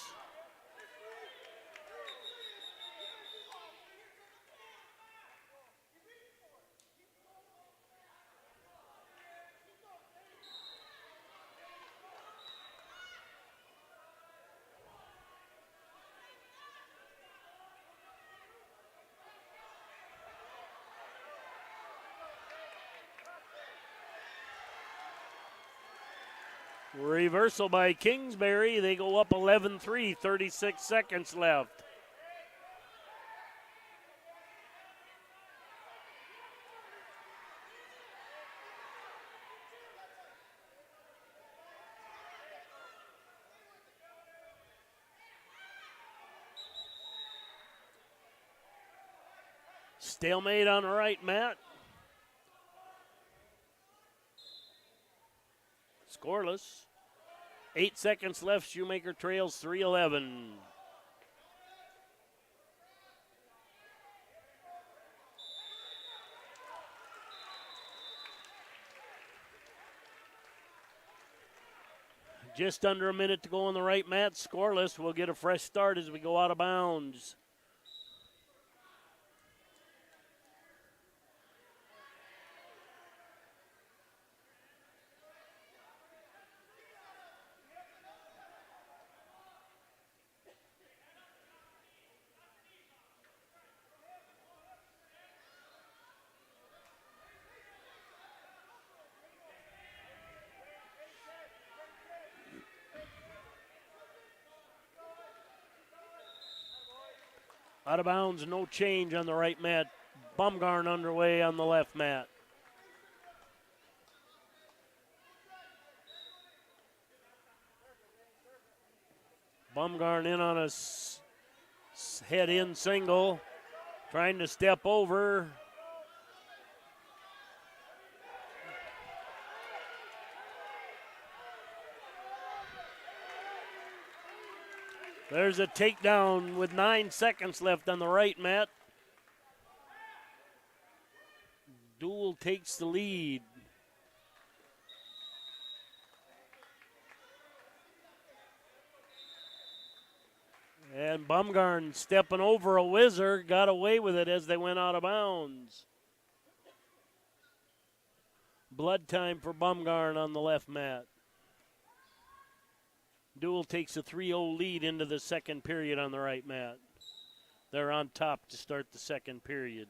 Reversal by Kingsbury. They go up 11-3, 36 seconds left. Stalemate on the right mat. Scoreless. 8 seconds left. Shoemaker trails 3-11. Just under a minute to go on the right mat. Scoreless. We'll get a fresh start as we go out of bounds. Out of bounds, no change on the right mat. Bumgarn underway on the left mat. Bumgarn in on a head-in single, trying to step over. There's a takedown with 9 seconds left on the right mat. Deuel takes the lead. And Bumgarn stepping over a whizzer, got away with it as they went out of bounds. Blood time for Bumgarn on the left mat. Deuel takes a 3-0 lead into the second period on the right mat. They're on top to start the second period.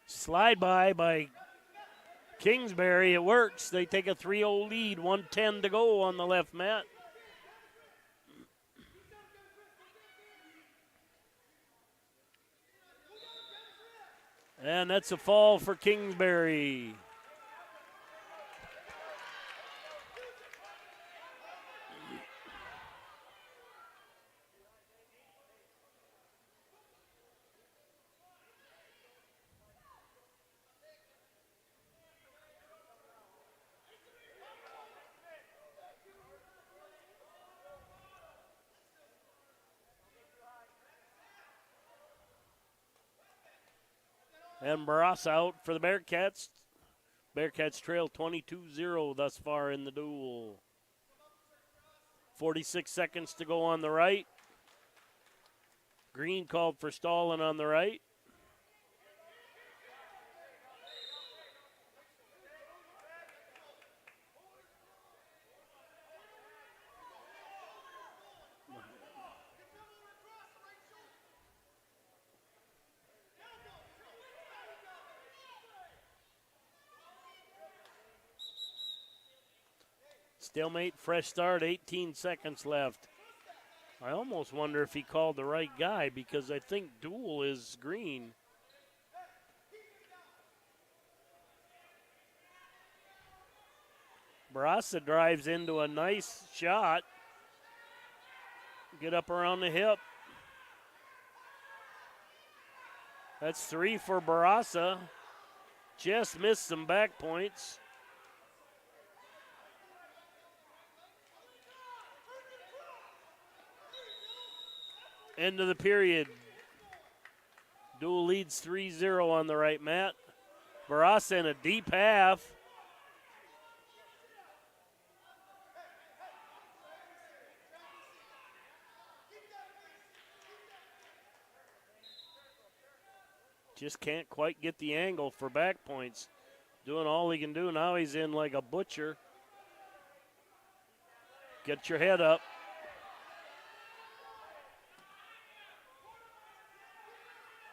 Slide by Kingsbury. It works. They take a 3-0 lead. 1:10 to go on the left mat. And that's a fall for Kingsbury. And Barras out for the Bearcats. Bearcats trail 22-0 thus far in the duel. 46 seconds to go on the right. Green called for stalling on the right. Stalemate, fresh start, 18 seconds left. I almost wonder if he called the right guy because I think Deuel is green. Barassa drives into a nice shot. Get up around the hip. That's 3 for Barassa. Just missed some back points. End of the period. Deuel leads 3-0 on the right mat. Barassa in a deep half. Just can't quite get the angle for back points. Doing all he can do. Now he's in like a butcher. Get your head up.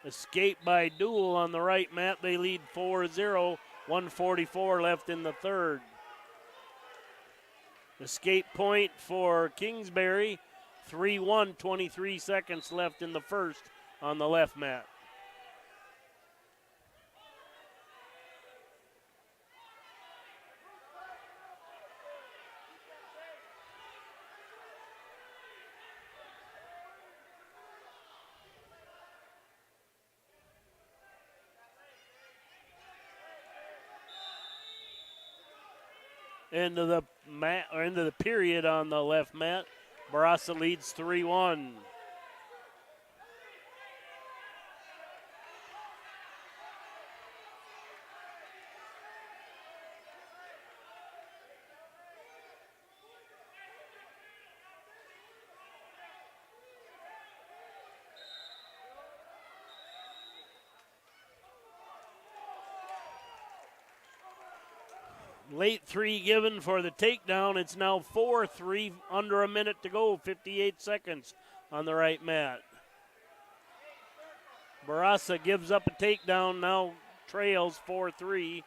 Escape by Deuel on the right mat. They lead 4-0. 1:44 left in the third. Escape point for Kingsbury. 3-1, 23 seconds left in the first on the left mat. into the mat or into the period on the left mat. Barassa leads 3-1. Late three given for the takedown. It's now 4-3, under a minute to go, 58 seconds on the right mat. Barassa gives up a takedown, now trails 4-3.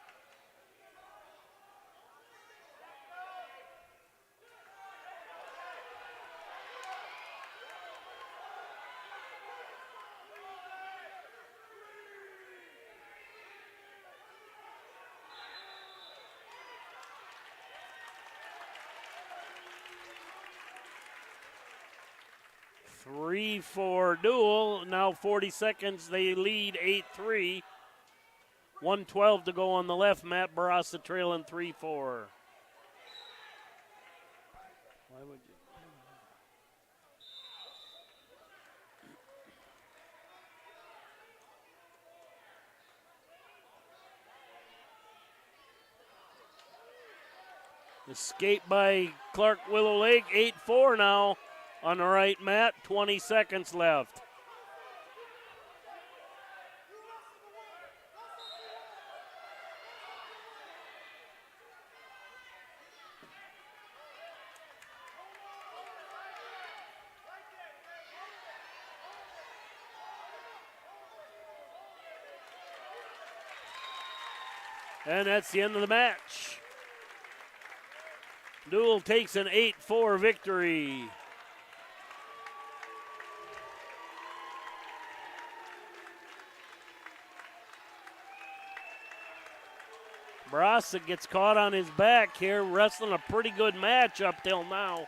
Three for Deuel. Now 40 seconds. They lead 8-3. 1:12 to go on the left. Matt Barassa trailing 3-4. Why would you? Escape by Clark Willow Lake. 8-4 now on the right mat. 20 seconds left. And that's the end of the match. Deuel takes an 8-4 victory. Barassa gets caught on his back here, wrestling a pretty good match up till now.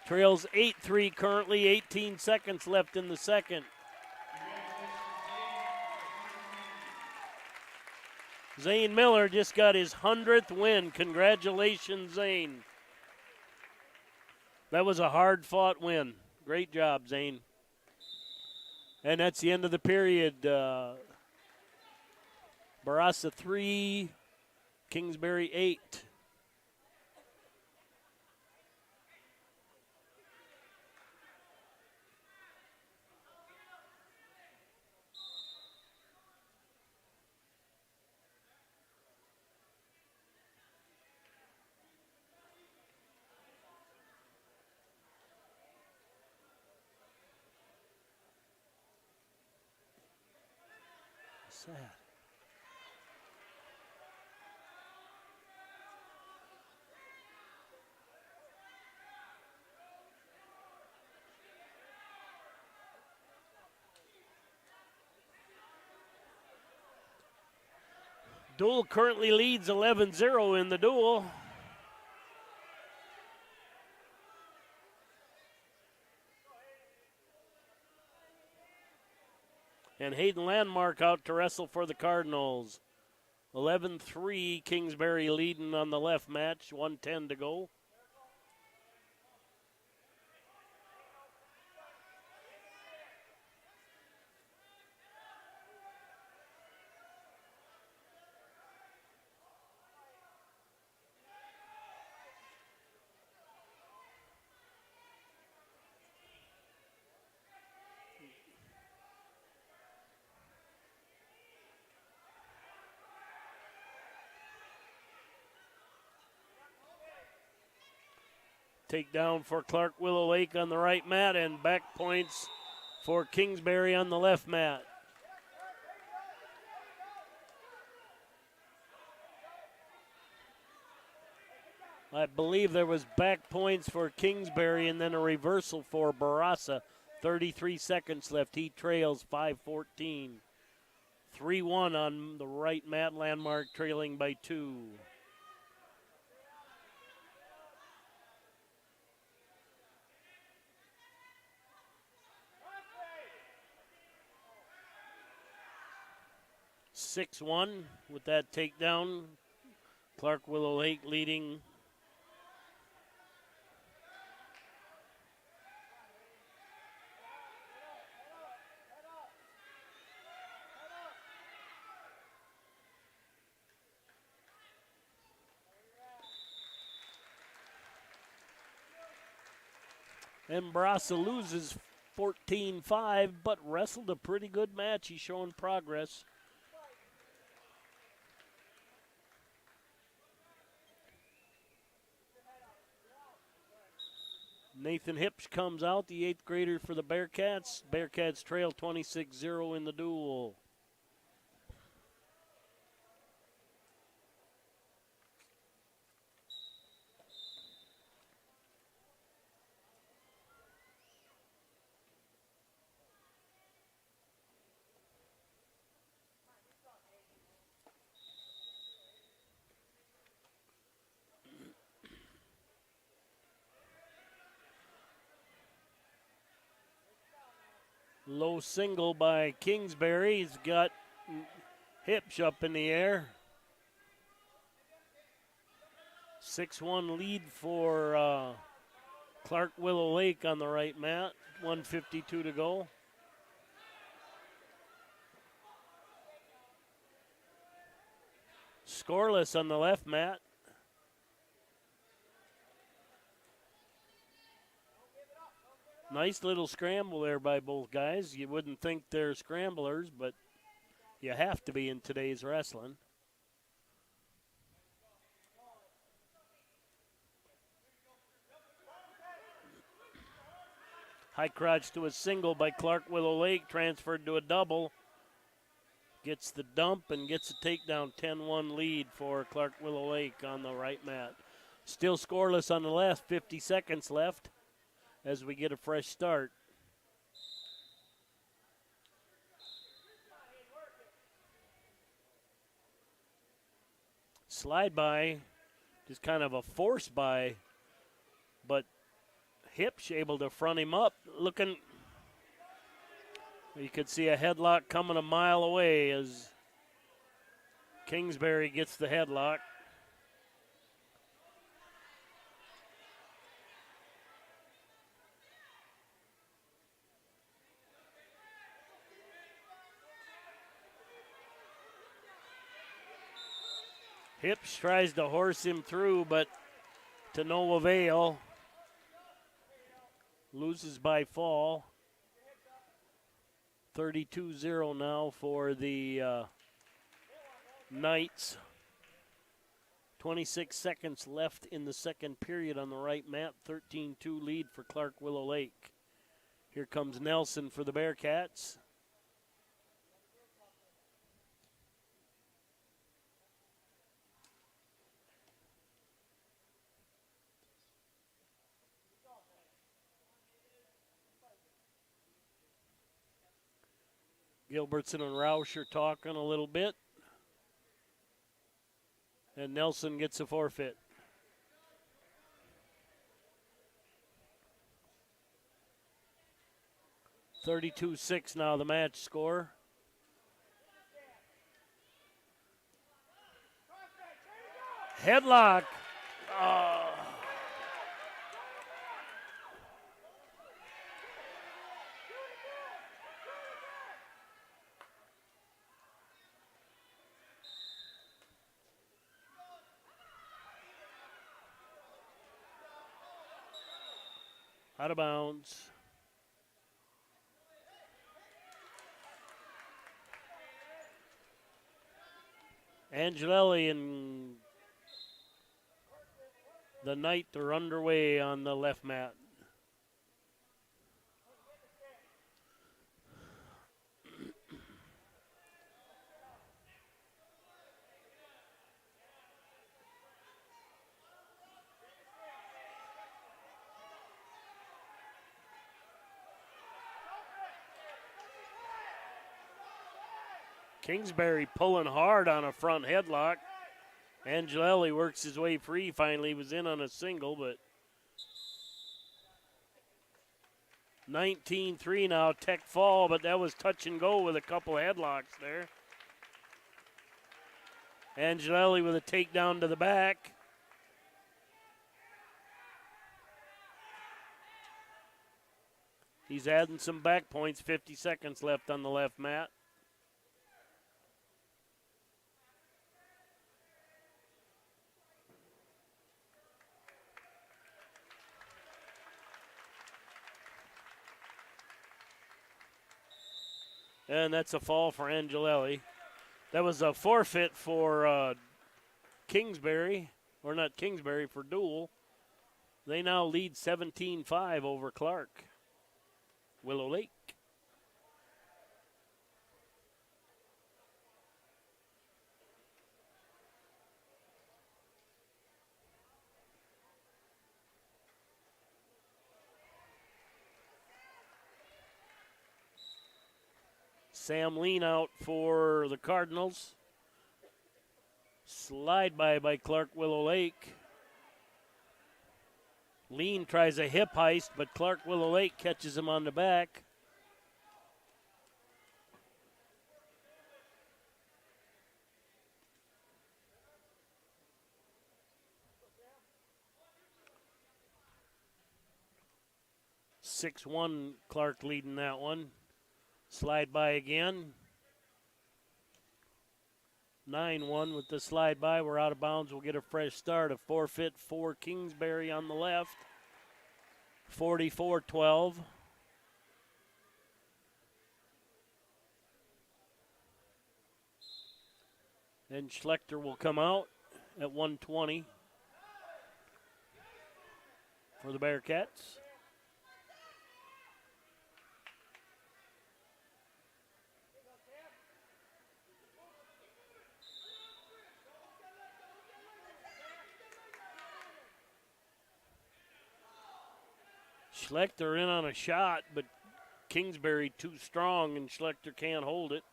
Trails 8-3 currently, 18 seconds left in the second. Zane Miller just got his 100th win. Congratulations, Zane. That was a hard-fought win. Great job, Zane. And that's the end of the period. Barassa 3, Kingsbury 8. Sad. Deuel currently leads 11-0 in the duel. And Hayden Landmark out to wrestle for the Cardinals. 11-3, Kingsbury leading on the left match, 1:10 to go. Takedown for Clark Willow Lake on the right mat, and back points for Kingsbury on the left mat. I believe there was back points for Kingsbury and then a reversal for Barassa. 33 seconds left. He trails 5-14. 3-1 on the right mat. Landmark trailing by 2. 6-1 with that takedown. Clark Willow Lake leading. And Brasa loses 14-5, but wrestled a pretty good match. He's showing progress. Nathan Hipsch comes out, the 8th grader for the Bearcats. Bearcats trail 26-0 in the duel. Low single by Kingsbury. He's got Hipsch up in the air. 6-1 lead for Clark Willow Lake on the right mat. 1:52 to go. Scoreless on the left mat. Nice little scramble there by both guys. You wouldn't think they're scramblers, but you have to be in today's wrestling. High crotch to a single by Clark Willow Lake, transferred to a double. Gets the dump and gets a takedown. 10-1 lead for Clark Willow Lake on the right mat. Still scoreless on the left, 50 seconds left as we get a fresh start. Slide by, just kind of a force by, but Hipsch able to front him up. Looking, you could see a headlock coming a mile away as Kingsbury gets the headlock. Hipsch tries to horse him through, but to no avail. Loses by fall. 32-0 now for the Knights. 26 seconds left in the second period on the right mat. 13-2 lead for Clark Willow Lake. Here comes Nelson for the Bearcats. Gilbertson and Roush are talking a little bit. And Nelson gets a forfeit. (32-6) now the match score. Headlock. Out of bounds. Angelelli and the Knight are underway on the left mat. Kingsbury pulling hard on a front headlock. Angelelli works his way free. Finally was in on a single, but 19-3 now, tech fall, but that was touch and go with a couple headlocks there. Angelelli with a takedown to the back. He's adding some back points, 50 seconds left on the left mat. And that's a fall for Angelelli. That was a forfeit for Kingsbury, or not Kingsbury, for Deuel. They now lead 17-5 over Clark. Willow Lake. Sam Lean out for the Cardinals. Slide by Clark Willow Lake. Lean tries a hip heist, but Clark Willow Lake catches him on the back. (6-1) Clark leading that one. Slide by again. 9-1 with the slide by. We're out of bounds. We'll get a fresh start. A forfeit for Kingsbury on the left. 44-12. And Schlechter will come out at 120 for the Bearcats. Schlechter in on a shot, but Kingsbury too strong, and Schlechter can't hold it.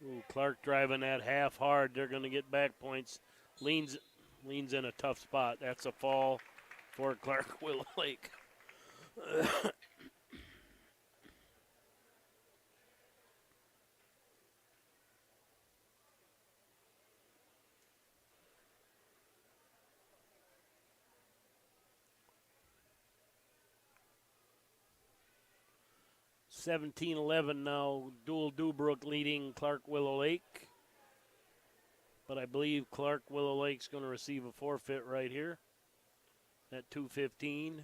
Ooh, Clark driving that half hard. They're going to get back points. Leans in a tough spot. That's a fall for Clark Willow Lake. 17-11 now. Deuel Dubrook leading Clark Willow Lake. But I believe Clark Willow Lake's going to receive a forfeit right here at 2:15.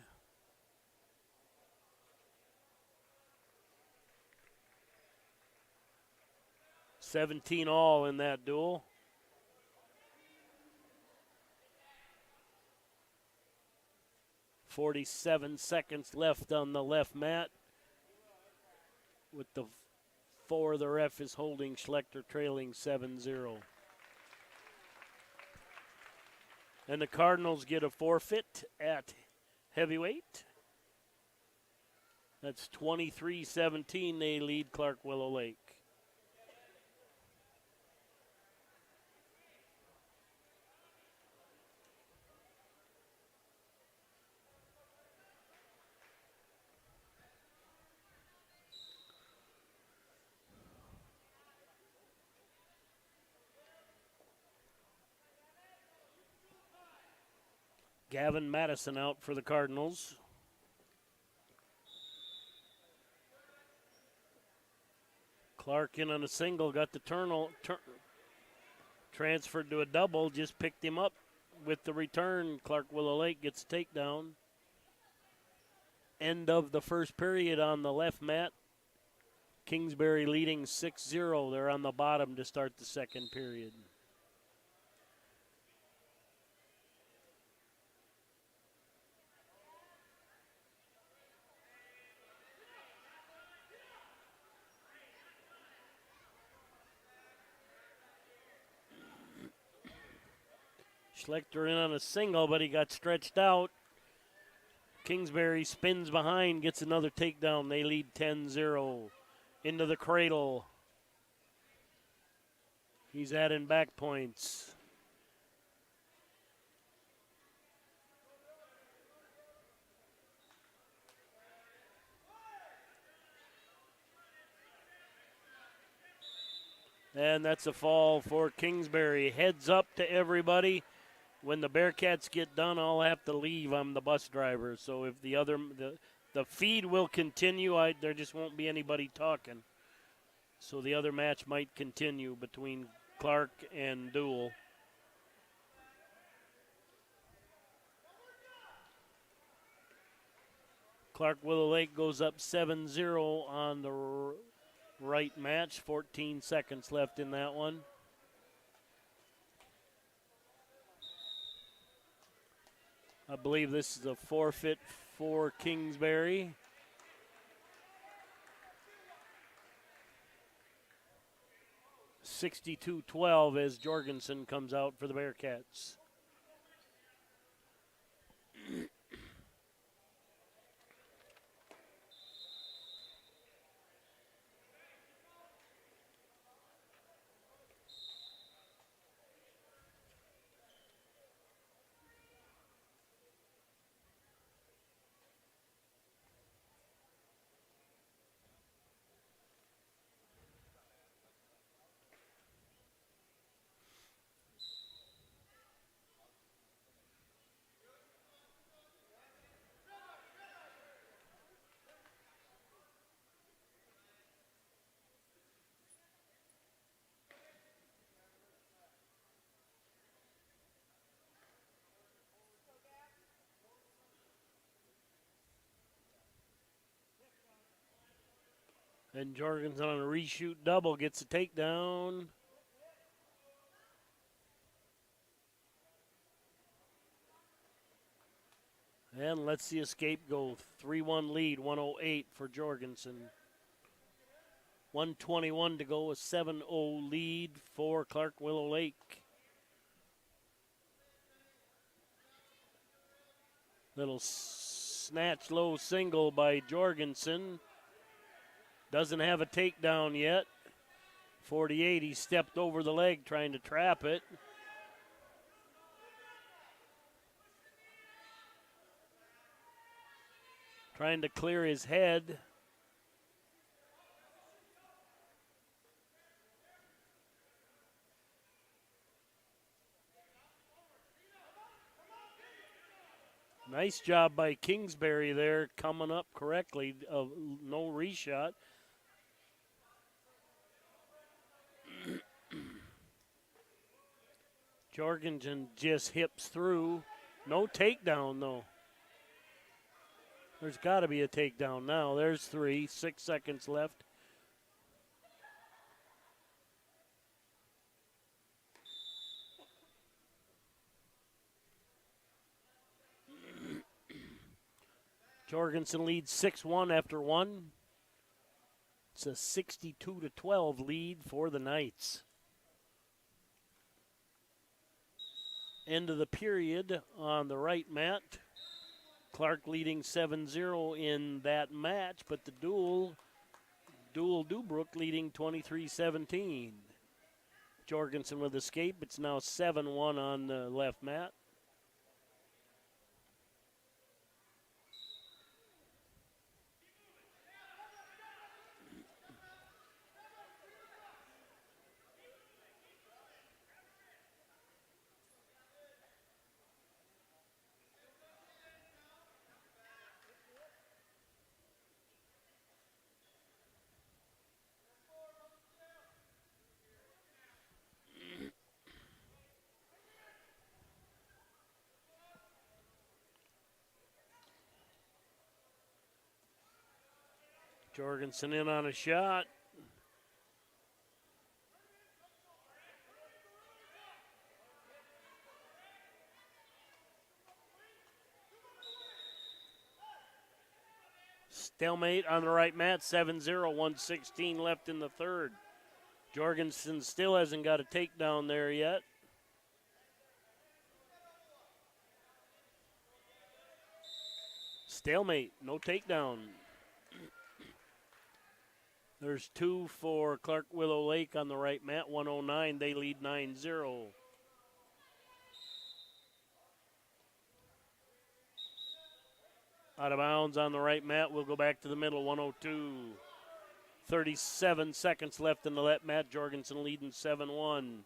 (17-all) in that duel. (47 seconds left on the left mat. With the 4, the ref is holding Schlechter trailing 7-0. And the Cardinals get a forfeit at heavyweight. That's 23-17. They lead Clark Willow Lake. Gavin Madison out for the Cardinals. Clark in on a single, got the transferred to a double, just picked him up with the return. Clark Willow Lake gets a takedown. End of the first period on the left mat. Kingsbury leading 6-0. They're on the bottom to start the second period. Schlechter in on a single, but he got stretched out. Kingsbury spins behind, gets another takedown. They lead 10-0. Into the cradle. He's adding back points. And that's a fall for Kingsbury. Heads up to everybody. When the Bearcats get done, I'll have to leave. I'm the bus driver. So if the feed will continue, there just won't be anybody talking. So the other match might continue between Clark and Deuel. Clark Willow Lake goes up 7-0 on the right match. 14 seconds left in that one. I believe this is a forfeit for Kingsbury. (62-12) as Jorgensen comes out for the Bearcats. And Jorgensen on a reshoot double gets a takedown. And lets the escape go. 3-1 lead, 108 for Jorgensen. 1:21 to go, a 7-0 lead for Clark Willow Lake. Little snatch low single by Jorgensen. Doesn't have a takedown yet. 48, he stepped over the leg trying to trap it. Trying to clear his head. Nice job by Kingsbury there, coming up correctly. No reshot. Jorgensen just hips through. No takedown, though. There's got to be a takedown now. There's 3, 6 seconds left. Jorgensen leads 6-1 after 1. It's a 62-12 lead for the Knights. End of the period on the right mat. Clark leading 7-0 in that match, but the Deuel Dubrook leading 23-17. Jorgensen with escape. It's now 7-1 on the left mat. Jorgensen in on a shot. Stalemate on the right mat, 7-0, 1:16 left in the third. Jorgensen still hasn't got a takedown there yet. Stalemate, no takedown. There's 2 for Clark Willow Lake on the right mat, 109. They lead 9-0. Out of bounds on the right mat. We'll go back to the middle, 102. 37 seconds left in the let. Matt Jorgensen leading 7-1.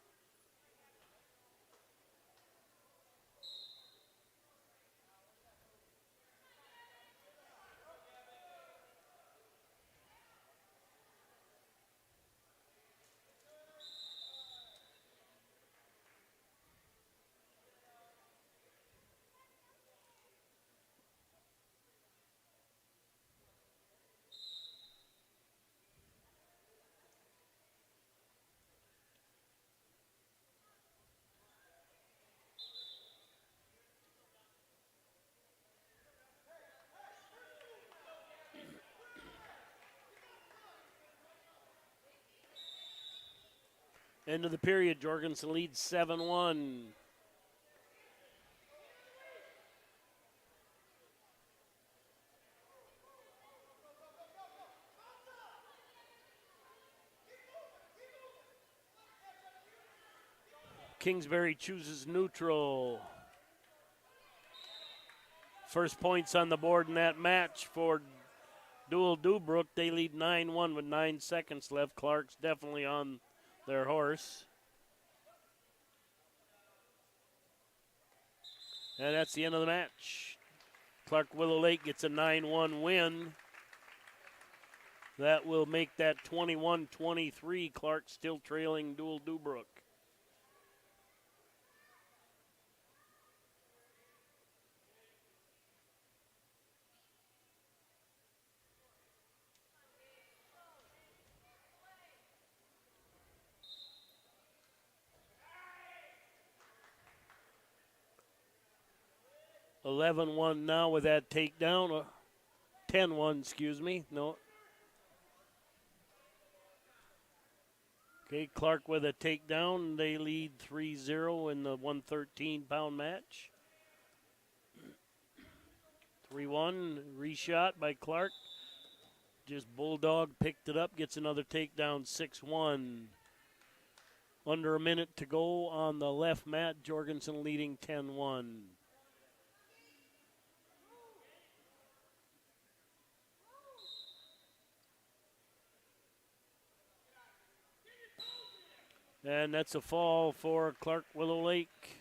End of the period, Jorgensen leads 7-1. Kingsbury chooses neutral. First points on the board in that match for Deuel Dubrook. They lead 9-1 with 9 seconds left. Clark's definitely on their horse. And that's the end of the match. Clark Willow Lake gets a 9-1 win. That will make that 21-23. Clark still trailing Deuel Dubrook. (11-1) now with that takedown. 10-1, excuse me. No. Okay, Clark with a takedown. They lead 3-0 in the 113-pound match. 3-1, reshot by Clark. Just Bulldog picked it up, gets another takedown, 6-1. Under a minute to go on the left mat. Jorgensen leading 10-1. And that's a fall for Clark Willow Lake.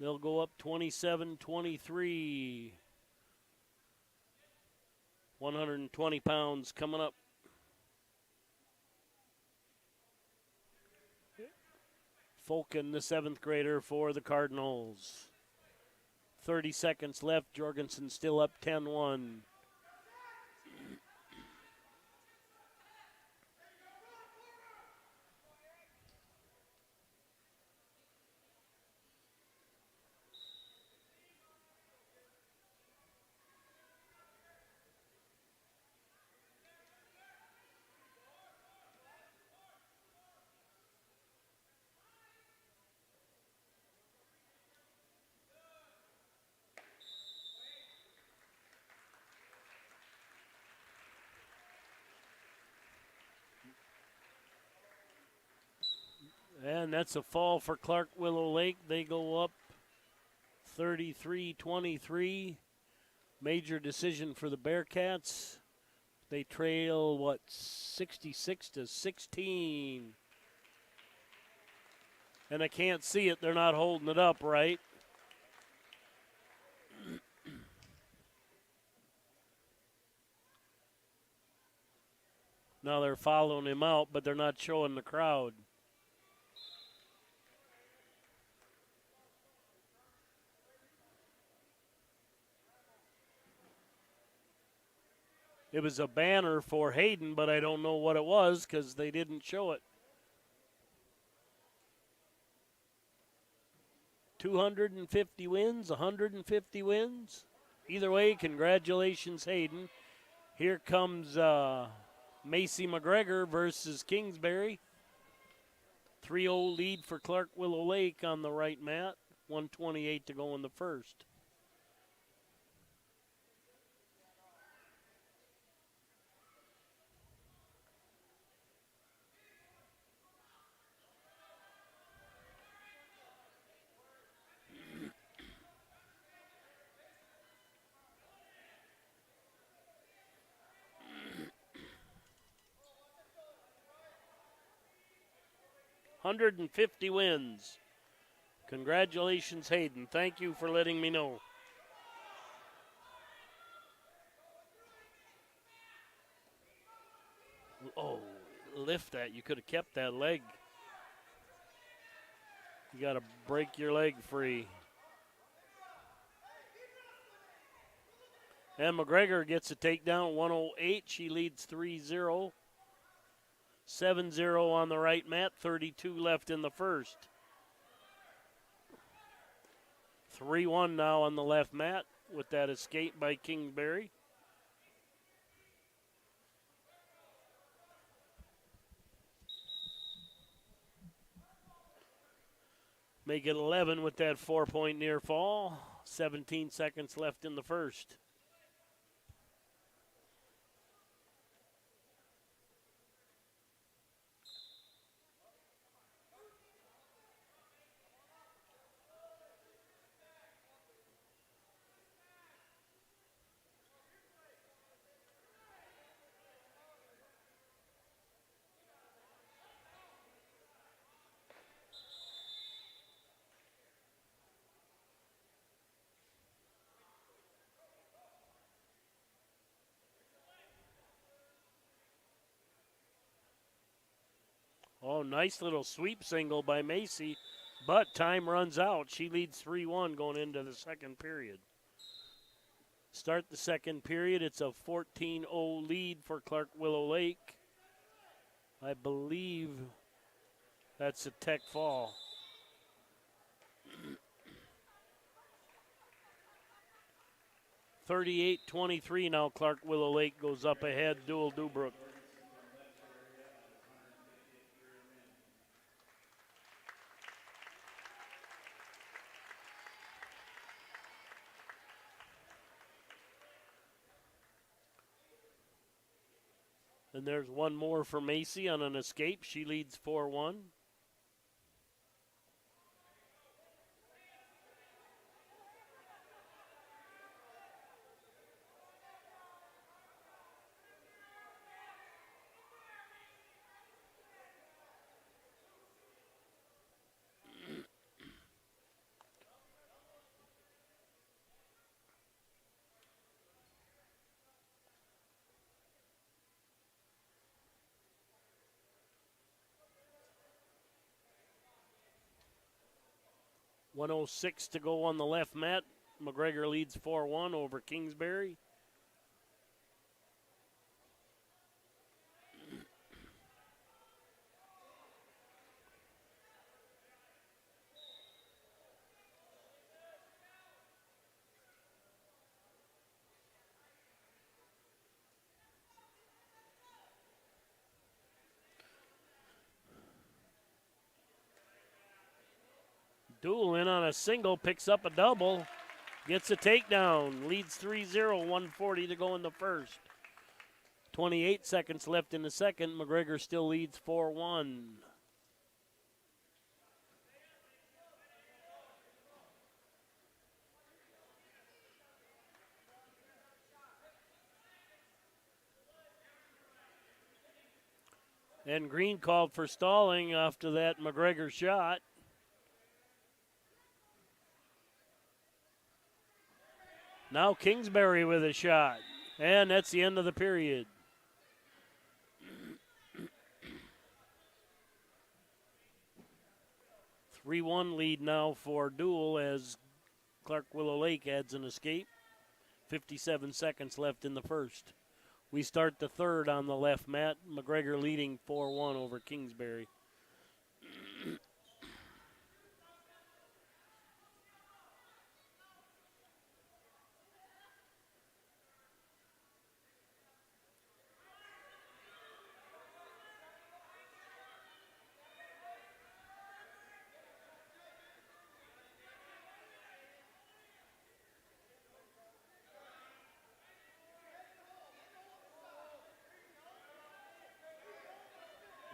They'll go up 27-23. 120 pounds coming up. Folken, the 7th grader for the Cardinals. 30 seconds left. Jorgensen still up 10-1. And that's a fall for Clark Willow Lake. They go up 33-23. Major decision for the Bearcats. They trail, 66-16. And I can't see it. They're not holding it up right. Now they're following him out, but they're not showing the crowd. It was a banner for Hayden, but I don't know what it was because they didn't show it. 250 wins, 150 wins. Either way, congratulations, Hayden. Here comes Macy McGregor versus Kingsbury. 3-0 lead for Clark Willow Lake on the right mat. 128 to go in the first. 150 wins. Congratulations, Hayden. Thank you for letting me know. Oh, lift that. You could have kept that leg. You got to break your leg free. And McGregor gets a takedown, 108. She leads 3-0. 7-0 on the right mat, 32 left in the first. 3-1 now on the left mat with that escape by Kingsbury. Make it 11 with that 4-point near fall. 17 seconds left in the first. Oh, nice little sweep single by Macy, but time runs out. She leads 3-1 going into the second period. Start the second period. It's a 14-0 lead for Clark Willow Lake. I believe that's a tech fall. (38-23) now Clark Willow Lake goes up ahead. Deuel Dubrook. And there's one more for Macy on an escape. She leads 4-1. .106 to go on the left mat. McGregor leads 4-1 over Kingsbury. Deuel in on a single, picks up a double, gets a takedown, leads 3-0, 140 to go in the first. 28 seconds left in the second. McGregor still leads 4-1. And Green called for stalling after that McGregor shot. Now Kingsbury with a shot. And that's the end of the period. (3-1) lead now for Deuel as Clark Willow Lake adds an escape. 57 seconds left in the first. We start the third on the left mat. McGregor leading 4-1 over Kingsbury.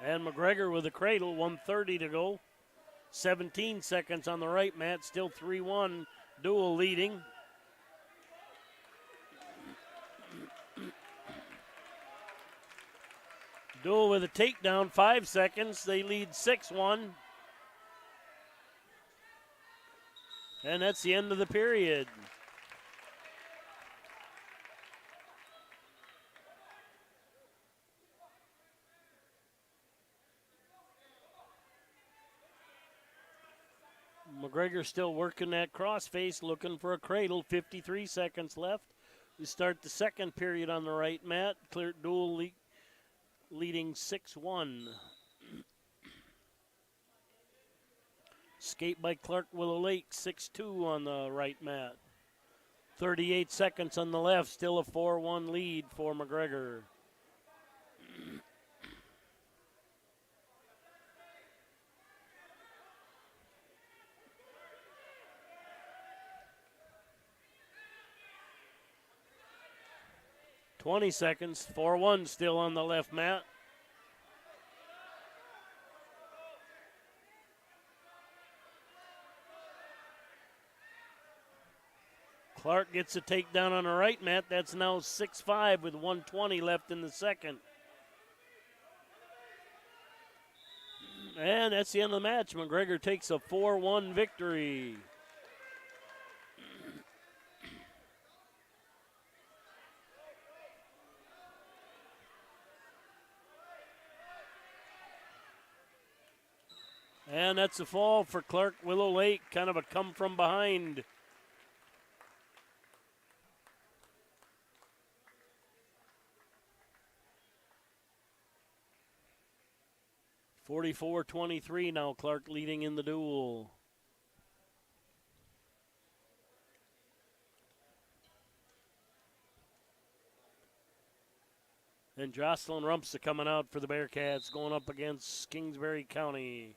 And McGregor with a cradle, 1:30 to go. 17 seconds on the right mat, still 3-1. Deuel leading. Deuel with a takedown, 5 seconds. They lead 6-1. And that's the end of the period. McGregor still working that crossface, looking for a cradle. 53 seconds left. We start the second period on the right mat. Deuel leading 6-1. Skate by Clark Willow Lake, 6-2 on the right mat. 38 seconds on the left, still a 4-1 lead for McGregor. $20 seconds, 4-1 still on the left mat. Clark gets a takedown on the right mat. That's now 6-5 with 1:20 left in the second. And that's the end of the match. McGregor takes a 4-1 victory. And that's a fall for Clark Willow Lake, kind of a come from behind. (44-23) now, Clark leading in the duel. And Jocelyn Rumpsa coming out for the Bearcats, going up against Kingsbury County.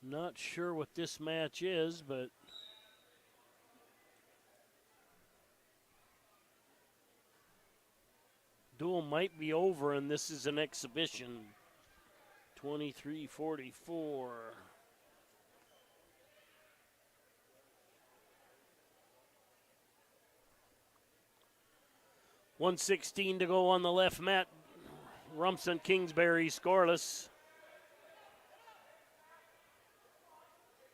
Not sure what this match is, but duel might be over, and this is an exhibition. 23-44. $1:16 to go on the left mat. Rumps and Kingsbury scoreless.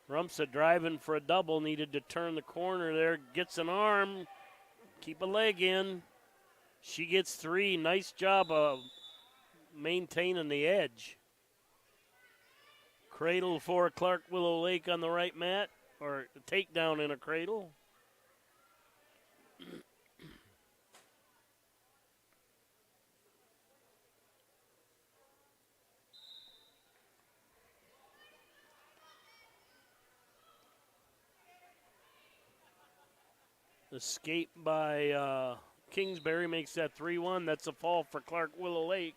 Rumpsa driving for a double, needed to turn the corner there, gets an arm, keep a leg in. She gets 3. Nice job of maintaining the edge. Cradle for Clark Willow Lake on the right mat, or a takedown in a cradle. Escape by Kingsbury makes that 3-1. That's a fall for Clark Willow Lake.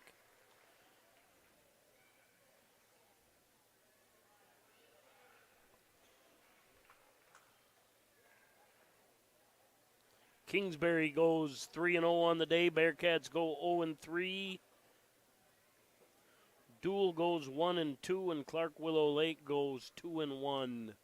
Kingsbury goes 3-0 on the day. Bearcats go 0-3. Deuel goes 1-2, and Clark Willow Lake goes 2-1.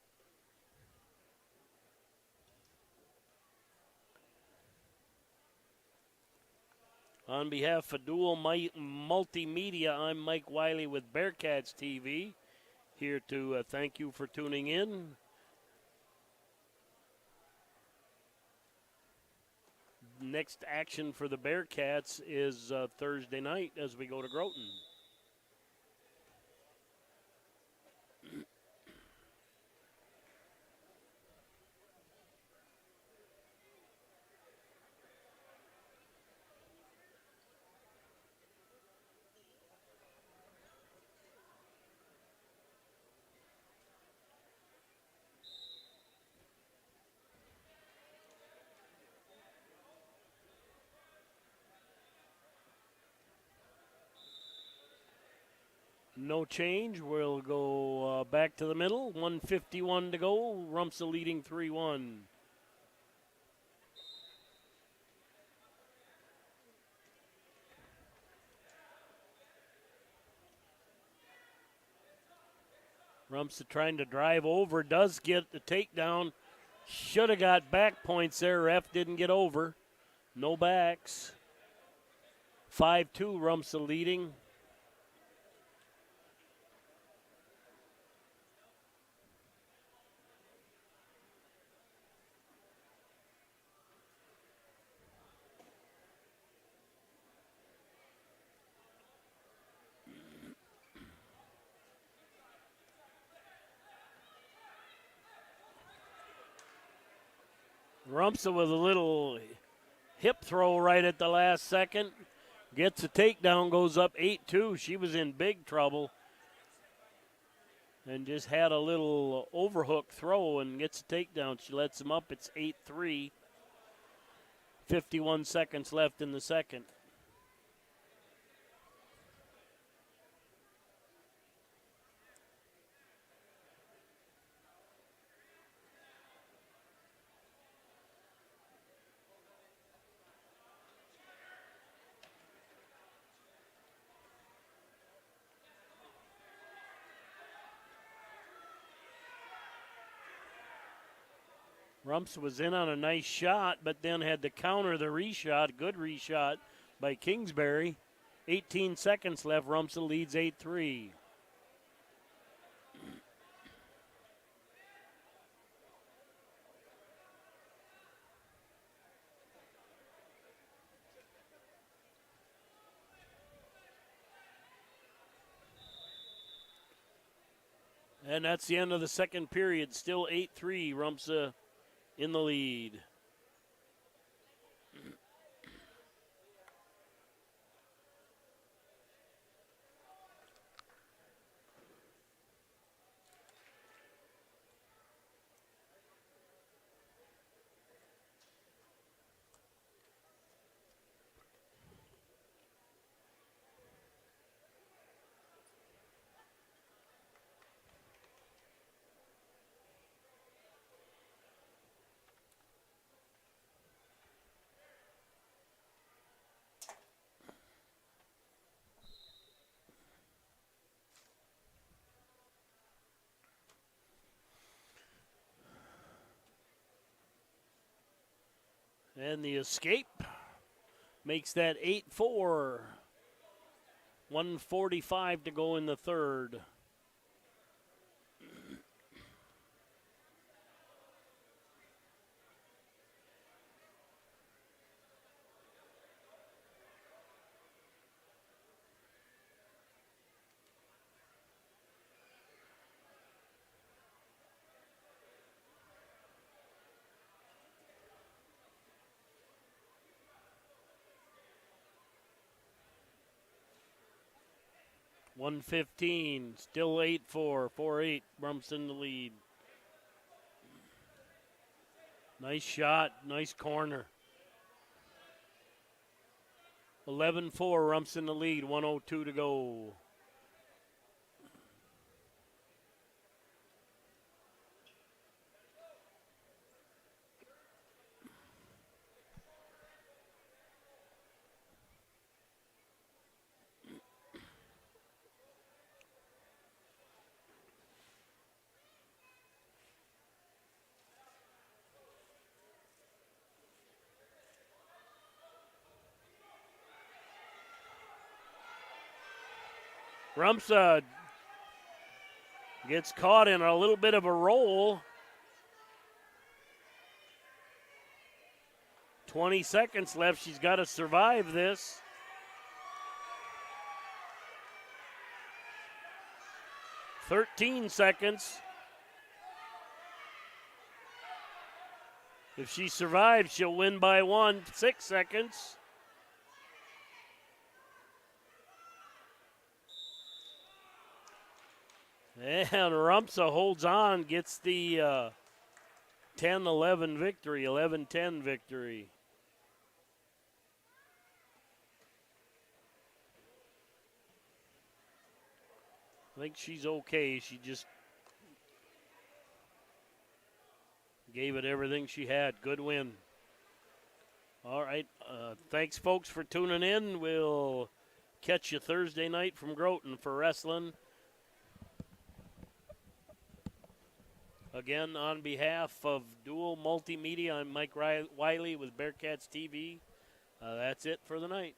On behalf of Deuel Multimedia, I'm Mike Wiley with Bearcats TV, here to thank you for tuning in. Next action for the Bearcats is Thursday night as we go to Groton. No change. We'll go back to the middle. 1:51 to go. Rumpsa leading 3-1. Rumsa trying to drive over, does get the takedown. Should have got back points there. Ref didn't get over. No backs. 5-2, Rumsa leading. Rumsa with a little hip throw right at the last second. Gets a takedown, goes up 8-2. She was in big trouble. And just had a little overhook throw and gets a takedown. She lets him up. It's 8-3. 51 seconds left in the second. Rumsa was in on a nice shot, but then had to counter the reshot. Good reshot by Kingsbury. 18 seconds left. Rumsa leads 8-3. And that's the end of the second period. Still 8-3. Rumsa in the lead. And the escape makes that 8-4. 1:45 to go in the third. $1:15, still 8-4, 4-8, Rumsa in the lead. Nice shot, nice corner. 11-4, Rumsa in the lead, 1:02 to go. Rumsa gets caught in a little bit of a roll. 20 seconds left. She's got to survive this. "13 seconds. If she survives, she'll win by 1. 6 seconds. And Rumsa holds on, gets the 10-11 victory, 11-10 victory. I think she's okay. She just gave it everything she had. Good win. All right. Thanks, folks, for tuning in. We'll catch you Thursday night from Groton for wrestling. Again, on behalf of Deuel Multimedia, I'm Mike Wiley with Bearcats TV. That's it for the night.